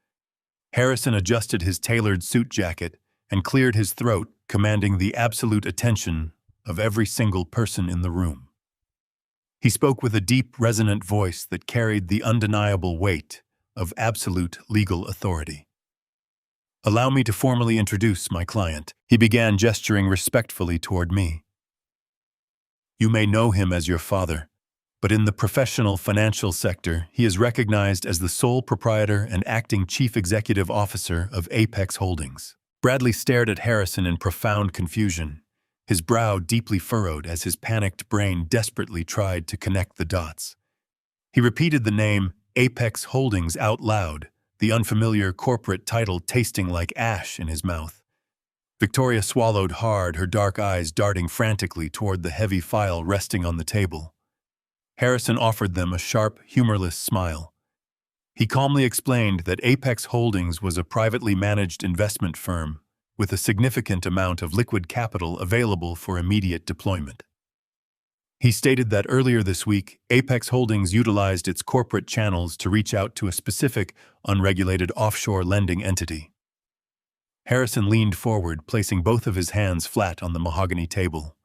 [SPEAKER 1] Harrison adjusted his tailored suit jacket and cleared his throat, commanding the absolute attention of every single person in the room. He spoke with a deep, resonant voice that carried the undeniable weight of absolute legal authority. "Allow me to formally introduce my client," he began, gesturing respectfully toward me. "You may know him as your father, but in the professional financial sector, he is recognized as the sole proprietor and acting chief executive officer of Apex Holdings." Bradley stared at Harrison in profound confusion, his brow deeply furrowed as his panicked brain desperately tried to connect the dots. He repeated the name Apex Holdings out loud, the unfamiliar corporate title tasting like ash in his mouth. Victoria swallowed hard, her dark eyes darting frantically toward the heavy file resting on the table. Harrison offered them a sharp, humorless smile. He calmly explained that Apex Holdings was a privately managed investment firm with a significant amount of liquid capital available for immediate deployment. He stated that earlier this week, Apex Holdings utilized its corporate channels to reach out to a specific, unregulated offshore lending entity. Harrison leaned forward, placing both of his hands flat on the mahogany table.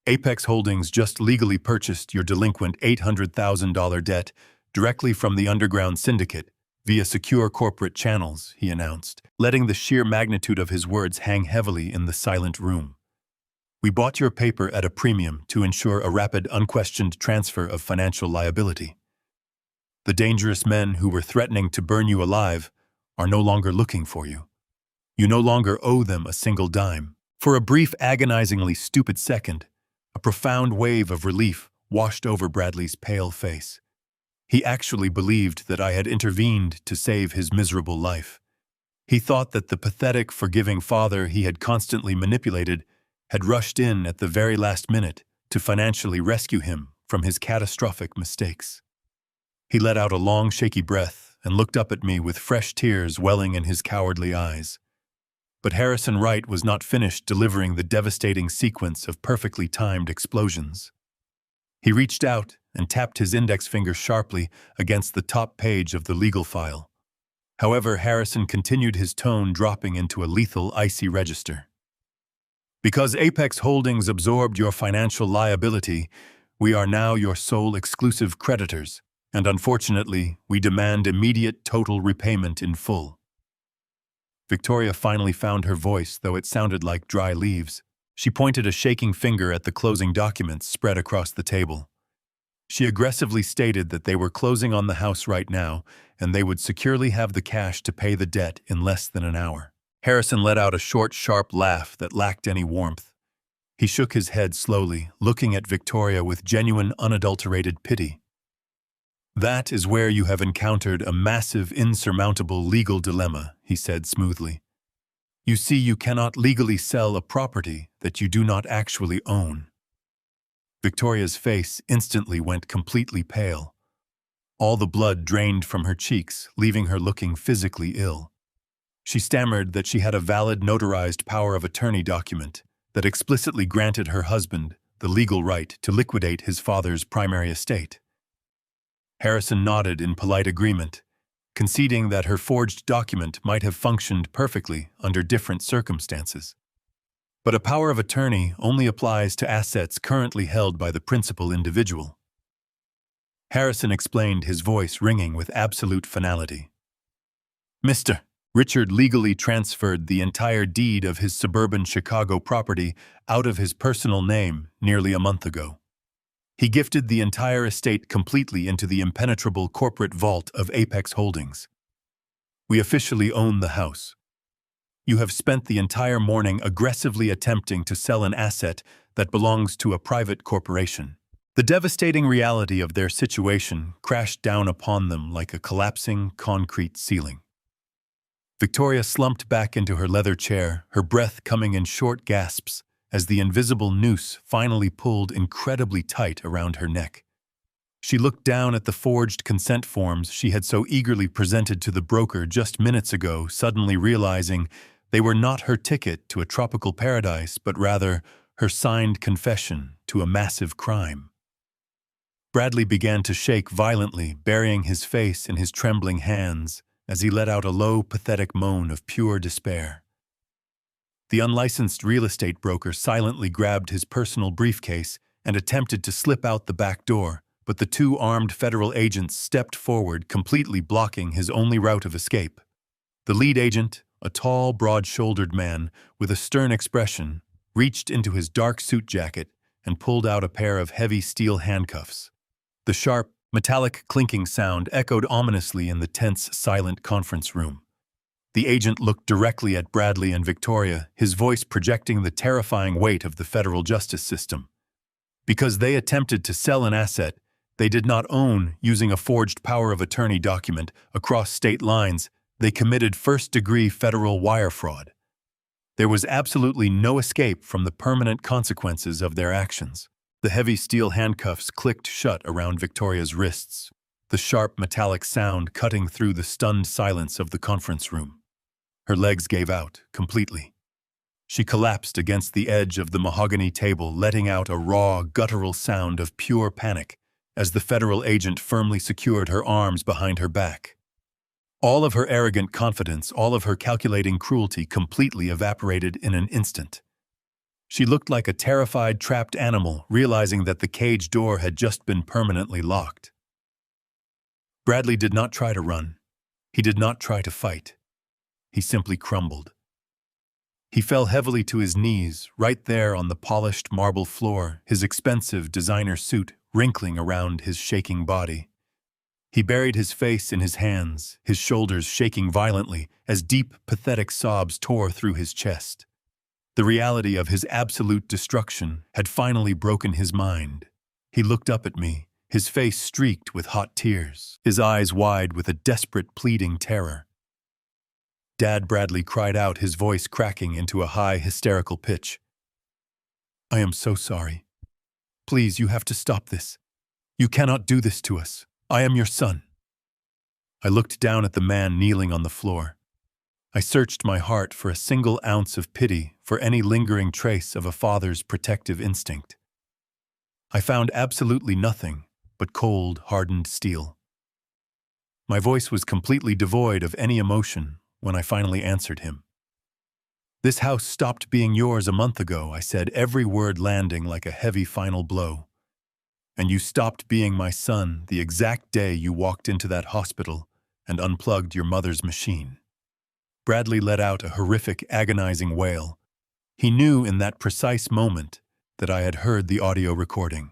[SPEAKER 1] "Apex Holdings just legally purchased your delinquent $800,000 debt directly from the underground syndicate via secure corporate channels," he announced, letting the sheer magnitude of his words hang heavily in the silent room. We bought your paper at a premium to ensure a rapid, unquestioned transfer of financial liability. The dangerous men who were threatening to burn you alive are no longer looking for you. You no longer owe them a single dime. For a brief, agonizingly stupid second, a profound wave of relief washed over Bradley's pale face. He actually believed that I had intervened to save his miserable life. He thought that the pathetic, forgiving father he had constantly manipulated had rushed in at the very last minute to financially rescue him from his catastrophic mistakes. He let out a long, shaky breath and looked up at me with fresh tears welling in his cowardly eyes. But Harrison Wright was not finished delivering the devastating sequence of perfectly timed explosions. He reached out and tapped his index finger sharply against the top page of the legal file. However, Harrison continued, his tone dropping into a lethal, icy register. Because Apex Holdings absorbed your financial liability, we are now your sole exclusive creditors, and unfortunately, we demand immediate total repayment in full. Victoria finally found her voice, though it sounded like dry leaves. She pointed a shaking finger at the closing documents spread across the table. She aggressively stated that they were closing on the house right now, and they would securely have the cash to pay the debt in less than an hour. Harrison let out a short, sharp laugh that lacked any warmth. He shook his head slowly, looking at Victoria with genuine, unadulterated pity. That is where you have encountered a massive, insurmountable legal dilemma, he said smoothly. You see, you cannot legally sell a property that you do not actually own. Victoria's face instantly went completely pale. All the blood drained from her cheeks, leaving her looking physically ill. She stammered that she had a valid notarized power of attorney document that explicitly granted her husband the legal right to liquidate his father's primary estate. Harrison nodded in polite agreement, conceding that her forged document might have functioned perfectly under different circumstances. But a power of attorney only applies to assets currently held by the principal individual. Harrison explained, his voice ringing with absolute finality. Mr. Richard legally transferred the entire deed of his suburban Chicago property out of his personal name nearly a month ago. He gifted the entire estate completely into the impenetrable corporate vault of Apex Holdings. We officially own the house. You have spent the entire morning aggressively attempting to sell an asset that belongs to a private corporation. The devastating reality of their situation crashed down upon them like a collapsing concrete ceiling. Victoria slumped back into her leather chair, her breath coming in short gasps as the invisible noose finally pulled incredibly tight around her neck. She looked down at the forged consent forms she had so eagerly presented to the broker just minutes ago, suddenly realizing they were not her ticket to a tropical paradise, but rather her signed confession to a massive crime. Bradley began to shake violently, burying his face in his trembling hands as he let out a low, pathetic moan of pure despair. The unlicensed real estate broker silently grabbed his personal briefcase and attempted to slip out the back door, but the two armed federal agents stepped forward, completely blocking his only route of escape. The lead agent, a tall, broad-shouldered man with a stern expression, reached into his dark suit jacket and pulled out a pair of heavy steel handcuffs. The sharp, metallic clinking sound echoed ominously in the tense, silent conference room. The agent looked directly at Bradley and Victoria, his voice projecting the terrifying weight of the federal justice system. Because they attempted to sell an asset they did not own using a forged power of attorney document across state lines, they committed first-degree federal wire fraud. There was absolutely no escape from the permanent consequences of their actions. The heavy steel handcuffs clicked shut around Victoria's wrists, the sharp metallic sound cutting through the stunned silence of the conference room. Her legs gave out completely. She collapsed against the edge of the mahogany table, letting out a raw, guttural sound of pure panic as the federal agent firmly secured her arms behind her back. All of her arrogant confidence, all of her calculating cruelty completely evaporated in an instant. She looked like a terrified, trapped animal, realizing that the cage door had just been permanently locked. Bradley did not try to run. He did not try to fight. He simply crumbled. He fell heavily to his knees, right there on the polished marble floor, his expensive designer suit wrinkling around his shaking body. He buried his face in his hands, his shoulders shaking violently as deep, pathetic sobs tore through his chest. The reality of his absolute destruction had finally broken his mind. He looked up at me, his face streaked with hot tears, his eyes wide with a desperate, pleading terror. Dad, Bradley cried out, his voice cracking into a high, hysterical pitch. I am so sorry. Please, you have to stop this. You cannot do this to us. I am your son. I looked down at the man kneeling on the floor. I searched my heart for a single ounce of pity, for any lingering trace of a father's protective instinct. I found absolutely nothing but cold, hardened steel. My voice was completely devoid of any emotion when I finally answered him. This house stopped being yours a month ago, I said, every word landing like a heavy final blow. And you stopped being my son the exact day you walked into that hospital and unplugged your mother's machine. Bradley let out a horrific, agonizing wail. He knew in that precise moment that I had heard the audio recording.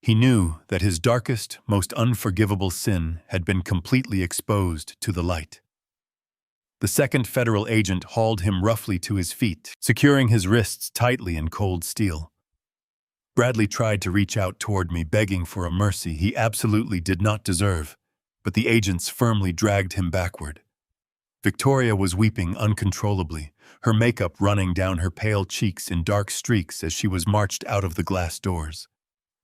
[SPEAKER 1] He knew that his darkest, most unforgivable sin had been completely exposed to the light. The second federal agent hauled him roughly to his feet, securing his wrists tightly in cold steel. Bradley tried to reach out toward me, begging for a mercy he absolutely did not deserve, but the agents firmly dragged him backward. Victoria was weeping uncontrollably, her makeup running down her pale cheeks in dark streaks as she was marched out of the glass doors.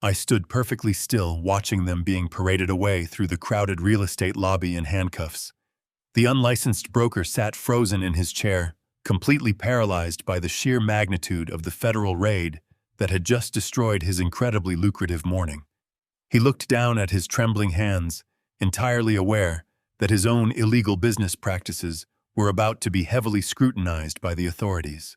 [SPEAKER 1] I stood perfectly still, watching them being paraded away through the crowded real estate lobby in handcuffs. The unlicensed broker sat frozen in his chair, completely paralyzed by the sheer magnitude of the federal raid that had just destroyed his incredibly lucrative morning. He looked down at his trembling hands, entirely aware that his own illegal business practices were about to be heavily scrutinized by the authorities.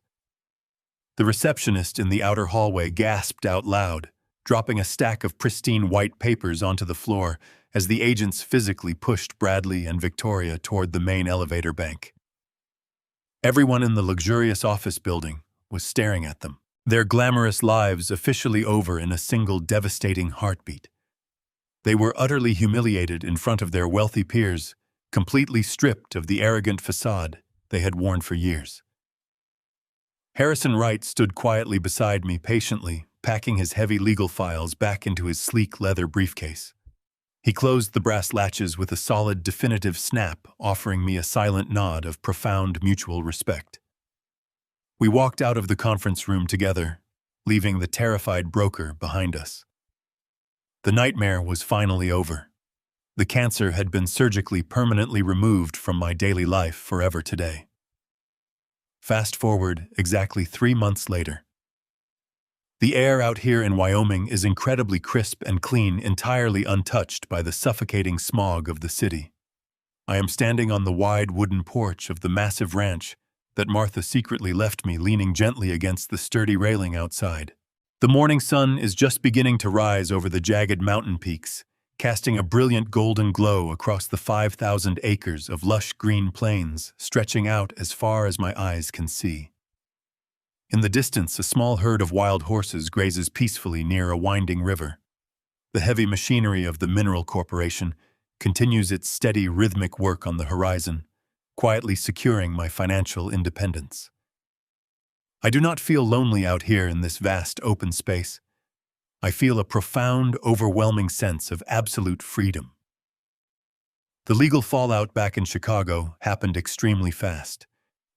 [SPEAKER 1] The receptionist in the outer hallway gasped out loud, dropping a stack of pristine white papers onto the floor as the agents physically pushed Bradley and Victoria toward the main elevator bank. Everyone in the luxurious office building was staring at them, their glamorous lives officially over in a single devastating heartbeat. They were utterly humiliated in front of their wealthy peers, completely stripped of the arrogant facade they had worn for years. Harrison Wright stood quietly beside me, patiently packing his heavy legal files back into his sleek leather briefcase. He closed the brass latches with a solid, definitive snap, offering me a silent nod of profound mutual respect. We walked out of the conference room together, leaving the terrified broker behind us. The nightmare was finally over. The cancer had been surgically permanently removed from my daily life forever today. Fast forward exactly 3 months later. The air out here in Wyoming is incredibly crisp and clean, entirely untouched by the suffocating smog of the city. I am standing on the wide wooden porch of the massive ranch that Martha secretly left me, leaning gently against the sturdy railing outside. The morning sun is just beginning to rise over the jagged mountain peaks, casting a brilliant golden glow across the 5,000 acres of lush green plains stretching out as far as my eyes can see. In the distance, a small herd of wild horses grazes peacefully near a winding river. The heavy machinery of the Mineral Corporation continues its steady, rhythmic work on the horizon, quietly securing my financial independence. I do not feel lonely out here in this vast open space. I feel a profound, overwhelming sense of absolute freedom. The legal fallout back in Chicago happened extremely fast.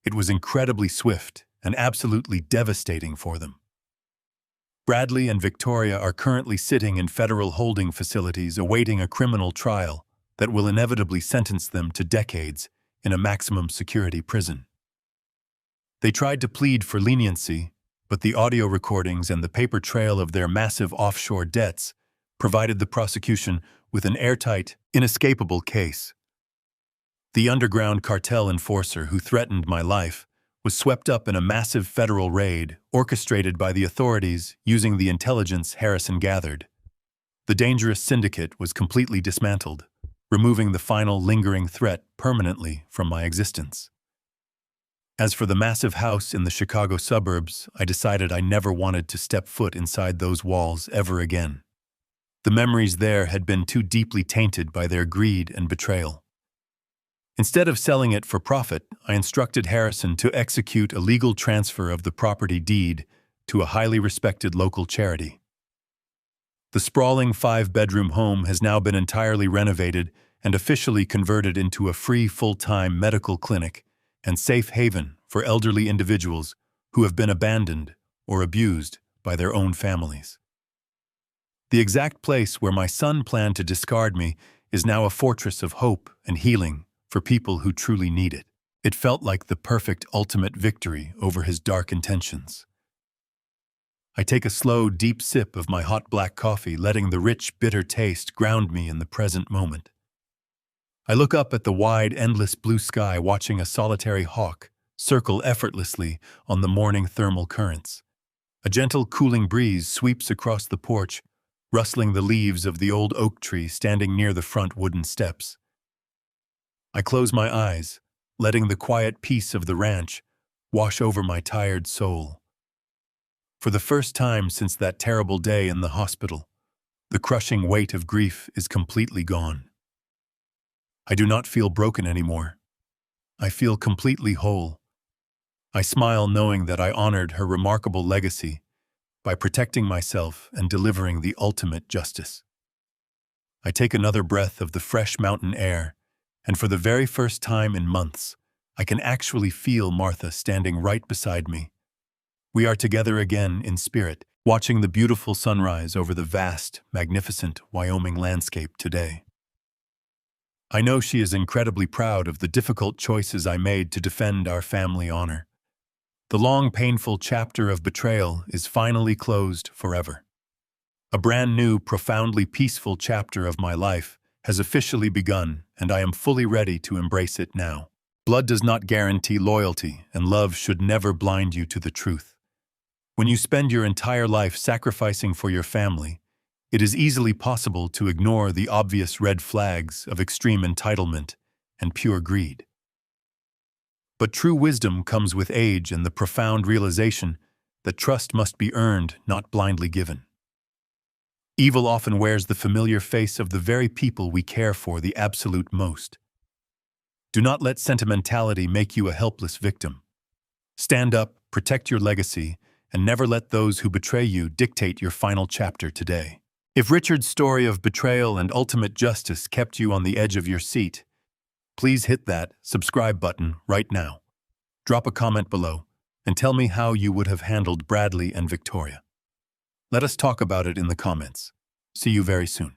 [SPEAKER 1] It was incredibly swift and absolutely devastating for them. Bradley and Victoria are currently sitting in federal holding facilities awaiting a criminal trial that will inevitably sentence them to decades in a maximum security prison. They tried to plead for leniency, but the audio recordings and the paper trail of their massive offshore debts provided the prosecution with an airtight, inescapable case. The underground cartel enforcer who threatened my life was swept up in a massive federal raid orchestrated by the authorities using the intelligence Harrison gathered. The dangerous syndicate was completely dismantled, removing the final lingering threat permanently from my existence. As for the massive house in the Chicago suburbs, I decided I never wanted to step foot inside those walls ever again. The memories there had been too deeply tainted by their greed and betrayal. Instead of selling it for profit, I instructed Harrison to execute a legal transfer of the property deed to a highly respected local charity. The sprawling 5-bedroom home has now been entirely renovated and officially converted into a free full-time medical clinic and safe haven for elderly individuals who have been abandoned or abused by their own families. The exact place where my son planned to discard me is now a fortress of hope and healing for people who truly need it. It felt like the perfect ultimate victory over his dark intentions. I take a slow, deep sip of my hot black coffee, letting the rich, bitter taste ground me in the present moment. I look up at the wide, endless blue sky, watching a solitary hawk circle effortlessly on the morning thermal currents. A gentle, cooling breeze sweeps across the porch, rustling the leaves of the old oak tree standing near the front wooden steps. I close my eyes, letting the quiet peace of the ranch wash over my tired soul. For the first time since that terrible day in the hospital, the crushing weight of grief is completely gone. I do not feel broken anymore. I feel completely whole. I smile knowing that I honored her remarkable legacy by protecting myself and delivering the ultimate justice. I take another breath of the fresh mountain air, and for the very first time in months, I can actually feel Martha standing right beside me. We are together again in spirit, watching the beautiful sunrise over the vast, magnificent Wyoming landscape today. I know she is incredibly proud of the difficult choices I made to defend our family honor. The long, painful chapter of betrayal is finally closed forever. A brand new, profoundly peaceful chapter of my life has officially begun, and I am fully ready to embrace it now. Blood does not guarantee loyalty, and love should never blind you to the truth. When you spend your entire life sacrificing for your family, it is easily possible to ignore the obvious red flags of extreme entitlement and pure greed. But true wisdom comes with age and the profound realization that trust must be earned, not blindly given. Evil often wears the familiar face of the very people we care for the absolute most. Do not let sentimentality make you a helpless victim. Stand up, protect your legacy, and never let those who betray you dictate your final chapter today. If Richard's story of betrayal and ultimate justice kept you on the edge of your seat, please hit that subscribe button right now. Drop a comment below and tell me how you would have handled Bradley and Victoria. Let us talk about it in the comments. See you very soon.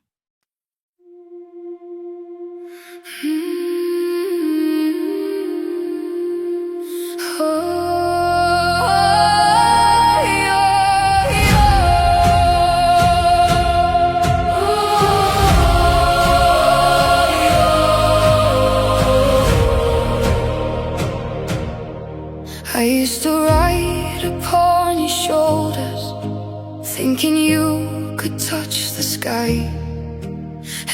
[SPEAKER 2] I used to ride upon your shoulders, thinking you could touch the sky.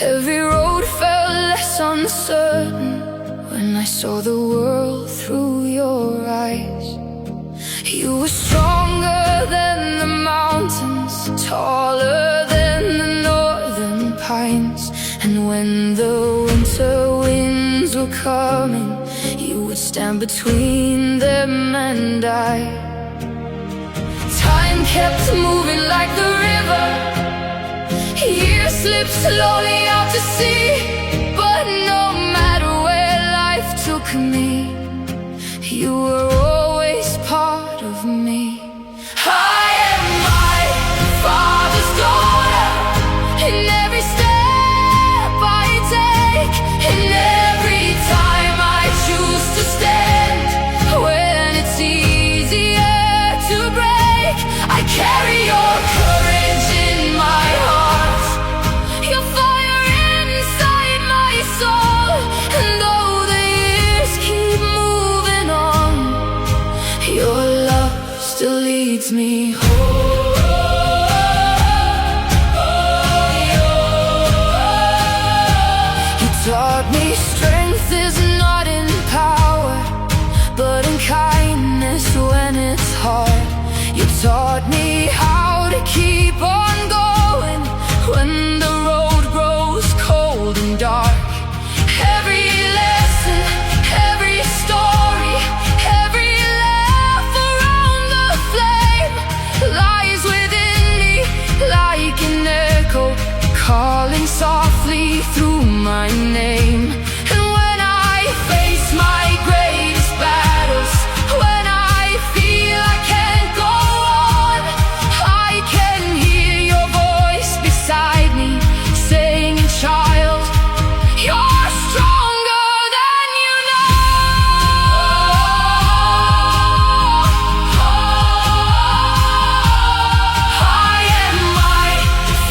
[SPEAKER 2] Every road felt less uncertain when I saw the world through your eyes. You were stronger than the mountains, taller than the northern pines. And when the winter winds were coming, you would stand between them and I. Time kept moving like the river, years slipped slowly out to sea. But no matter where life took me, you were always part of me. I am my father's daughter, in every step I take, in every time I choose to stand. When it's easier to break, I carry your courage in my heart, your fire inside my soul. And though the years keep moving on, your love still leads me home. You taught me strength is not in power, but in kindness taught me how to keep on going when the road grows cold and dark. Every lesson, every story, every laugh around the flame lies within me like an echo, calling softly through my name. And when I face my greatest battles, when I feel I can't go on, I can hear your voice beside me saying, "Child, you're stronger than you know." I am my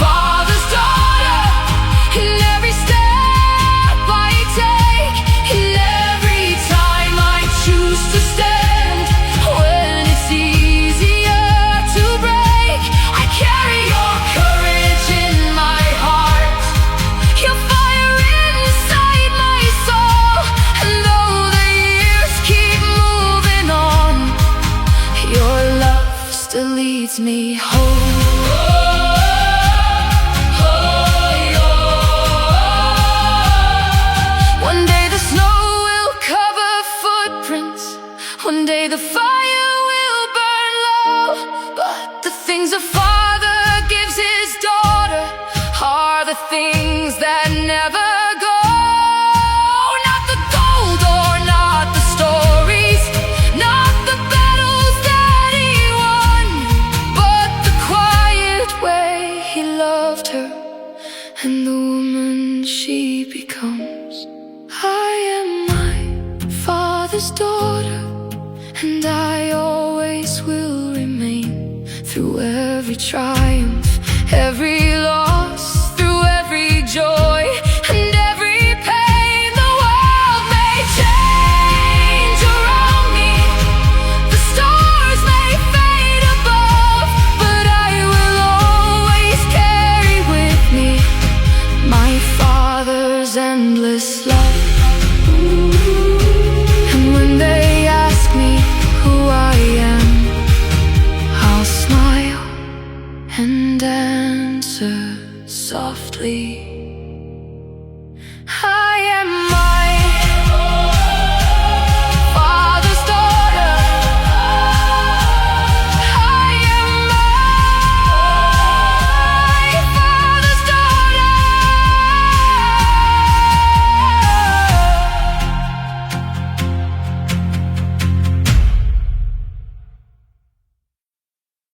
[SPEAKER 2] Father's daughter, in every step I take, in every time I choose to stand. When it's easier to break, I carry your courage in my heart, your fire inside my soul. And though the years keep moving on, your love still leads me home. One day the snow will cover footprints, one day the fire will burn low, but the things a father gives his daughter are the things that never go. Not the gold or not the stories, not the battles that he won, but the quiet way he loved her and the woman she becomes. I am my Father's daughter, and I always will remain. Through every triumph, every loss, through every joy and every pain, the world may change around me, the stars may fade above, but I will always carry with me my Father's endless love. And when they ask me who I am, I'll smile and answer softly.